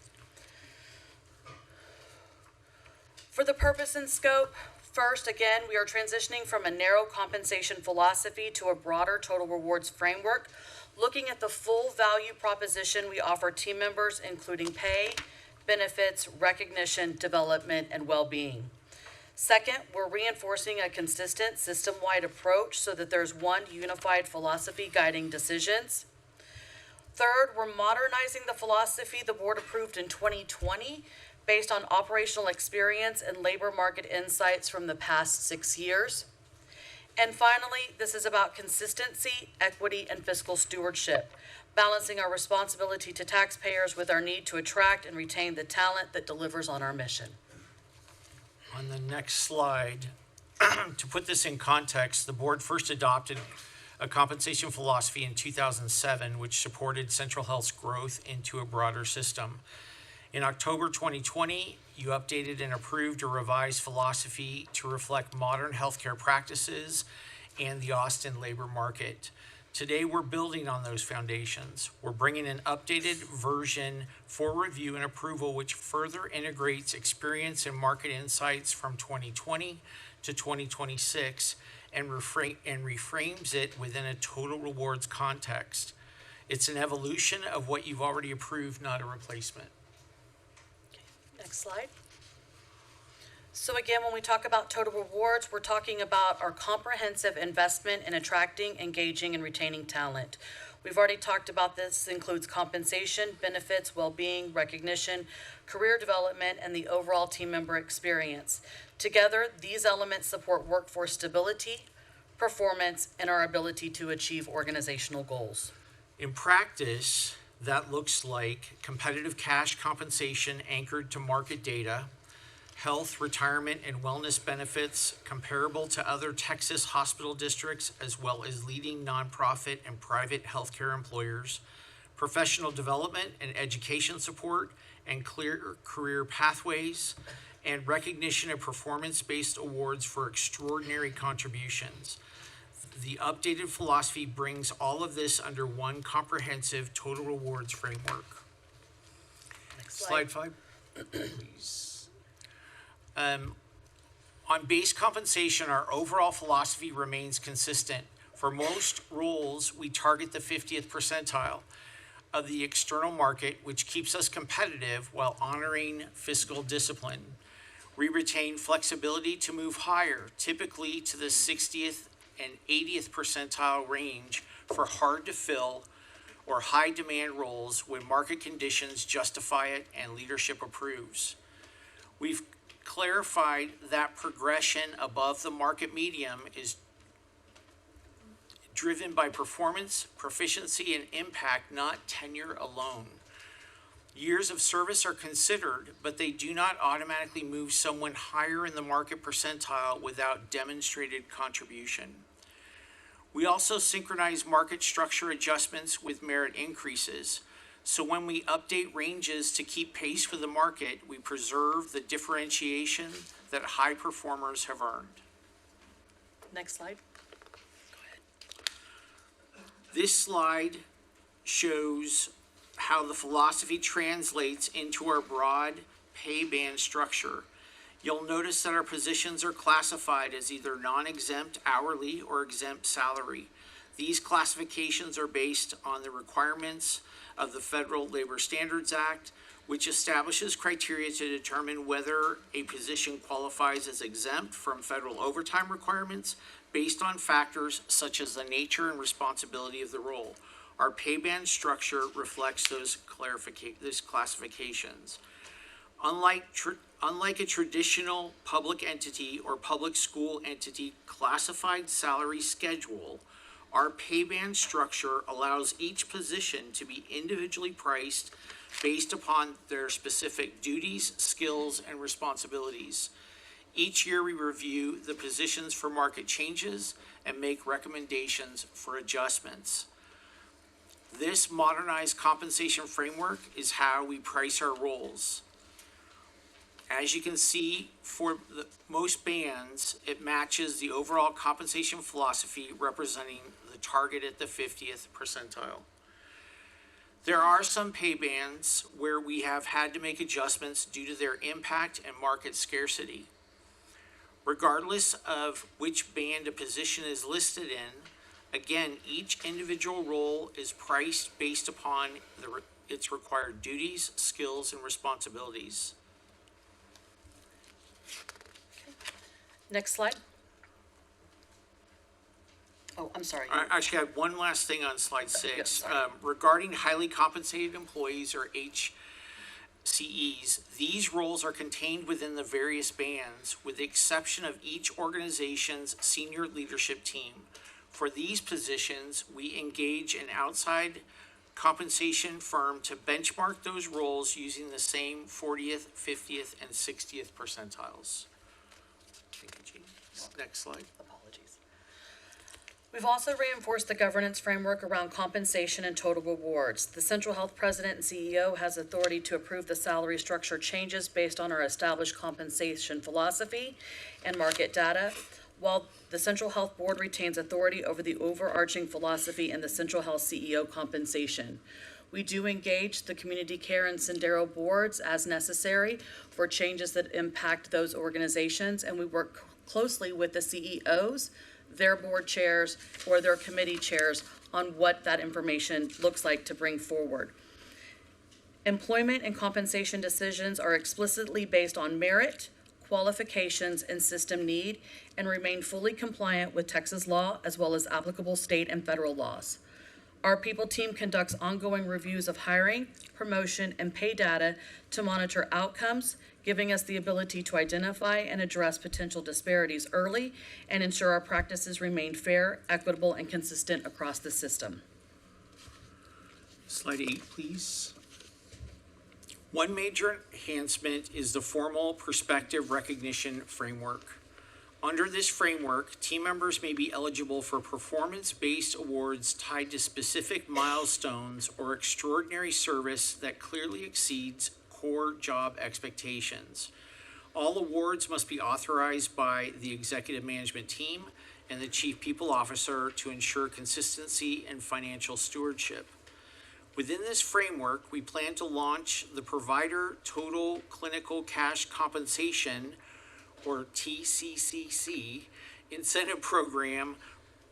For the purpose and scope, first, again, we are transitioning from a narrow compensation philosophy to a broader total rewards framework, looking at the full value proposition we offer team members, including pay, benefits, recognition, development, and well-being. Second, we're reinforcing a consistent system-wide approach so that there's one unified philosophy guiding decisions. Third, we're modernizing the philosophy the board approved in 2020 based on operational experience and labor market insights from the past 6 years. And finally, this is about consistency, equity, and fiscal stewardship, balancing our responsibility to taxpayers with our need to attract and retain the talent that delivers on our mission. On the next slide, to put this in context, the board first adopted a compensation philosophy in 2007, which supported Central Health's growth into a broader system. In October 2020, you updated and approved a revised philosophy to reflect modern healthcare practices and the Austin labor market. Today, we're building on those foundations. We're bringing an updated version for review and approval, which further integrates experience and market insights from 2020 to 2026 and reframes it within a total rewards context. It's an evolution of what you've already approved, not a replacement. Next slide. So again, when we talk about total rewards, we're talking about our comprehensive investment in attracting, engaging, and retaining talent. We've already talked about this. This includes compensation, benefits, well-being, recognition, career development, and the overall team member experience. Together, these elements support workforce stability, performance, and our ability to achieve organizational goals. In practice, that looks like competitive cash compensation anchored to market data, health, retirement, and wellness benefits comparable to other Texas hospital districts, as well as leading nonprofit and private healthcare employers, professional development and education support, and clear career pathways, and recognition of performance-based awards for extraordinary contributions. The updated philosophy brings all of this under one comprehensive total rewards framework. Next Slide 5, please. On base compensation, our overall philosophy remains consistent. For most roles, we target the 50th percentile of the external market, which keeps us competitive while honoring fiscal discipline. We retain flexibility to move higher, typically to the 60th and 80th percentile range for hard to fill or high demand roles when market conditions justify it and leadership approves. We've clarified that progression above the market median is driven by performance, proficiency, and impact, not tenure alone. Years of service are considered, but they do not automatically move someone higher in the market percentile without demonstrated contribution. We also synchronize market structure adjustments with merit increases. So when we update ranges to keep pace with the market, we preserve the differentiation that high performers have earned. Next slide. This slide shows how the philosophy translates into our broad pay band structure. You'll notice that our positions are classified as either non-exempt hourly or exempt salary. These classifications are based on the requirements of the Federal Labor Standards Act, which establishes criteria to determine whether a position qualifies as exempt from federal overtime requirements based on factors such as the nature and responsibility of the role. Our pay band structure reflects those classifications. Unlike a traditional public entity or public school entity classified salary schedule, our pay band structure allows each position to be individually priced based upon their specific duties, skills, and responsibilities. Each year we review the positions for market changes and make recommendations for adjustments. This modernized compensation framework is how we price our roles. As you can see, for most bands, it matches the overall compensation philosophy representing the target at the 50th percentile. There are some pay bands where we have had to make adjustments due to their impact and market scarcity. Regardless of which band a position is listed in, again, each individual role is priced based upon its required duties, skills, and responsibilities. Next slide. Oh, I'm sorry. I actually have one last thing on slide 6. Yes, sorry. Regarding highly compensated employees or HCEs, these roles are contained within the various bands with the exception of each organization's senior leadership team. For these positions, we engage an outside compensation firm to benchmark those roles using the same 40th, 50th, and 60th percentiles. Thank you, Jean. Next slide. Apologies. We've also reinforced the governance framework around compensation and total rewards. The Central Health President and CEO has authority to approve the salary structure changes based on our established compensation philosophy and market data, while the Central Health Board retains authority over the overarching philosophy and the Central Health CEO compensation. We do engage the community care and Sendero boards as necessary for changes that impact those organizations, and we work closely with the CEOs, their board chairs, or their committee chairs on what that information looks like to bring forward. Employment and compensation decisions are explicitly based on merit, qualifications, and system need, and remain fully compliant with Texas law as well as applicable state and federal laws. Our people team conducts ongoing reviews of hiring, promotion, and pay data to monitor outcomes, giving us the ability to identify and address potential disparities early and ensure our practices remain fair, equitable, and consistent across the system. Slide 8, please. One major enhancement is the formal perspective recognition framework. Under this framework, team members may be eligible for performance-based awards tied to specific milestones or extraordinary service that clearly exceeds core job expectations. All awards must be authorized by the executive management team and the chief people officer to ensure consistency and financial stewardship. Within this framework, we plan to launch the Provider Total Clinical Cash Compensation, or TCCC, incentive program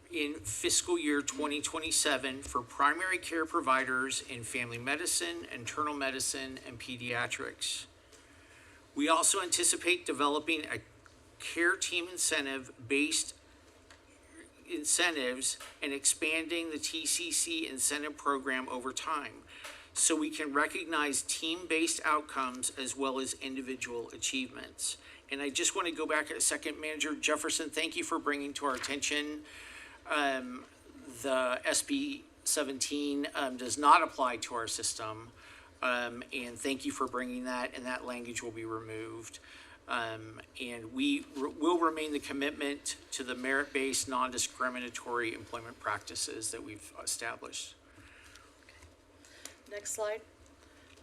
in fiscal year 2027 for primary care providers in family medicine, internal medicine, and pediatrics. We also anticipate developing a care team incentive-based incentives and expanding the TCC incentive program over time so we can recognize team-based outcomes as well as individual achievements. And I just want to go back a second, Manager Jefferson, thank you for bringing to our attention the SB 17 does not apply to our system. And thank you for bringing that, and that language will be removed. And we will remain the commitment to the merit-based, non-discriminatory employment practices that we've established. Next slide.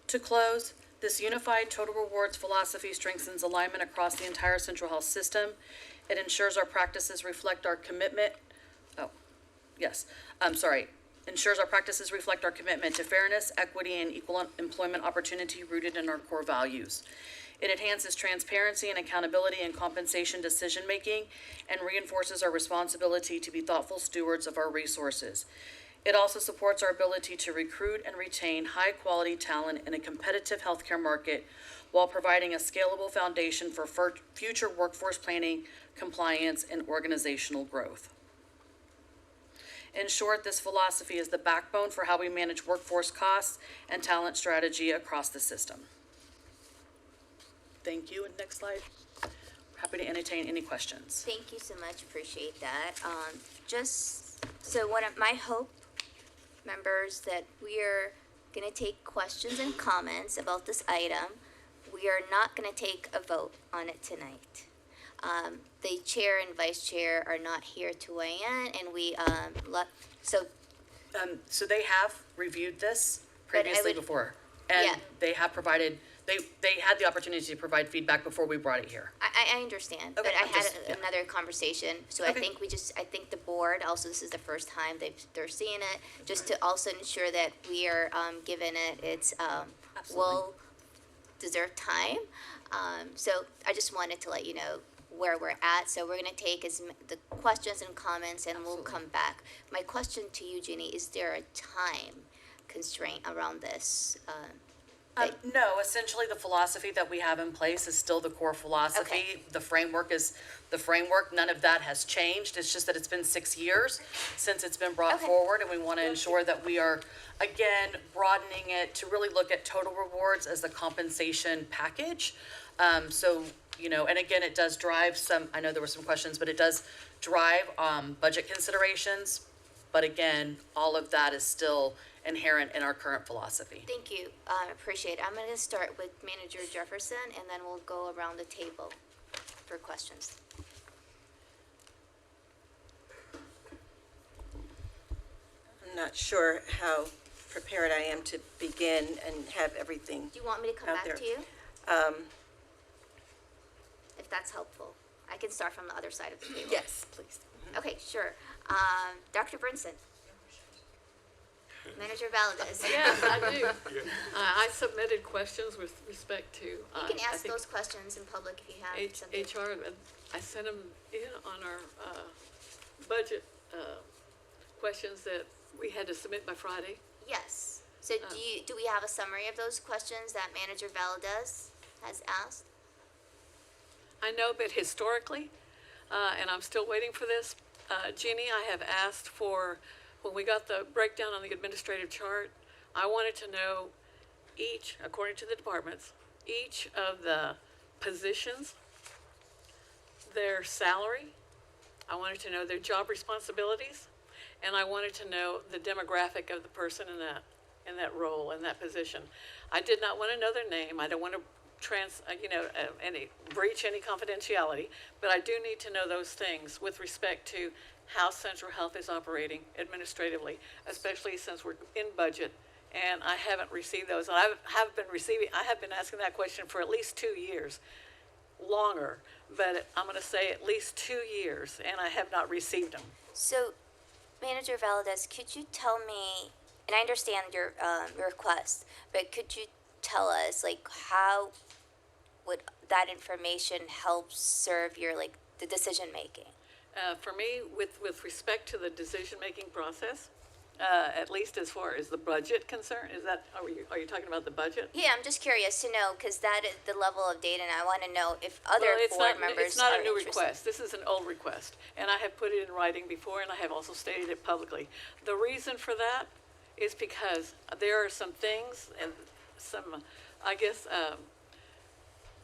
To close, this unified total rewards philosophy strengthens alignment across the entire Central Health system. It ensures our practices reflect our commitment. Ensures our practices reflect our commitment to fairness, equity, and equal employment opportunity rooted in our core values. It enhances transparency and accountability in compensation decision-making and reinforces our responsibility to be thoughtful stewards of our resources. It also supports our ability to recruit and retain high-quality talent in a competitive healthcare market while providing a scalable foundation for future workforce planning, compliance, and organizational growth. In short, this philosophy is the backbone for how we manage workforce costs and talent strategy across the system. Thank you. And next slide. Happy to entertain any questions. Thank you so much, appreciate that. Just, so one of my hope, members, that we are gonna take questions and comments about this item. We are not gonna take a vote on it tonight. The chair and vice chair are not here to weigh in, and we, So they have reviewed this But I previously would- before, Yeah. and they have provided, they had the opportunity to provide feedback before we brought it here. I understand, but Okay, I I'm had just- yeah. another conversation, so I think I think the board, also this is the first time they're seeing it, just to also ensure that we are, giving it its, well-deserved time. So I just wanted to let you know where we're at, so we're gonna take the questions and comments, and we'll come back. My question to you, Jeannie, is there a time constraint around this? No, essentially the philosophy that we have in place is still the core philosophy. The framework is the framework. None of that has changed. It's just that it's been 6 years since it's been brought forward, and we want to ensure that we are, again, broadening it to really look at total rewards as the compensation package. So, you know, and again, it does drive some, I know there were some questions, but it does drive budget considerations. But again, all of that is still inherent in our current philosophy. Thank you, appreciate it. I'm gonna start with Manager Jefferson, and then we'll go around the table for questions. I'm not sure how prepared I am to begin and have everything Do you want me to come out back there. to you? If that's helpful. I can start from the other side of the table. Yes, please. Okay, sure. Dr. Brinson. Manager Valdez. Yes, I do. I submitted questions with respect to. You can ask those questions in public if you have something. HR, I sent them in on our budget questions that we had to submit by Friday. Yes. So do we have a summary of those questions that Manager Valdez has asked? I know that historically, and I'm still waiting for this, Jeannie, I have asked for, when we got the breakdown on the administrative chart, I wanted to know each, according to the departments, each of the positions, their salary, I wanted to know their job responsibilities, and I wanted to know the demographic of the person in that role, in that position. I did not want to know their name. I don't want to breach any confidentiality, but I do need to know those things with respect to how Central Health is operating administratively, especially since we're in budget, and I haven't received those. And I have been asking that question for at least 2 years, longer, but I'm going to say at least 2 years, and I have not received them. So, Manager Valdez, could you tell me, and I understand your request, but could you tell us, like, how would that information help serve your, like, the decision making? For me, with respect to the decision-making process, at least as far as the budget concerned, are you talking about the budget? Yeah, I'm just curious to know, because that is the level of data, and I want to know if other board members It's not are a new interested. request. This is an old request, and I have put it in writing before, and I have also stated it publicly. The reason for that is because there are some things and some, I guess,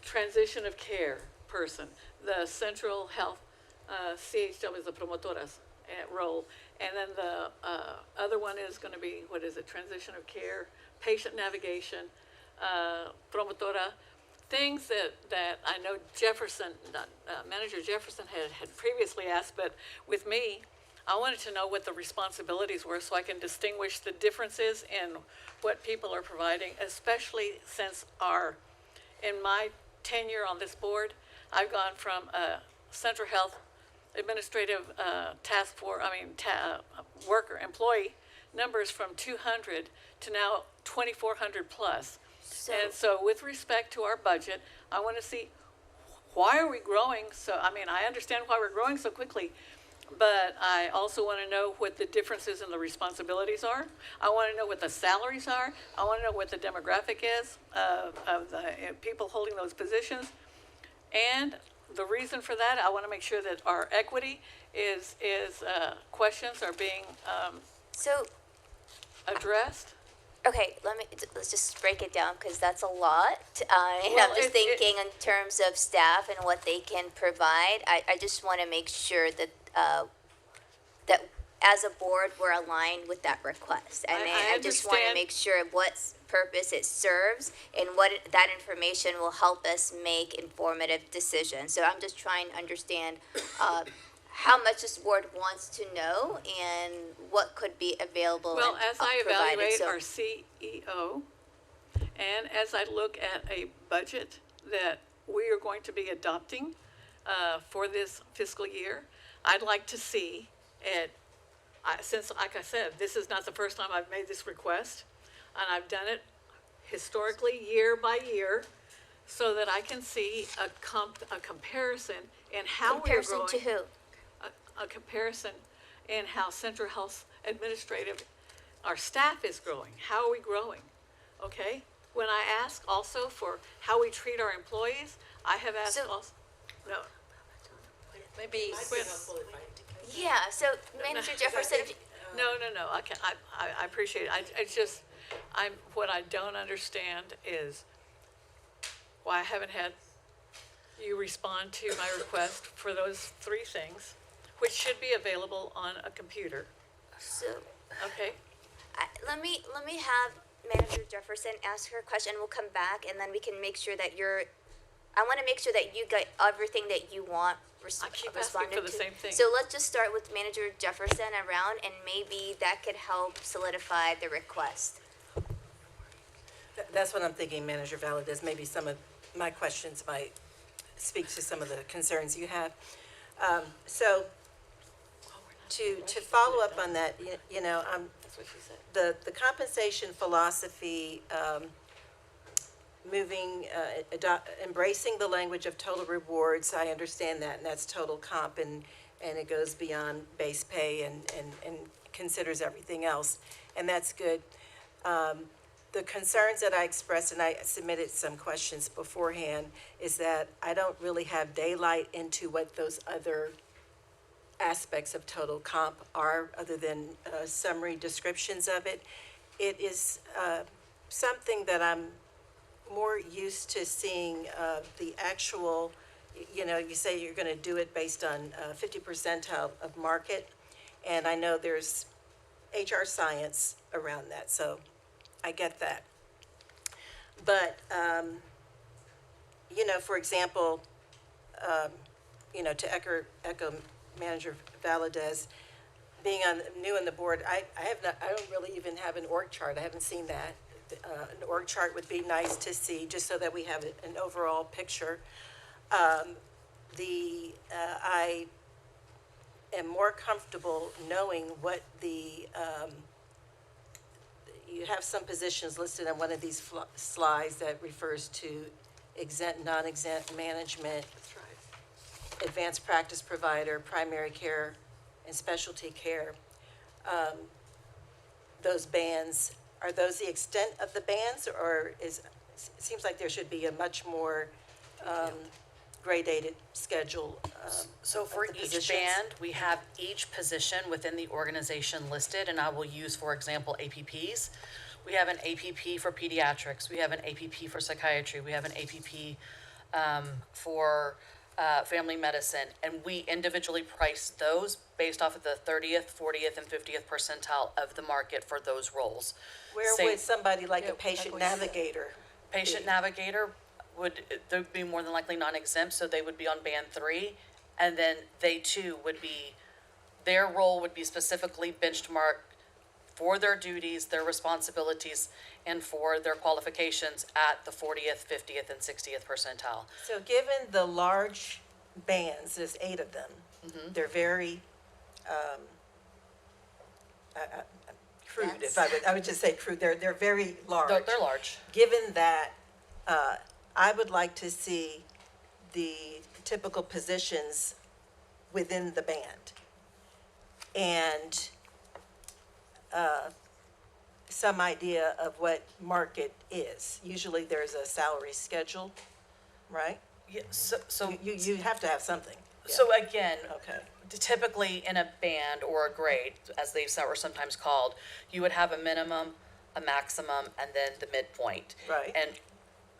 transition of care person. The central health, CHW is the promotora's role. And then the other one is going to be, what is it, transition of care, patient navigation, promotora, things that I know Jefferson, Manager Jefferson had previously asked, but with me, I wanted to know what the responsibilities were so I can distinguish the differences in what people are providing, especially since in my tenure on this board, I've gone from a central health administrative task force, worker, employee numbers from 200 to now 2,400 plus. And so with respect to our budget, I want to see why are we growing so, I understand why we're growing so quickly, but I also want to know what the differences in the responsibilities are. I want to know what the salaries are. I want to know what the demographic is of the people holding those positions. And the reason for that, I want to make sure that our equity questions are being addressed. Okay, let's just break it down because that's a lot. And I'm just thinking in terms of staff and what they can provide. I just want to make sure that that as a board we're aligned with that request. And I just want to make sure what purpose it serves and what that information will help us make informative decisions. So I'm just trying to understand how much this board wants to know and what could be available. Well, and as I provided. evaluate So our CEO, and as I look at a budget that we are going to be adopting for this fiscal year, I'd like to see it, since, like I said, this is not the first time I've made this request, and I've done it historically year by year, so that I can see a comparison in how we're growing. comparison to who? A comparison in how Central Health Administrative, our staff is growing. How are we growing? Okay? When I ask also for how we treat our employees, I have asked also, no. Maybe. Yeah, so Manager Jefferson, No, I can't, I appreciate it. It's just, what I don't understand is why I haven't had you respond to my request for those three things, which should be available on a computer. so Okay? let me have Manager Jefferson ask her question. We'll come back and then we can make sure that I want to make sure that you get everything that you want I keep asking responded for the to. same thing. So let's just start with Manager Jefferson around, and maybe that could help solidify the request. That's what I'm thinking, Manager Valadez. Maybe some of my questions might speak to some of the concerns you have. So to follow up on that, That's what she said. the compensation philosophy, embracing the language of total rewards, I understand that, and that's total comp, and it goes beyond base pay and considers everything else, and that's good. The concerns that I expressed, and I submitted some questions beforehand, is that I don't really have daylight into what those other aspects of total comp are, other than summary descriptions of it. It is something that I'm more used to seeing the actual, you say you're going to do it based on 50 percentile of market, and I know there's HR science around that, so I get that. But, for example, to echo Manager Valadez, being new on the board, I don't really even have an org chart. I haven't seen that. An org chart would be nice to see, just so that we have an overall picture. I am more comfortable knowing what you have some positions listed on one of these slides that refers to exempt, non-exempt management. That's right. Advanced practice provider, primary care, and specialty care. Those bands, are those the extent of the bands, or it seems like there should be a much more gradated schedule So for of the each positions? band, we have each position within the organization listed, and I will use, for example, APPs. We have an APP for pediatrics, we have an APP for psychiatry, we have an APP for family medicine, and we individually price those based off of the 30th, 40th, and 50th percentile of the market for those roles. Where Same- would somebody like a patient navigator? Patient navigator they'd be more than likely non-exempt, so they would be on band 3, and then they too would be, their role would be specifically benchmarked for their duties, their responsibilities, and for their qualifications at the 40th, 50th, and 60th percentile. So given the large bands, there's 8 of them, they're very crude, if I would just say crude, they're very large. They're large. Given that, I would like to see the typical positions within the band. And some idea of what market is. Usually there's a salary schedule, right? Yeah, so You have to have something. So again, Okay. typically in a band or a grade, as they are sometimes called, you would have a minimum, a maximum, and then the midpoint. Right.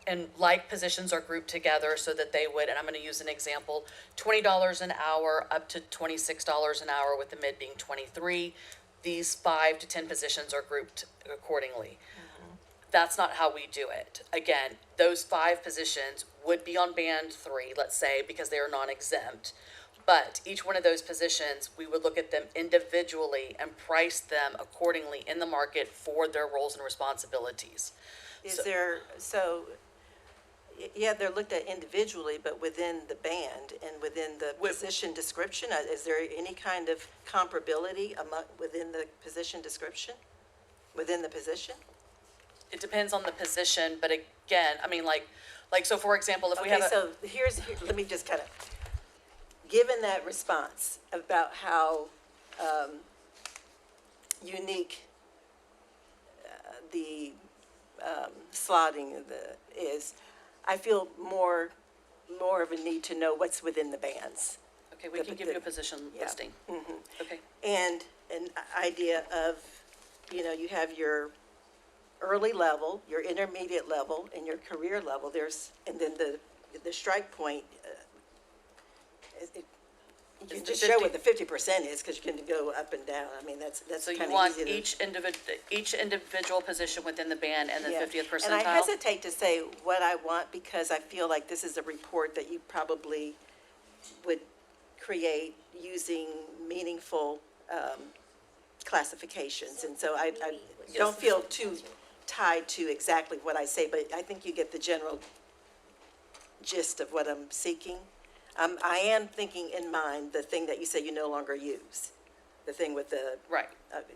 And like positions are grouped together so that they would, and I'm going to use an example, $20 an hour up to $26 an hour, with the mid being 23. These 5 to 10 positions are grouped accordingly. That's not how we do it. Again, those 5 positions would be on band 3, let's say, because they are non-exempt. But each one of those positions, we would look at them individually and price them accordingly in the market for their roles and responsibilities. Yeah, they're looked at individually, but within the band and within the position description, is there any kind of comparability within the position description? Within the position? It depends on the position, but again, I mean, like, so for example, if we have so let me just kind of, given that response about how unique the slotting is, I feel more of a need to know what's within the bands. Okay, we can give you a position listing. Okay. And an idea of, you have your early level, your intermediate level, and your career level. And then the strike point, you can just show what the 50% is, because you can go up and down. I mean, that's So you kind of want easy to. each individual position within the band and the 50th percentile? And I hesitate to say what I want, because I feel like this is a report that you probably would create using meaningful classifications. And so I don't feel too tied to exactly what I say, but I think you get the general gist of what I'm seeking. I am thinking in mind the thing that you say you no longer use, the thing with the. Right.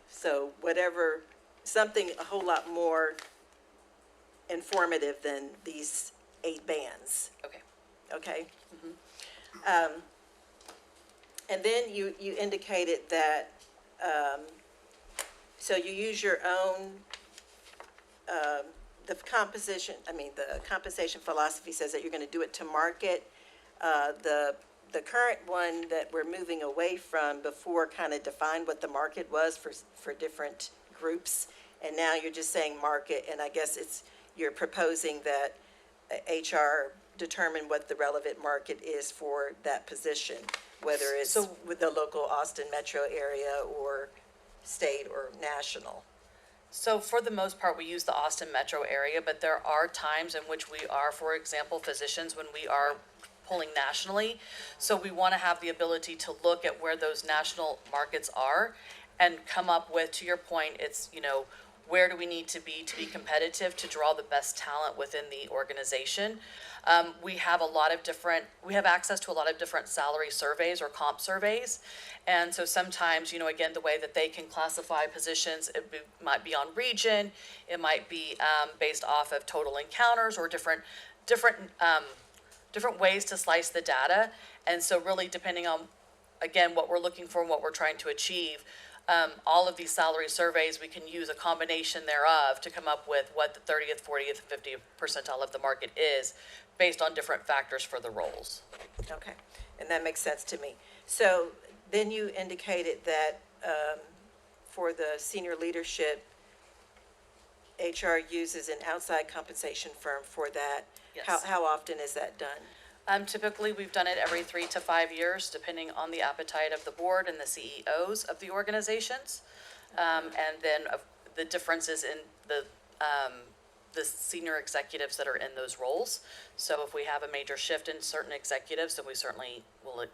So whatever, something a whole lot more informative than these 8 bands. Okay. Okay? And then you indicated that, so you use your own, the compensation philosophy says that you're going to do it to market. The current one that we're moving away from before kind of defined what the market was for different groups. And now you're just saying market, and I guess you're proposing that HR determine what the relevant market is for that position, whether it's with the local Austin metro area or state or national. So for the most part, we use the Austin metro area, but there are times in which we are, for example, physicians, when we are pulling nationally. So we want to have the ability to look at where those national markets are and come up with, to your point, it's, where do we need to be competitive to draw the best talent within the organization. We have access to a lot of different salary surveys or comp surveys. And so sometimes, again, the way that they can classify positions, might be on region, it might be based off of total encounters or different ways to slice the data. And so really depending on, again, what we're looking for and what we're trying to achieve, all of these salary surveys, we can use a combination thereof to come up with what the 30th, 40th, and 50th percentile of the market is based on different factors for the roles. Okay, and that makes sense to me. So then you indicated that for the senior leadership, HR uses an outside compensation firm for that. Yes. How often is that done? Typically, we've done it every 3 to 5 years, depending on the appetite of the board and the CEOs of the organizations. And then the differences in the senior executives that are in those roles. So if we have a major shift in certain executives, then we certainly will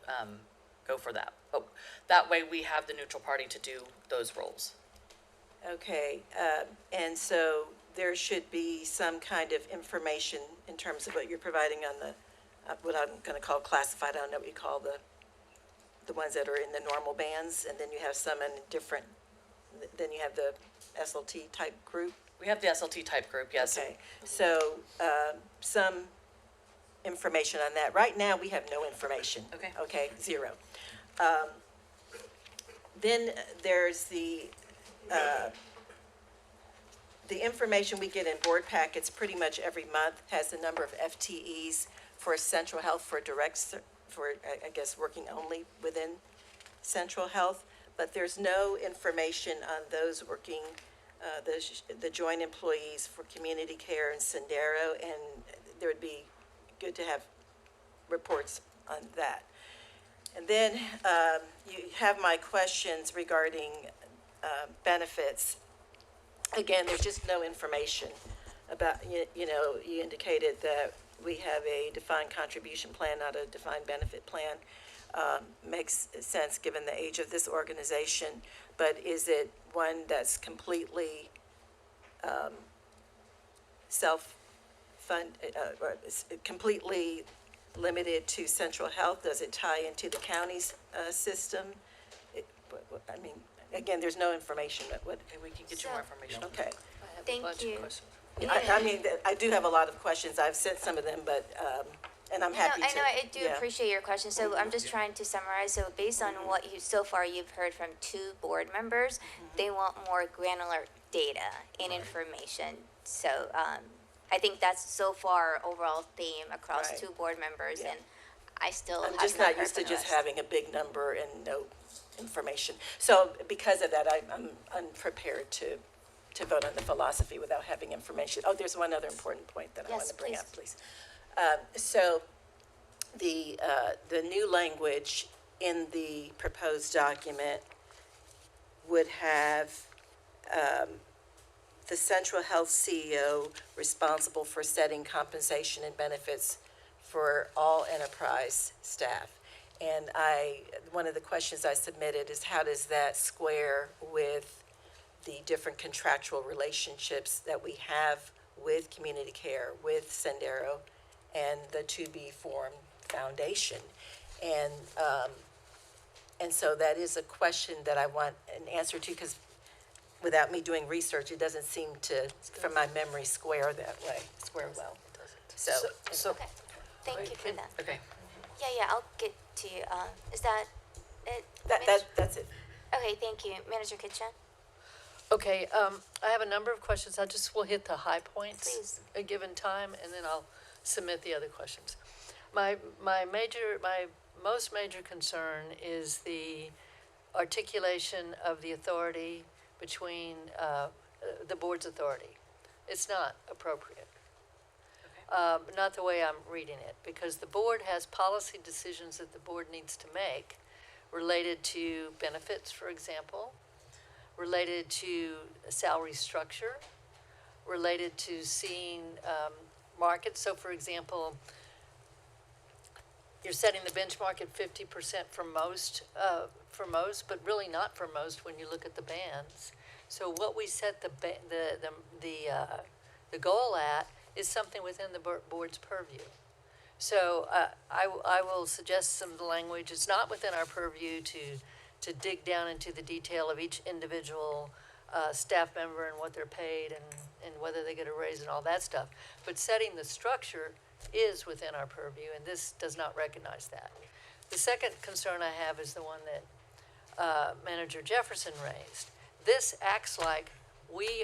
go for that. But that way, we have the neutral party to do those roles. Okay, and so there should be some kind of information in terms of what you're providing on the, what I'm gonna call classified, I don't know what you call the ones that are in the normal bands, and then you have some in different, then you have the SLT type group? We have the SLT type group, yes. Okay, so, some information on that. Right now, we have no information. Okay. Okay, zero. Then there's the information we get in board packets pretty much every month has the number of FTEs for Central Health for for, I guess, working only within Central Health, but there's no information on those working, the joint employees for community care and Sendero, and there would be good to have reports on that. And then you have my questions regarding benefits. Again, there's just no information about, you know, you indicated that we have a defined contribution plan, not a defined benefit plan. Makes sense given the age of this organization, but is it one that's completely self-fund, or is it completely limited to Central Health? Does it tie into the county's system? I mean, again, there's no information. Okay, we can get you more information. Okay. Thank you. I mean, I do have a lot of questions. I've sent some of them, but, and I'm happy to. I know, I do yeah. appreciate your question. So I'm just trying to summarize. So based on what you, so far you've heard from 2 board members, they want more granular data and information. So, I think that's so far overall theme across Right. 2 board members, Yeah. and I still I'm have just not not heard used to from the just rest. having a big number and no information. So because of that, I'm unprepared to vote on the philosophy without having information. Oh, there's one other important point that I want Yes, to bring please. up, please. So the new language in the proposed document would have the Central Health CEO responsible for setting compensation and benefits for all enterprise staff. And one of the questions I submitted is how does that square with the different contractual relationships that we have with community care, with Sendero, and the to-be-formed foundation? And so that is a question that I want an answer to, because without me doing research, it doesn't seem to, from my memory, square well. So, Okay, thank you for that. Okay. Yeah, I'll get to you. Is that it? that's it. Okay, thank you. Manager Kitchen? Okay, I have a number of questions. I just will hit the high points Please. a given time, and then I'll submit the other questions. My most major concern is the articulation of the authority between the board's authority. It's not appropriate. Not the way I'm reading it, because the board has policy decisions that the board needs to make related to benefits, for example, related to salary structure, related to seeing markets. So, for example, you're setting the benchmark at 50% for most, but really not for most when you look at the bands. So, what we set the goal at is something within the board's purview. So, I will suggest some of the language. It's not within our purview to dig down into the detail of each individual staff member and what they're paid and whether they get a raise and all that stuff. But setting the structure is within our purview, and this does not recognize that. The second concern I have is the one that Manager Jefferson raised. This acts like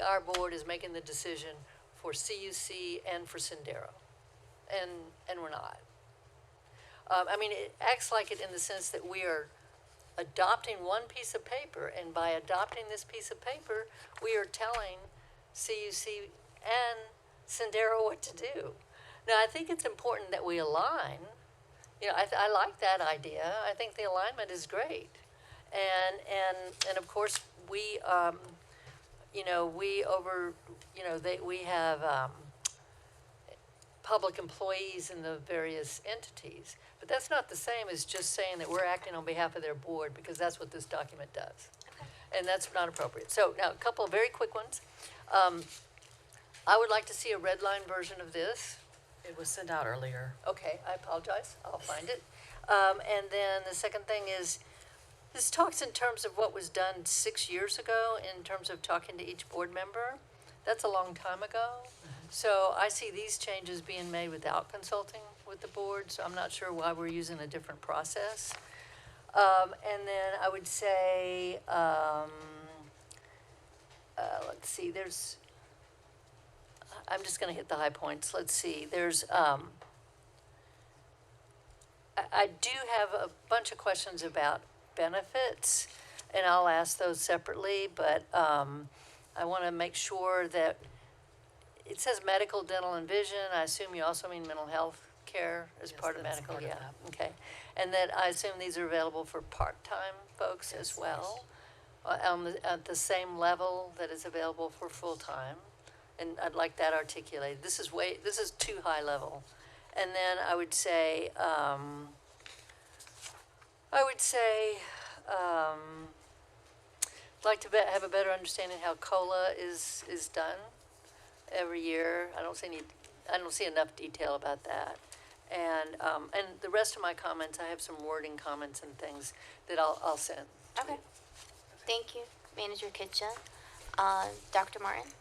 our board is making the decision for CUC and for Sendero, and we're not. I mean, it acts like it in the sense that we are adopting one piece of paper, and by adopting this piece of paper, we are telling CUC and Sendero what to do. Now, I think it's important that we align. You know, I like that idea. I think the alignment is great. And of course, we, you know, we over, you know, we have public employees in the various entities. But that's not the same as just saying that we're acting on behalf of their board, because that's what this document does. And that's not appropriate. So now, a couple of very quick ones. I would like to see a red line version of this. It was sent out earlier. Okay, I apologize. I'll find it. And then the second thing is, this talks in terms of what was done 6 years ago in terms of talking to each board member. That's a long time ago. So I see these changes being made without consulting with the board, so I'm not sure why we're using a different process. And then I would say, let's see, I'm just going to hit the high points. Let's see, I do have a bunch of questions about benefits, and I'll ask those separately, but I want to make sure that it says medical, dental, and vision. I assume you also mean mental health care as part of medical, yeah, okay. And that I assume these are available for part-time folks as well, at the same level that is available for full-time. And I'd like that articulated. This is too high level. And then I would say, like to have a better understanding how COLA is done every year. I don't see enough detail about that. And the rest of my comments, I have some wording comments and things that I'll send. Okay. Thank you, Manager Kitchen. Dr. Martin?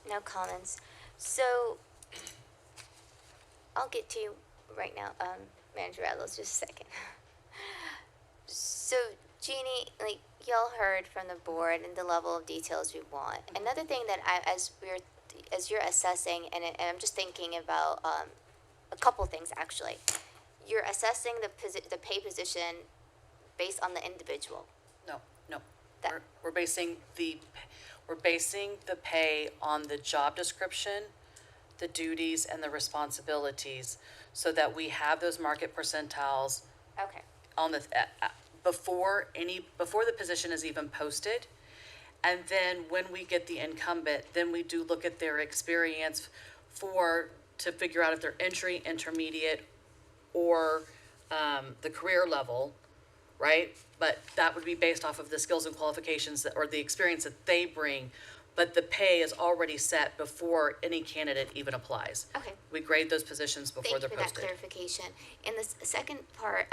No comments. So, I'll get to you right now, Manager Rattles, just a second. So, Jeannie, like, y'all heard from the board and the level of details we want. Another thing that as you're assessing, and I'm just thinking about a couple things actually. You're assessing the pay position based on the individual. No. We're basing the pay on the job description, the duties, and the responsibilities, so that we have those market percentiles. Okay. On the before the position is even posted, and then when we get the incumbent, then we do look at their experience to figure out if they're entry, intermediate, or the career level, right? But that would be based off of the skills and qualifications or the experience that they bring. But the pay is already set before any candidate even applies. Okay. We grade those positions before they're posted. Thank you for that clarification. In the second part,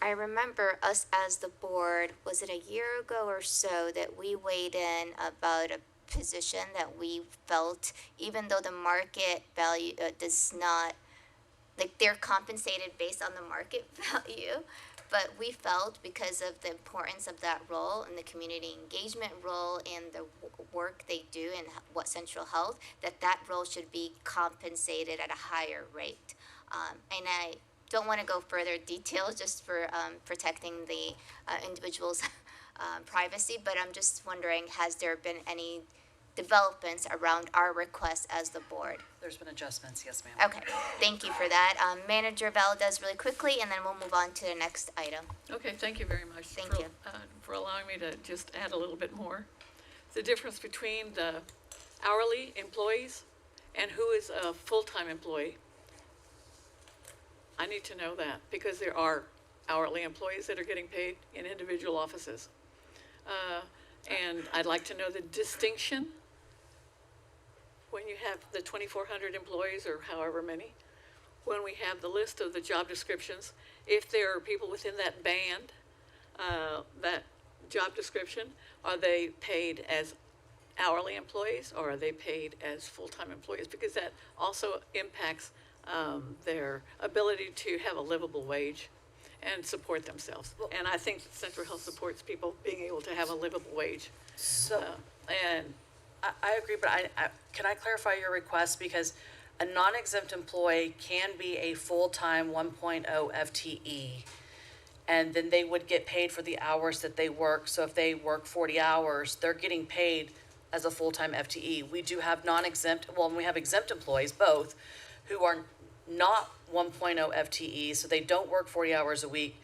I remember us as the board, was it a year ago or so, that we weighed in about a position that we felt, even though the market value does not, like, they're compensated based on the market value, but we felt because of the importance of that role and the community engagement role and the work they do and what Central Health, that role should be compensated at a higher rate. And I don't want to go further details just for protecting the individual's privacy, but I'm just wondering, has there been any developments around our request as the board? There's been adjustments, yes, ma'am. Okay, thank you for that. Manager Valdez, really quickly, and then we'll move on to the next item. Okay, thank you very much. Thank you. For allowing me to just add a little bit more. The difference between the hourly employees and who is a full-time employee. I need to know that, because there are hourly employees that are getting paid in individual offices. And I'd like to know the distinction when you have the 2,400 employees or however many, when we have the list of the job descriptions, if there are people within that band, that job description, are they paid as hourly employees or are they paid as full-time employees? Because that also impacts their ability to have a livable wage and support themselves. And I think Central Health supports people being able to have a livable wage. So, And I agree, but can I clarify your request? Because a non-exempt employee can be a full-time 1.0 FTE, and then they would get paid for the hours that they work. So if they work 40 hours, they're getting paid as a full-time FTE. We do have non-exempt, well, and we have exempt employees, both, who are not 1.0 FTE, so they don't work 40 hours a week.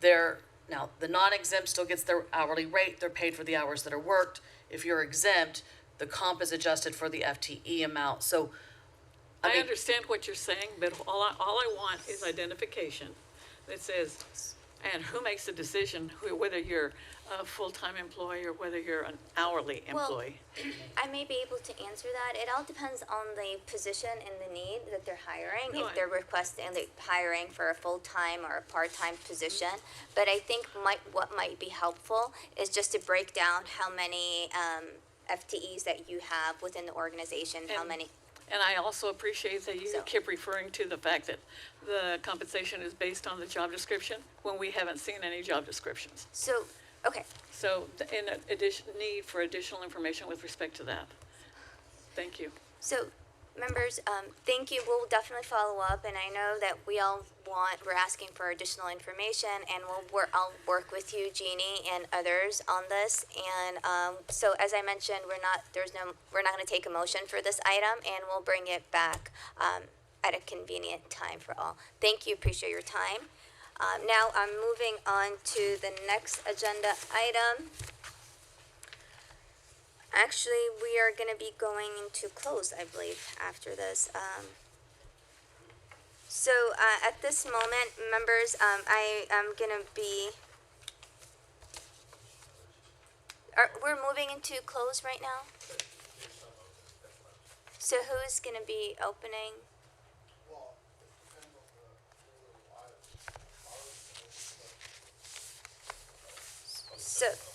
Now, the non-exempt still gets their hourly rate. They're paid for the hours that are worked. If you're exempt, the comp is adjusted for the FTE amount. So I understand what you're saying, but all I want is identification that says, and who makes the decision, whether you're a full-time employee or whether you're an hourly employee? Well, I may be able to answer that. It all depends on the position and the need that they're hiring. No, If they're requesting, they're hiring for a full-time or a part-time position. But I think what might be helpful is just to break down how many FTEs that you have within the organization, how many. And I also appreciate that you keep referring to the fact that the compensation is based on the job description when we haven't seen any job descriptions. So, okay. So, in addition, need for additional information with respect to that. Thank you. So, members, thank you. We'll definitely follow up, and I know that we're asking for additional information, and I'll work with you, Jeannie, and others on this. And so, as I mentioned, we're not going to take a motion for this item, and we'll bring it back at a convenient time for all. Thank you. Appreciate your time. Now I'm moving on to the next agenda item. Actually, we are going to be going into close, I believe, after this. So at this moment, members, I am going to be... we're moving into close right now? So who's going to be opening?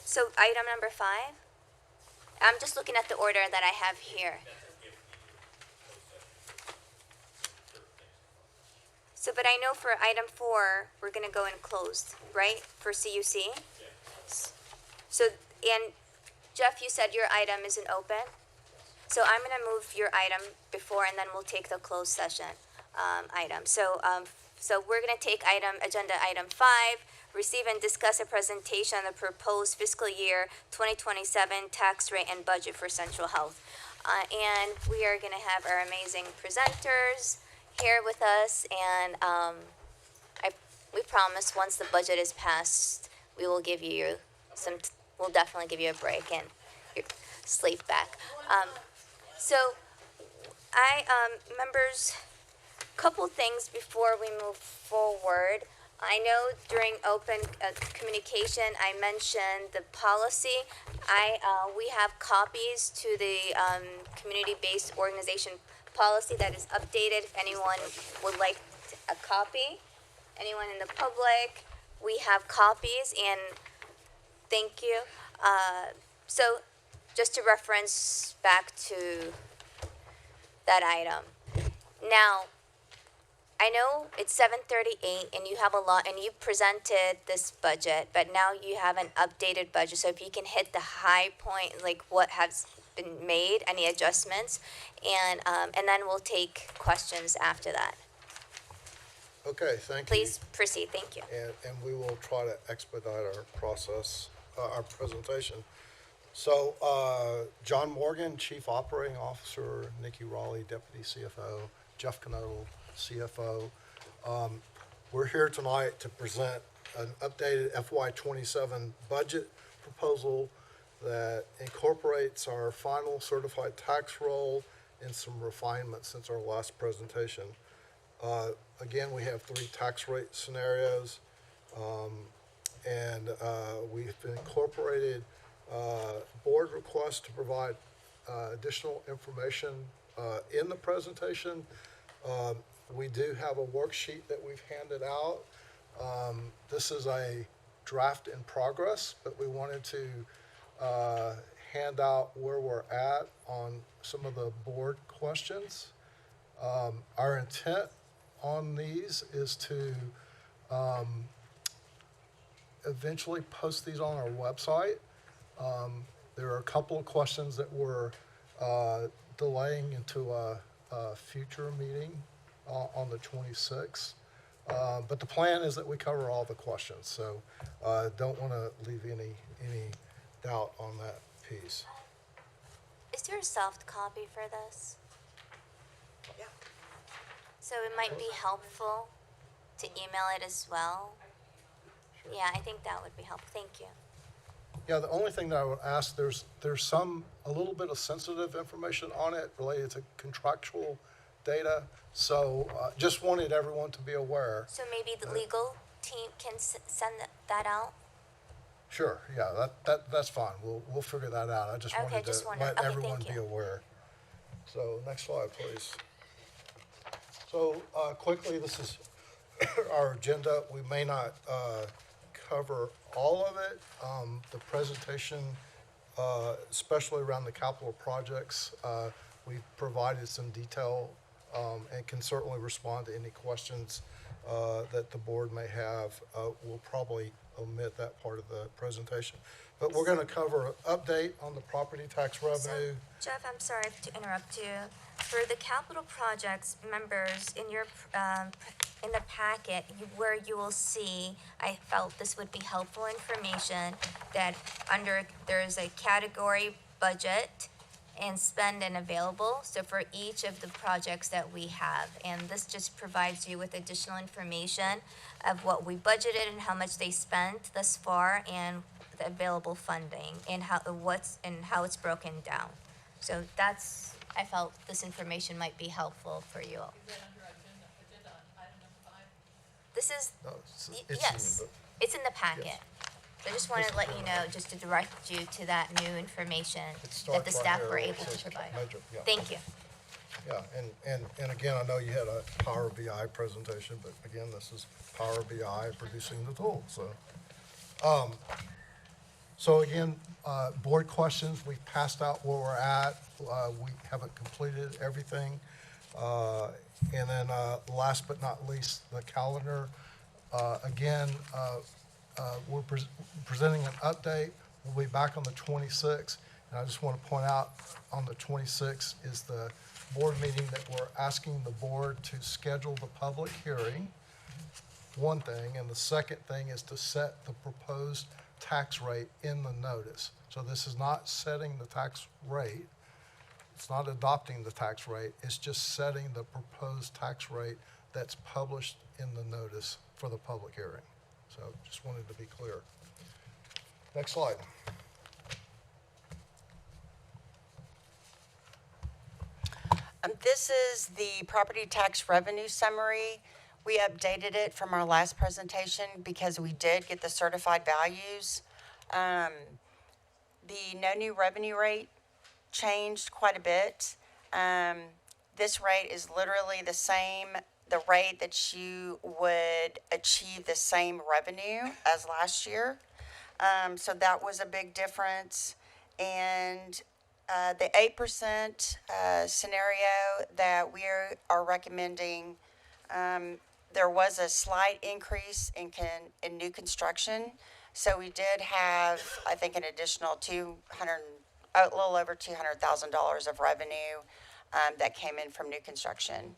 So item number 5? I'm just looking at the order that I have here. So, but I know for item 4, we're gonna go in closed, right, for CUC? So, and Jeff, you said your item isn't open? So I'm gonna move your item before, and then we'll take the closed session item. So we're gonna take agenda item 5, receive and discuss a presentation on the proposed fiscal year 2027 tax rate and budget for Central Health. And we are gonna have our amazing presenters here with us, and we promise once the budget is passed, we will give you we'll definitely give you a break and your sleep back. Members, couple things before we move forward. I know during open communication, I mentioned the policy. We have copies to the community-based organization policy that is updated. If anyone would like a copy, anyone in the public, we have copies, and thank you. So just to reference back to that item. Now, I know it's 7:38 and you have a lot, and you presented this budget, but now you have an updated budget. So if you can hit the high point, like what has been made, any adjustments, and then we'll take questions after that. Okay, thank you. Please proceed, thank you. And we will try to expedite our process, our presentation. So, John Morgan, Chief Operating Officer, Nikki Raleigh, Deputy CFO, Jeff Knodel, CFO. We're here tonight to present an updated FY27 budget proposal that incorporates our final certified tax roll and some refinements since our last presentation. Again, we have 3 tax rate scenarios, and we've incorporated board requests to provide additional information in the presentation. We do have a worksheet that we've handed out. This is a draft in progress, but we wanted to hand out where we're at on some of the board questions. Our intent on these is to eventually post these on our website. There are a couple of questions that we're delaying into a future meeting on the 26th. But the plan is that we cover all the questions, so don't want to leave any doubt on that piece. Is there a soft copy for this? Yeah. So it might be helpful to email it as well. Yeah, I think that would be helpful. Thank you. Yeah, the only thing that I would ask, there's a little bit of sensitive information on it related to contractual data. So just wanted everyone to be aware. So maybe the legal team can send that out? Sure, yeah, that's fine. We'll figure that out. I just Okay, wanted just to wondered. let Okay, everyone thank be you. aware. So next slide, please. So quickly, this is our agenda. We may not cover all of it. The presentation, especially around the capital projects, we've provided some detail and can certainly respond to any questions that the board may have. We'll probably omit that part of the presentation. But we're going to cover an update on the property tax revenue. Jeff, I'm sorry to interrupt you. For the capital projects members in your in the packet, where you will see, I felt this would be helpful information that there is a category budget and spend and available. So for each of the projects that we have, and this just provides you with additional information of what we budgeted and how much they spent thus far and the available funding and how it's broken down. So I felt this information might be helpful for you all. This is, yes, it's in the packet. So I just wanted to let you know, just to direct you to that new information that the staff were able to provide. Thank you. Yeah, and again, I know you had a Power BI presentation, but again, this is Power BI producing the tool, so. So again, board questions, we've passed out where we're at. We haven't completed everything. And then last but not least, the calendar. Again, we're presenting an update. We'll be back on the 26th. And I just want to point out on the 26th is the board meeting that we're asking the board to schedule the public hearing, one thing. And the second thing is to set the proposed tax rate in the notice. So this is not setting the tax rate. It's not adopting the tax rate. It's just setting the proposed tax rate that's published in the notice for the public hearing. So just wanted to be clear. Next slide. This is the property tax revenue summary. We updated it from our last presentation because we did get the certified values. The no new revenue rate changed quite a bit. This rate is literally the same, the rate that you would achieve the same revenue as last year. So that was a big difference. And the 8% scenario that we are recommending, there was a slight increase in new construction. So we did have, I think, an additional a little over $200,000 of revenue that came in from new construction.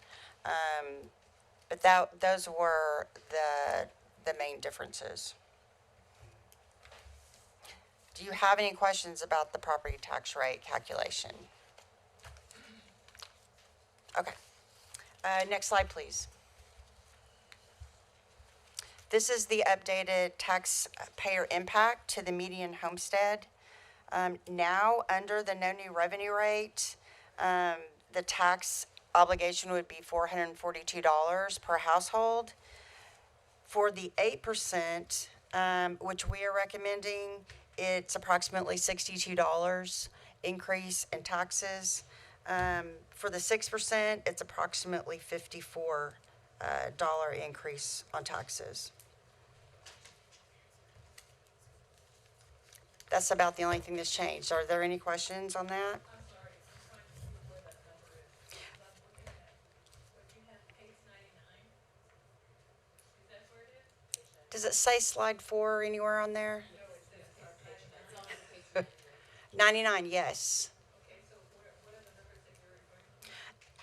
But those were the main differences. Do you have any questions about the property tax rate calculation? Okay. Next slide, please. This is the updated taxpayer impact to the median homestead. Now, under the no new revenue rate, the tax obligation would be $442 per household. For the 8%, which we are recommending, it's approximately $62 increase in taxes. For the 6%, it's approximately $54 increase on taxes. That's about the only thing that's changed. Are there any questions on that? Does it say slide 4 anywhere on there? 99, yes.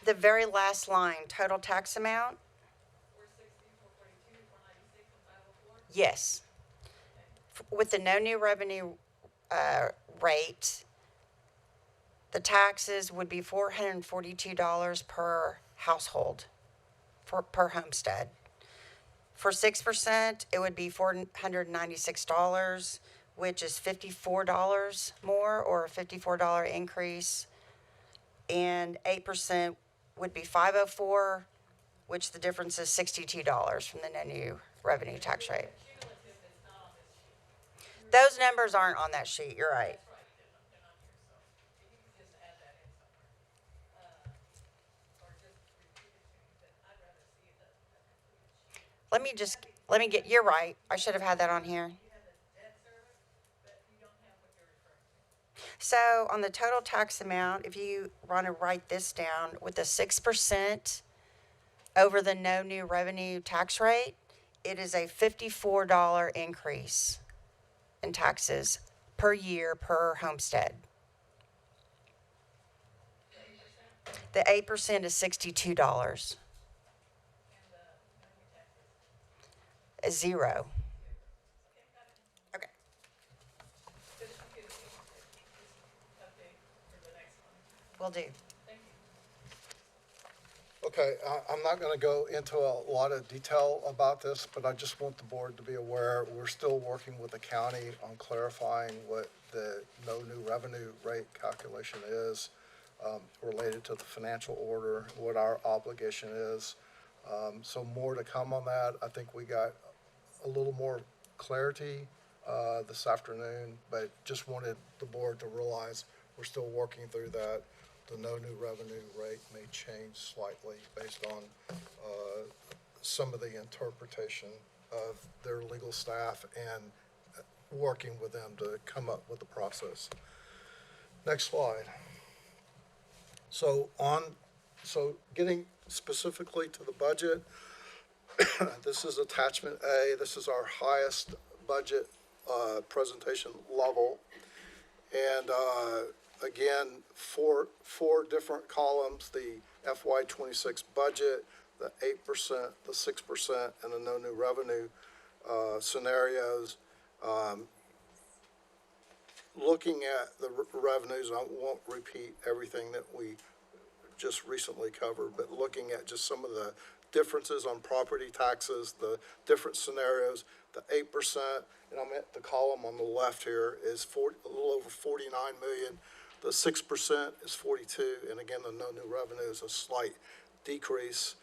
The very last line, total tax amount? Yes. With the no new revenue rate, the taxes would be $442 per household, per homestead. For 6%, it would be $496, which is $54 more, or a $54 increase. And 8% would be $504, which the difference is $62 from the no new revenue tax rate. Those numbers aren't on that sheet, you're right. Let me get, you're right, I should have had that on here. So on the total tax amount, if you want to write this down, with the 6% over the no new revenue tax rate, it is a $54 increase in taxes per year per homestead. The 8% is $62. A zero. Okay. Will do. Okay, I'm not going to go into a lot of detail about this, but I just want the board to be aware, we're still working with the county on clarifying what the no new revenue rate calculation is related to the financial order, what our obligation is. So more to come on that. I think we got a little more clarity this afternoon, but just wanted the board to realize we're still working through that. The no new revenue rate may change slightly based on some of the interpretation of their legal staff and working with them to come up with the process. Next slide. So getting specifically to the budget, this is attachment A. This is our highest budget presentation level. And again, four different columns: the FY26 budget, the 8%, the 6%, and the no new revenue scenarios. Looking at the revenues, I won't repeat everything that we just recently covered, but looking at just some of the differences on property taxes, the different scenarios, the 8%, and I'm at the column on the left here, is a little over 49 million. The 6% is 42, and again, the no new revenue is a slight decrease.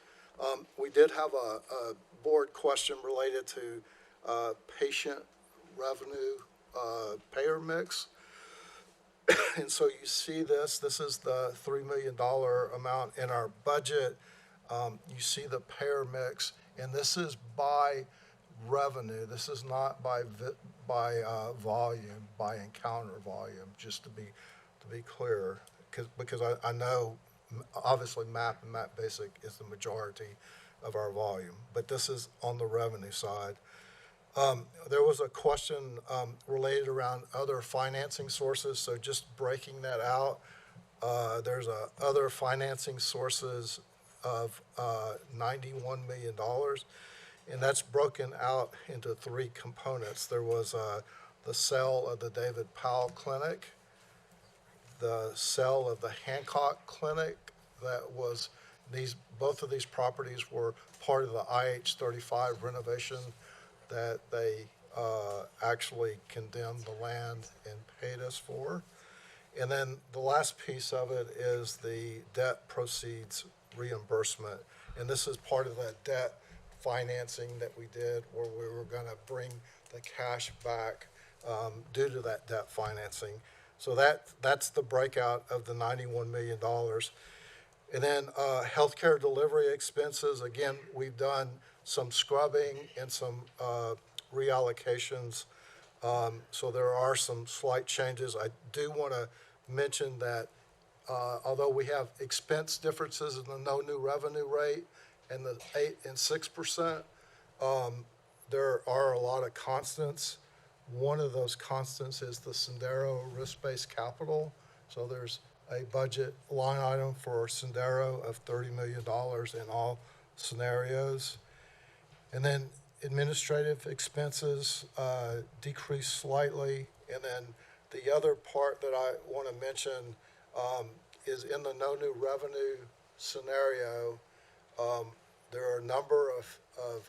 We did have a board question related to patient revenue payer mix. And so you see this is the $3 million amount in our budget. You see the payer mix, and this is by revenue. This is not by volume, by encounter volume, just to be clear, because I know obviously MAP and MAP Basic is the majority of our volume, but this is on the revenue side. There was a question related around other financing sources, so just breaking that out, there's other financing sources of $91 million, and that's broken out into three components. There was the sale of the David Powell Clinic, the sale of the Hancock Clinic, both of these properties were part of the IH-35 renovation that they actually condemned the land and paid us for. And then the last piece of it is the debt proceeds reimbursement. And this is part of that debt financing that we did, where we were going to bring the cash back due to that debt financing. So that's the breakout of the $91 million. And then healthcare delivery expenses, again, we've done some scrubbing and some reallocations. So there are some slight changes. I do want to mention that although we have expense differences in the no new revenue rate and the 8 and 6%, there are a lot of constants. One of those constants is the Sendero risk-based capital. So there's a budget line item for Sendero of $30 million in all scenarios. And then administrative expenses decreased slightly. And then the other part that I want to mention is in the no new revenue scenario. There are a number of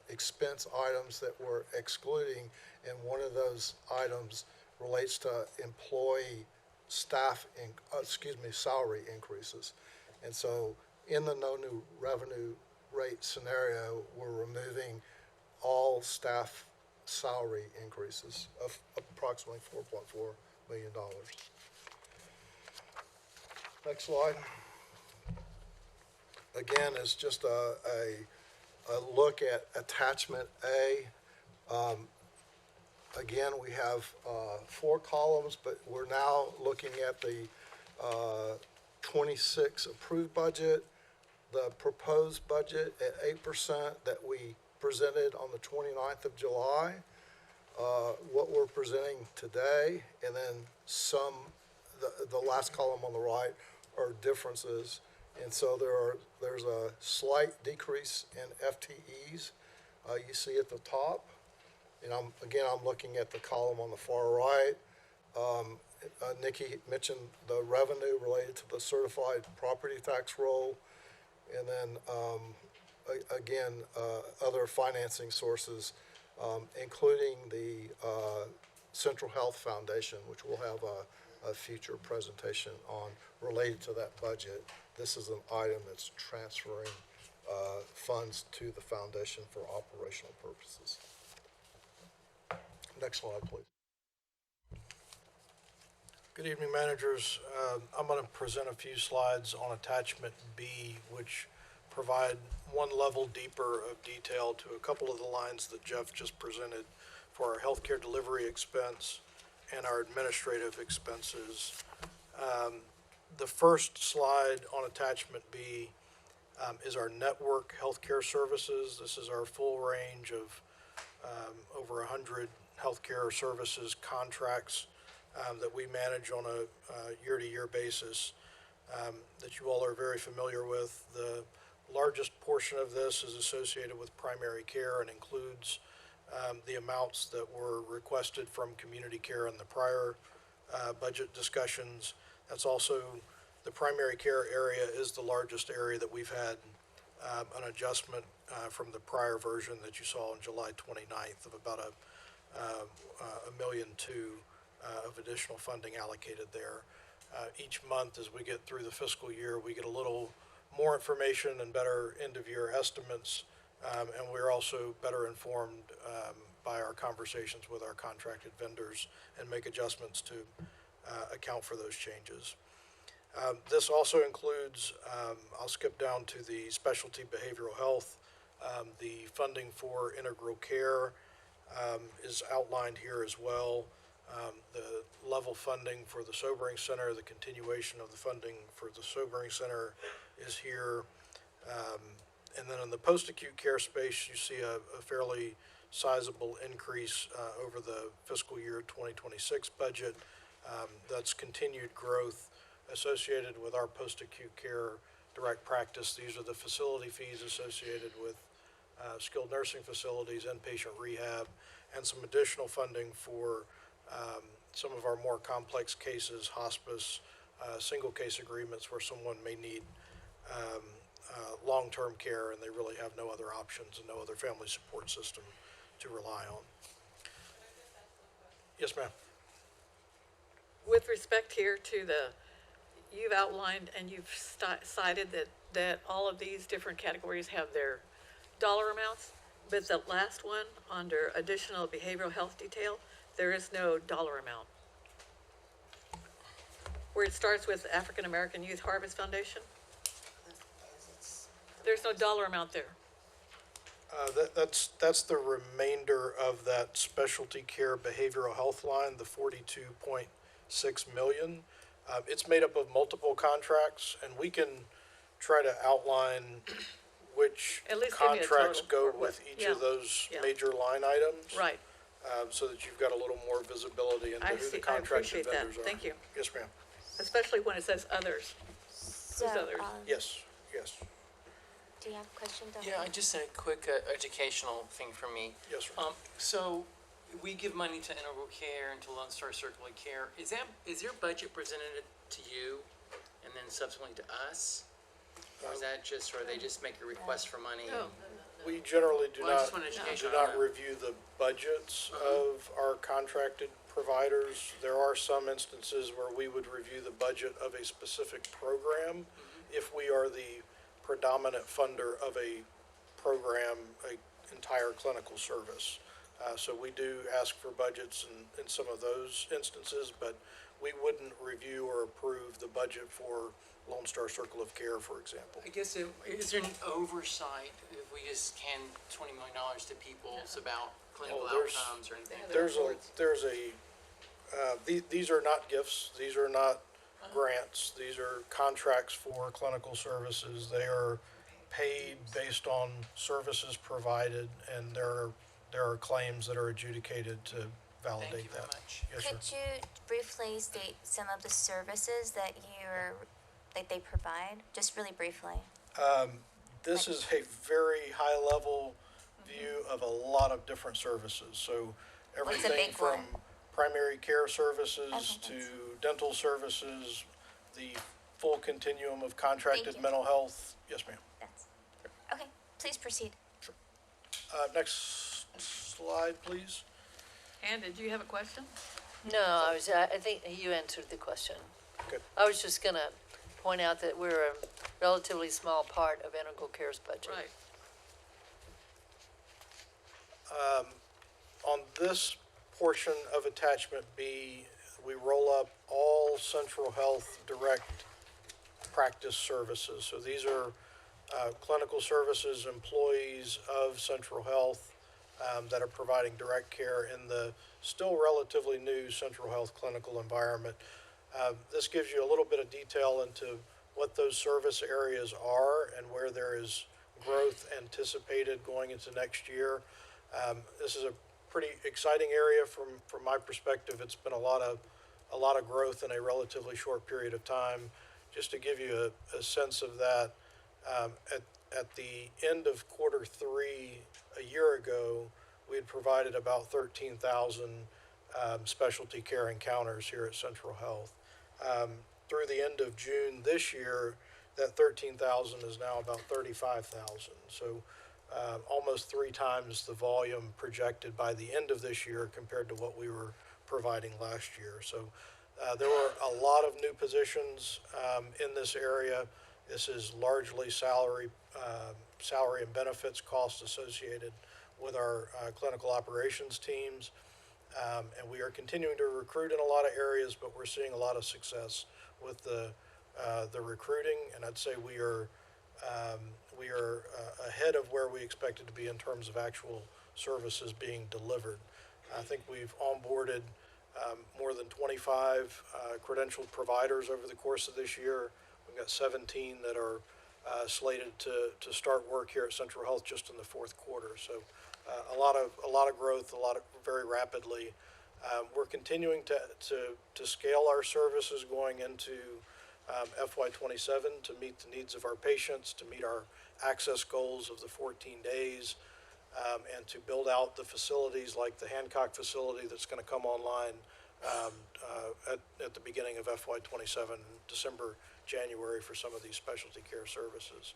expense items that we're excluding, and one of those items relates to employee salary increases. And so in the no new revenue rate scenario, we're removing all staff salary increases of approximately $4.4 million. Next slide. Again, it's just a look at attachment A. Again, we have 4 columns, but we're now looking at the 26 approved budget, the proposed budget at 8% that we presented on the 29th of July, what we're presenting today, and then the last column on the right are differences. And so there's a slight decrease in FTEs you see at the top. And I'm looking at the column on the far right. Nikki mentioned the revenue related to the certified property tax roll. And then, other financing sources, including the Central Health Foundation, which we'll have a future presentation on related to that budget. This is an item that's transferring funds to the foundation for operational purposes. Next slide, please. Good evening, managers. I'm going to present a few slides on attachment B, which provide one level deeper of detail to a couple of the lines that Jeff just presented for our healthcare delivery expense and our administrative expenses. The first slide on attachment B is our network healthcare services. This is our full range of over 100 healthcare services contracts that we manage on a year-to-year basis that you all are very familiar with. The largest portion of this is associated with primary care and includes the amounts that were requested from community care in the prior budget discussions. That's also, the primary care area is the largest area that we've had an adjustment from the prior version that you saw on July 29th of about $1.2 million of additional funding allocated there. Each month as we get through the fiscal year, we get a little more information and better end-of-year estimates, and we're also better informed by our conversations with our contracted vendors and make adjustments to account for those changes. This also includes, I'll skip down to the specialty behavioral health. The funding for integral care is outlined here as well. The level funding for the sobering center, the continuation of the funding for the sobering center is here. And then in the post-acute care space, you see a fairly sizable increase over the fiscal year 2026 budget. That's continued growth associated with our post-acute care direct practice. These are the facility fees associated with skilled nursing facilities, inpatient rehab, and some additional funding for some of our more complex cases, hospice, single case agreements where someone may need long-term care and they really have no other options and no other family support system to rely on. Yes, ma'am. With respect here to you've outlined and you've cited that all of these different categories have their dollar amounts, but the last one under additional behavioral health detail, there is no dollar amount. Where it starts with African American Youth Harvest Foundation, there's no dollar amount there. That's the remainder of that specialty care behavioral health line, the 42.6 million. It's made up of multiple contracts, and we can try to outline which contracts go with each of those major line items. Right. So that you've got a little more visibility into who the contracted vendors are. Thank you. Yes, ma'am. Especially when it says others. So, Who's others? Yes. Do you have a question, Dr.? Yeah, just a quick educational thing for me. Yes, sir. So we give money to Integral Care and to Lone Star Circle of Care. Is your budget presented to you and then subsequently to us? Or is that just, or they just make a request for money? No. We generally do Well, I just not, want do education on not that. review the budgets of our contracted providers. There are some instances where we would review the budget of a specific program if we are the predominant funder of a program, a entire clinical service. So we do ask for budgets in some of those instances, but we wouldn't review or approve the budget for Lone Star Circle of Care, for example. I guess, is there an oversight if we just hand $20 million to people about clinical there's- outcomes or anything? These are not gifts, these are not grants, these are contracts for clinical services. They are paid based on services provided, and there are claims that are adjudicated to validate that. Yes, sir. Could you briefly state some of the services that they provide, just really briefly? This is a very high-level view of a lot of different services. So What's a everything big from one? primary care services Okay, to dental services, the full continuum of contracted you. mental health. Yes, ma'am. Okay, please proceed. Next slide, please. Ann, did you have a question? No, I think you answered the question. Okay. I was just gonna point out that we're a relatively small part of Integral Care's budget. Right. On this portion of attachment B, we roll up all Central Health direct practice services. So these are clinical services, employees of Central Health that are providing direct care in the still relatively new Central Health clinical environment. This gives you a little bit of detail into what those service areas are and where there is growth anticipated going into next year. This is a pretty exciting area from my perspective. It's been a lot of growth in a relatively short period of time. Just to give you a sense of that, at the end of quarter three a year ago, we had provided about 13,000 specialty care encounters here at Central Health. Through the end of June this year, that 13,000 is now about 35,000. So almost 3 times the volume projected by the end of this year compared to what we were providing last year. So there were a lot of new positions in this area. This is largely salary and benefits costs associated with our clinical operations teams. And we are continuing to recruit in a lot of areas, but we're seeing a lot of success with the recruiting. And I'd say we are ahead of where we expected to be in terms of actual services being delivered. I think we've onboarded more than 25 credentialed providers over the course of this year. We've got 17 that are slated to start work here at Central Health just in the fourth quarter. So a lot of growth, very rapidly. We're continuing to scale our services going into FY27 to meet the needs of our patients, to meet our access goals of the 14 days, and to build out the facilities like the Hancock facility that's going to come online at the beginning of FY27, December, January, for some of these specialty care services.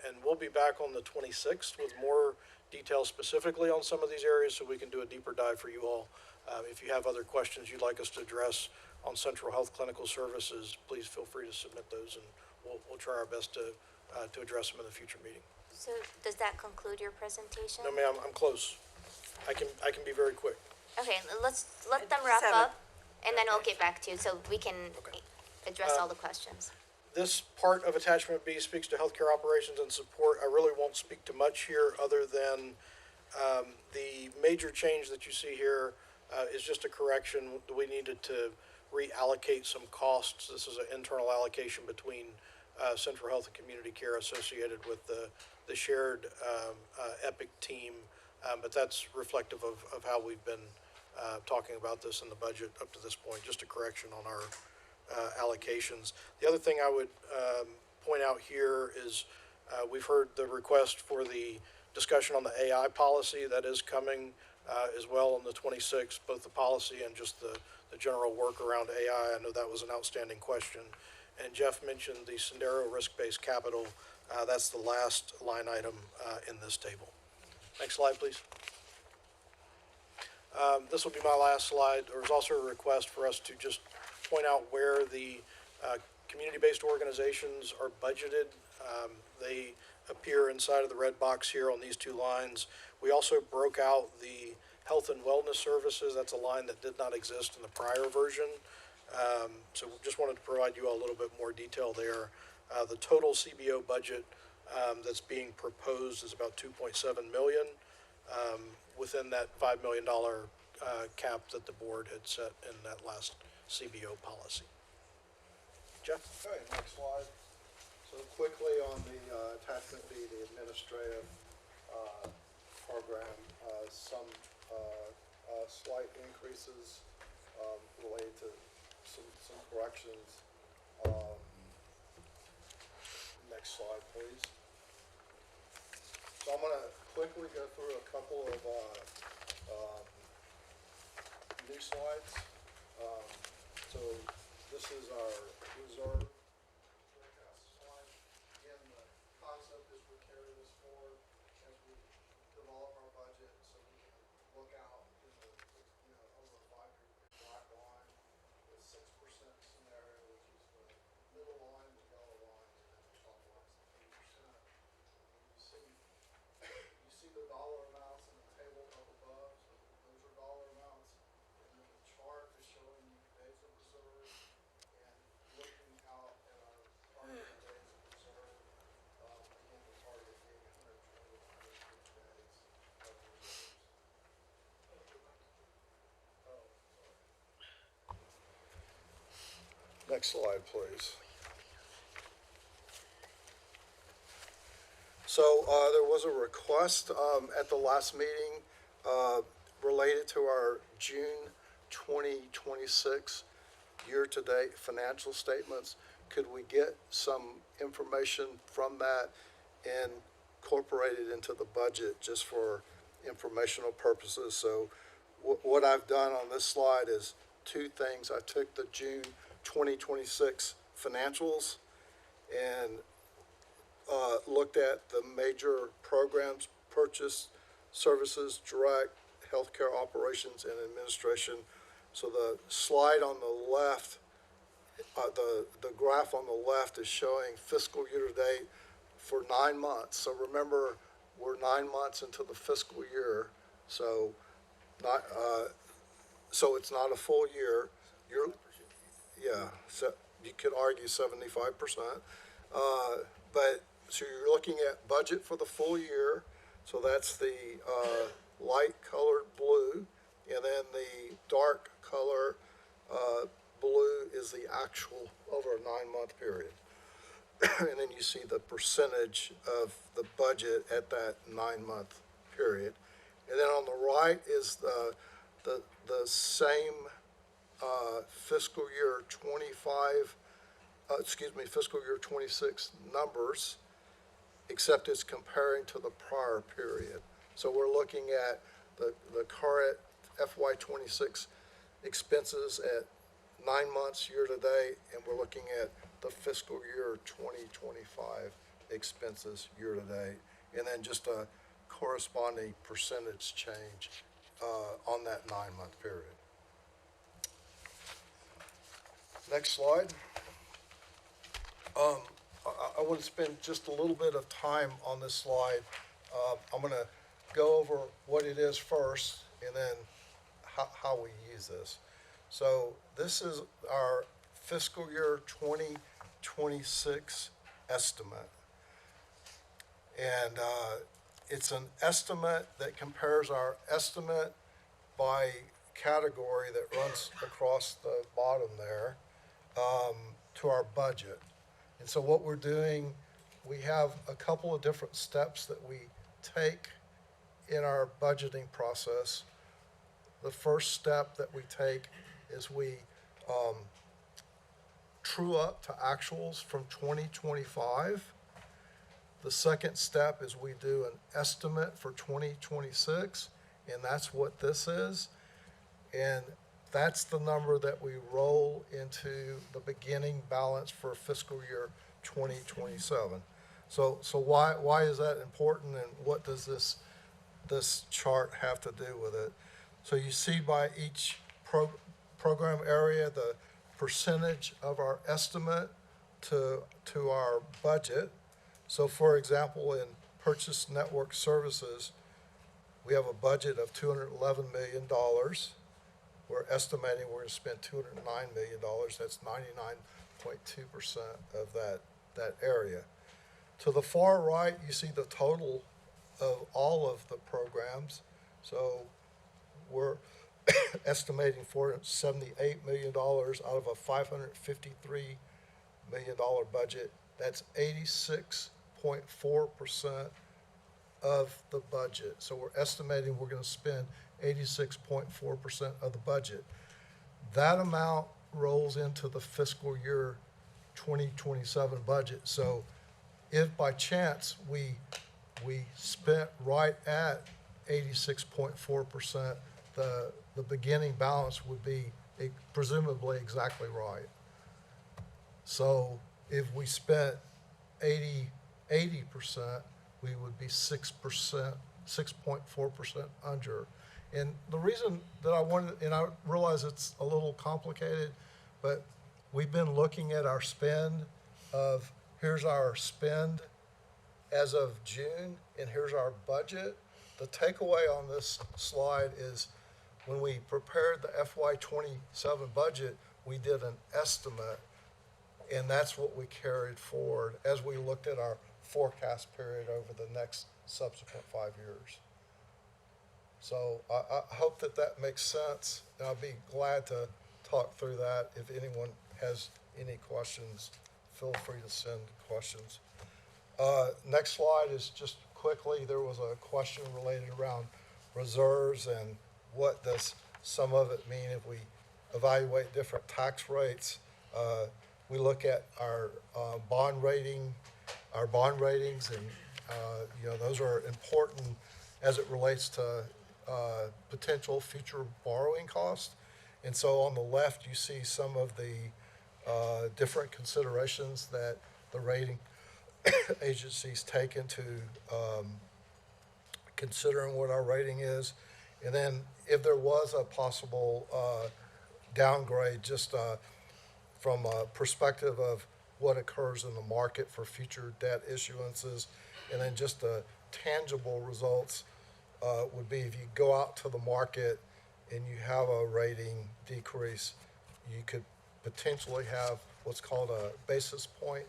And we'll be back on the 26th with more details specifically on some of these areas so we can do a deeper dive for you all. If you have other questions you'd like us to address on Central Health Clinical Services, please feel free to submit those, and we'll try our best to address them in the future meeting. So does that conclude your presentation? No, ma'am, I'm close. I can be very quick. Okay, let's let them wrap 7. up, and then I'll get back to you so we can address all the questions. This part of attachment B speaks to healthcare operations and support. I really won't speak to much here other than the major change that you see here is just a correction. We needed to reallocate some costs. This is an internal allocation between Central Health and Community Care associated with the shared EPIC team, but that's reflective of how we've been talking about this in the budget up to this point. Just a correction on our allocations. The other thing I would point out here is we've heard the request for the discussion on the AI policy that is coming as well on the 26th, both the policy and just the general work around AI. I know that was an outstanding question. And Jeff mentioned the Sendero risk-based capital. That's the last line item in this table. Next slide, please. This will be my last slide. There was also a request for us to just point out where the community-based organizations are budgeted. They appear inside of the red box here on these two lines. We also broke out the health and wellness services. That's a line that did not exist in the prior version. So just wanted to provide you all a little bit more detail there. The total CBO budget that's being proposed is about 2.7 million within that $5 million cap that the board had set in that last CBO policy. Jeff? Okay, next slide. So quickly on the attachment B, the administrative program, some slight increases related to some corrections. Next slide, please. So I'm going to quickly go through a couple of new slides. So this is our reserve forecast slide. Again, the concept is we carry this forward as we develop our budget so we can look out in the, over a 5-year black line with 6% scenario, which is the middle line, the yellow line, and then the top line is 8%. You see the dollar amounts in the table up above, so those are dollar amounts. And then the chart is showing you days of reserve and looking out at our target days of reserve. Again, the target being 120 to 150 days of reserves. Next slide, please. So there was a request at the last meeting related to our June 2026 year-to-date financial statements. Could we get some information from that and incorporate it into the budget just for informational purposes? So what I've done on this slide is two things. I took the June 2026 financials and looked at the major programs, purchase, services, direct, healthcare operations, and administration. So the slide on the left, the graph on the left is showing fiscal year to date for 9 months. So remember, we're 9 months into the fiscal year, so so it's not a full year. So you could argue 75%. But so you're looking at budget for the full year. So that's the light colored blue, and then the dark color blue is the actual over a 9-month period. And then you see the percentage of the budget at that 9-month period. And then on the right is the same fiscal year 25, fiscal year 26 numbers, except it's comparing to the prior period. So we're looking at the current FY26 expenses at 9 months year to date, and we're looking at the fiscal year 2025 expenses year to date, and then just a corresponding percentage change on that 9-month period. Next slide. I want to spend just a little bit of time on this slide. I'm going to go over what it is first and then how we use this. So this is our fiscal year 2026 estimate. And it's an estimate that compares our estimate by category that runs across the bottom there to our budget. And so what we're doing, we have a couple of different steps that we take in our budgeting process. The first step that we take is we true up to actuals from 2025. The second step is we do an estimate for 2026, and that's what this is. And that's the number that we roll into the beginning balance for fiscal year 2027. So why is that important, and what does this chart have to do with it? So you see by each program area, the percentage of our estimate to our budget. So for example, in Purchase Network Services, we have a budget of $211 million. We're estimating we're going to spend $209 million. That's 99.2% of that area. To the far right, you see the total of all of the programs. So we're estimating $478 million out of a $553 million budget. That's 86.4% of the budget. So we're estimating we're going to spend 86.4% of the budget. That amount rolls into the fiscal year 2027 budget. So if by chance we spent right at 86.4%, the beginning balance would be presumably exactly right. So if we spent 80%, we would be 6.4% under. And the reason that I wanted, and I realize it's a little complicated, but we've been looking at our spend of, here's our spend as of June, and here's our budget. The takeaway on this slide is when we prepared the FY27 budget, we did an estimate, and that's what we carried forward as we looked at our forecast period over the next subsequent 5 years. So I hope that makes sense, and I'll be glad to talk through that. If anyone has any questions, feel free to send questions. Next slide is just quickly, there was a question related around reserves and what does some of it mean if we evaluate different tax rates. We look at our bond ratings, and those are important as it relates to potential future borrowing costs. And so on the left, you see some of the different considerations that the rating agencies take into considering what our rating is. And then if there was a possible downgrade, just from a perspective of what occurs in the market for future debt issuances, and then just the tangible results would be if you go out to the market and you have a rating decrease, you could potentially have what's called a basis point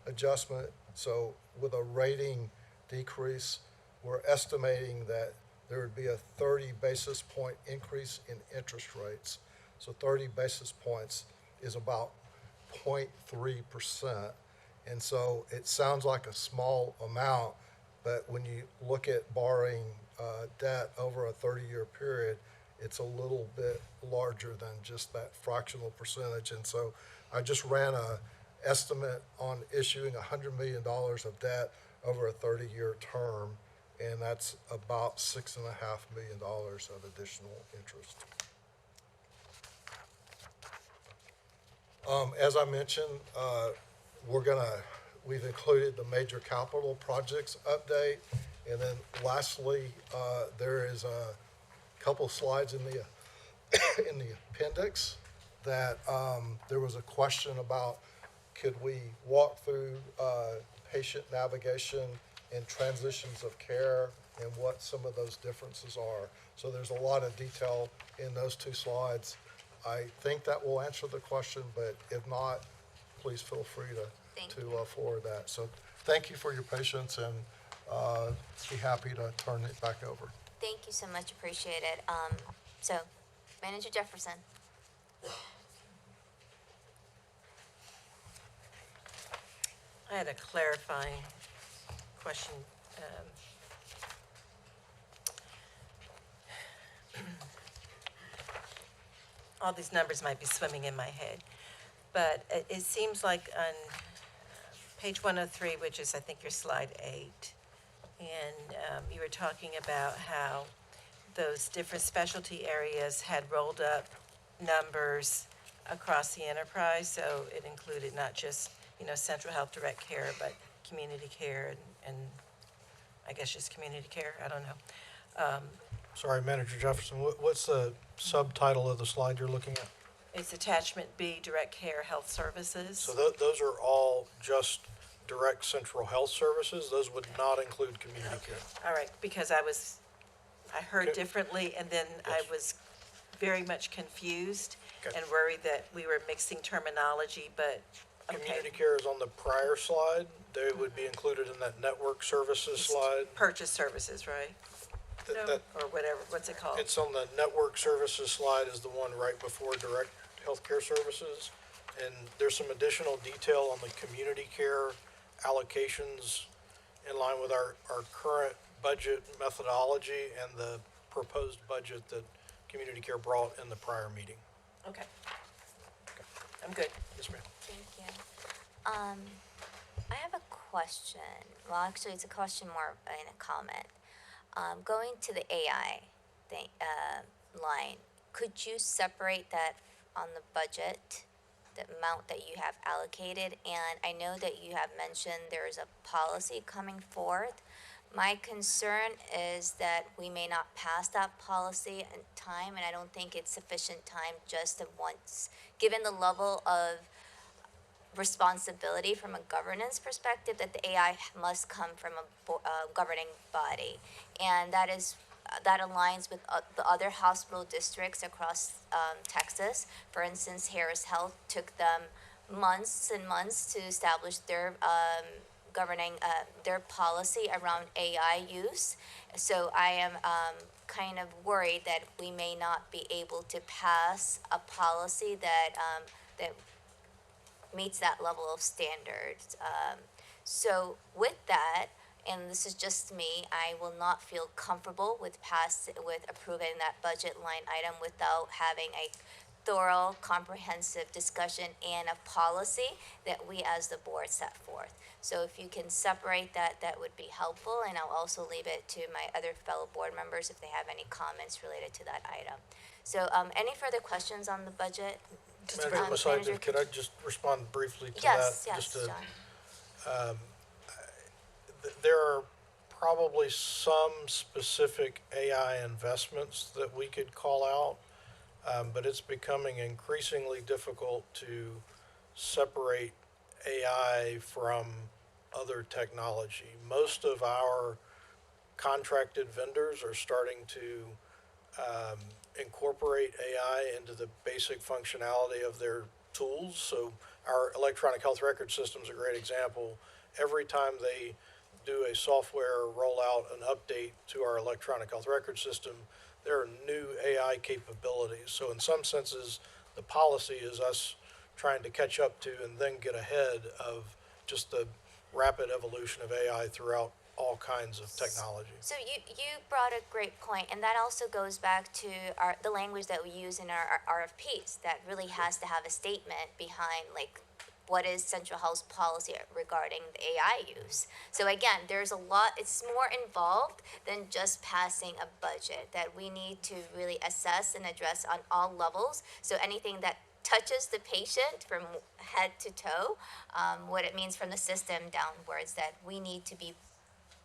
adjustment. So with a rating decrease, we're estimating that there would be a 30 basis point increase in interest rates. So 30 basis points is about 0.3%. And so it sounds like a small amount, but when you look at borrowing debt over a 30-year period, it's a little bit larger than just that fractional percentage. And so I just ran a estimate on issuing $100 million of debt over a 30-year term, and that's about $6.5 million of additional interest. As I mentioned, we've included the major capital projects update, and then lastly, there is a couple slides in the appendix that there was a question about, could we walk through patient navigation and transitions of care and what some of those differences are. So there's a lot of detail in those two slides. I think that will answer the question, but if not, please feel free to forward that. So thank you for your patience, and be happy to turn it back over. Thank you so much, appreciate it. So, Manager Jefferson. I had a clarifying question. All these numbers might be swimming in my head, but it seems like on page 103, which is I think your slide 8, and you were talking about how those different specialty areas had rolled up numbers across the enterprise, so it included not just, central health direct care, but community care and I guess just community care, I don't know. Sorry, Manager Jefferson, what's the subtitle of the slide you're looking at? It's attachment B, direct care health services. So those are all just direct central health services? Those would not include community care? All right, because I heard Okay. differently, and then I Yes. was very much confused Okay. and worried that we were mixing terminology, but, Community okay. care is on the prior slide. They would be included in that network services slide. Purchase services, right? Or whatever, what's it called? It's on the network services slide is the one right before direct healthcare services. And there's some additional detail on the community care allocations in line with our current budget methodology and the proposed budget that community care brought in the prior meeting. Okay. I'm good. Yes, ma'am. Thank you. I have a question. Well, actually, it's a question more than a comment. Going to the AI thing, line, could you separate that on the budget, the amount that you have allocated? And I know that you have mentioned there is a policy coming forth. My concern is that we may not pass that policy in time, and I don't think it's sufficient time just to once, given the level of responsibility from a governance perspective, that the AI must come from a governing body. And that aligns with the other hospital districts across Texas. For instance, Harris Health took them months and months to establish their governing their policy around AI use. So I am kind of worried that we may not be able to pass a policy that meets that level of standards. So with that, and this is just me, I will not feel comfortable with approving that budget line item without having a thorough, comprehensive discussion and a policy that we as the board set forth. So if you can separate that, that would be helpful, and I'll also leave it to my other fellow board members if they have any comments related to that item. So any further questions on the budget? Manager Masai, could I just respond briefly to that? Yes, Just yes, to- John. There are probably some specific AI investments that we could call out, but it's becoming increasingly difficult to separate AI from other technology. Most of our contracted vendors are starting to incorporate AI into the basic functionality of their tools. So our electronic health record system is a great example. Every time they do a software rollout, an update to our electronic health record system, there are new AI capabilities. So in some senses, the policy is us trying to catch up to and then get ahead of just the rapid evolution of AI throughout all kinds of technology. So you brought a great point, and that also goes back to the language that we use in our RFPs that really has to have a statement behind, like, what is Central Health's policy regarding the AI use. So again, there's a lot, it's more involved than just passing a budget that we need to really assess and address on all levels. So anything that touches the patient from head to toe, what it means from the system downwards, that we need to be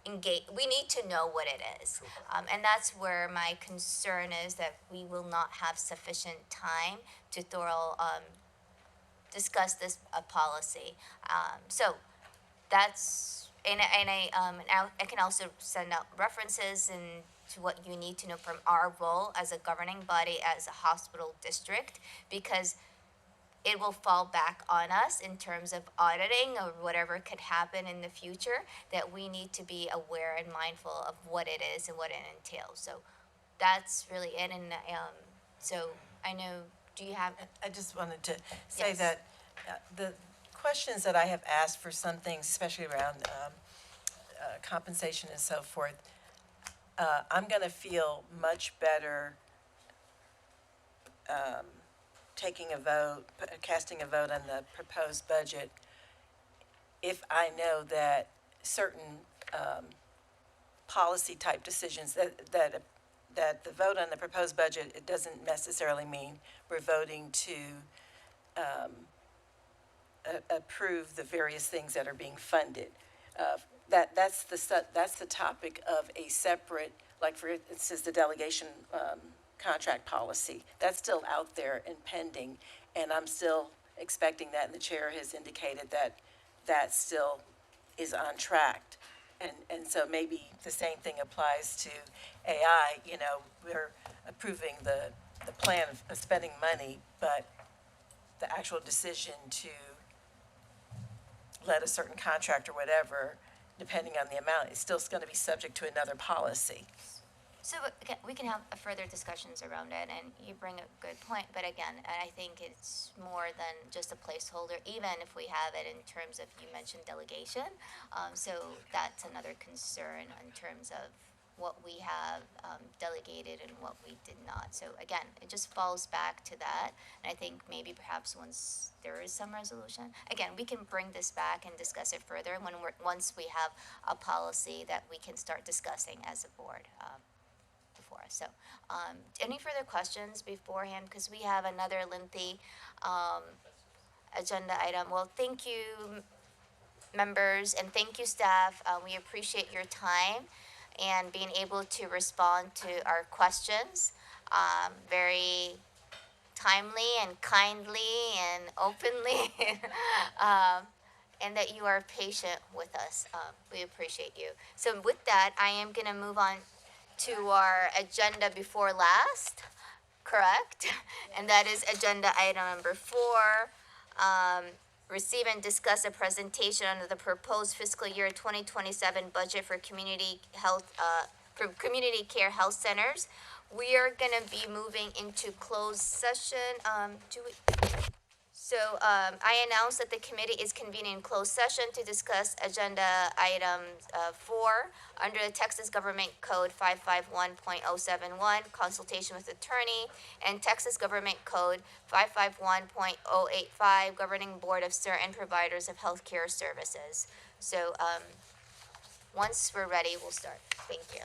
engaged, we need to know what it is. And that's where my concern is, that we will not have sufficient time to discuss this policy. So that's, and I can also send out references and to what you need to know from our role as a governing body, as a hospital district, because it will fall back on us in terms of auditing or whatever could happen in the future, that we need to be aware and mindful of what it is and what it entails. So that's really it. And so I know, do you have? I just wanted to say Yes. that the questions that I have asked for some things, especially around compensation and so forth, I'm going to feel much better taking a vote, casting a vote on the proposed budget if I know that certain policy type decisions that that the vote on the proposed budget, it doesn't necessarily mean we're voting to approve the various things that are being funded. That's the topic of a separate, like for instance, the delegation contract policy. That's still out there and pending, and I'm still expecting that, and the chair has indicated that that still is on track. And so maybe the same thing applies to AI. You know, we're approving the plan of spending money, but the actual decision to let a certain contract or whatever, depending on the amount, is still going to be subject to another policy. So again, we can have further discussions around it, and you bring a good point. But again, I think it's more than just a placeholder, even if we have it in terms of, you mentioned delegation. So that's another concern in terms of what we have delegated and what we did not. So again, it just falls back to that. And I think maybe perhaps once there is some resolution, again, we can bring this back and discuss it further once we have a policy that we can start discussing as a board. Before us. So, any further questions beforehand? Because we have another lengthy agenda item. Well, thank you, members, and thank you, staff. We appreciate your time and being able to respond to our questions very timely and kindly and openly. And that you are patient with us. We appreciate you. So with that, I am going to move on to our agenda before last, correct? And that is agenda item number 4. Receive and discuss a presentation under the proposed fiscal year 2027 budget for community health, for community care health centers. We are gonna be moving into closed session. I announce that the committee is convening closed session to discuss agenda item 4 under the Texas Government Code 551.071, consultation with attorney, and Texas Government Code 551.085, governing board of certain providers of healthcare services. So once we're ready, we'll start. Thank you.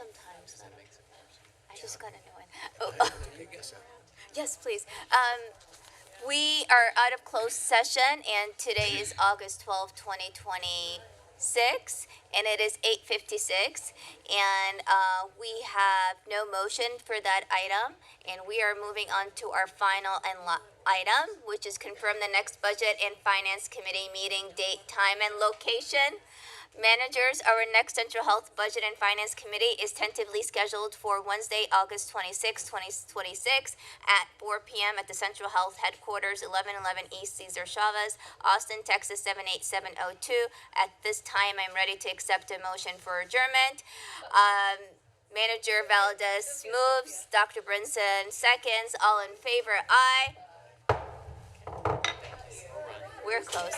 sometimes. I just got a new one. Oh, yes, please. We are out of closed session, and today is August 12th, 2026, and it is 8:56, and we have no motion for that item, and we are moving on to our final item, which is confirm the next Budget and Finance Committee meeting date, time, and location. Managers, our next Central Health Budget and Finance Committee is tentatively scheduled for Wednesday, August 26, 2026 at 4 p.m. at the Central Health Headquarters, 1111 East Cesar Chavez, Austin, Texas 78702. At this time, I'm ready to accept a motion for adjournment. Manager Valdez moves, Dr. Brinson seconds. All in favor, aye. We're close.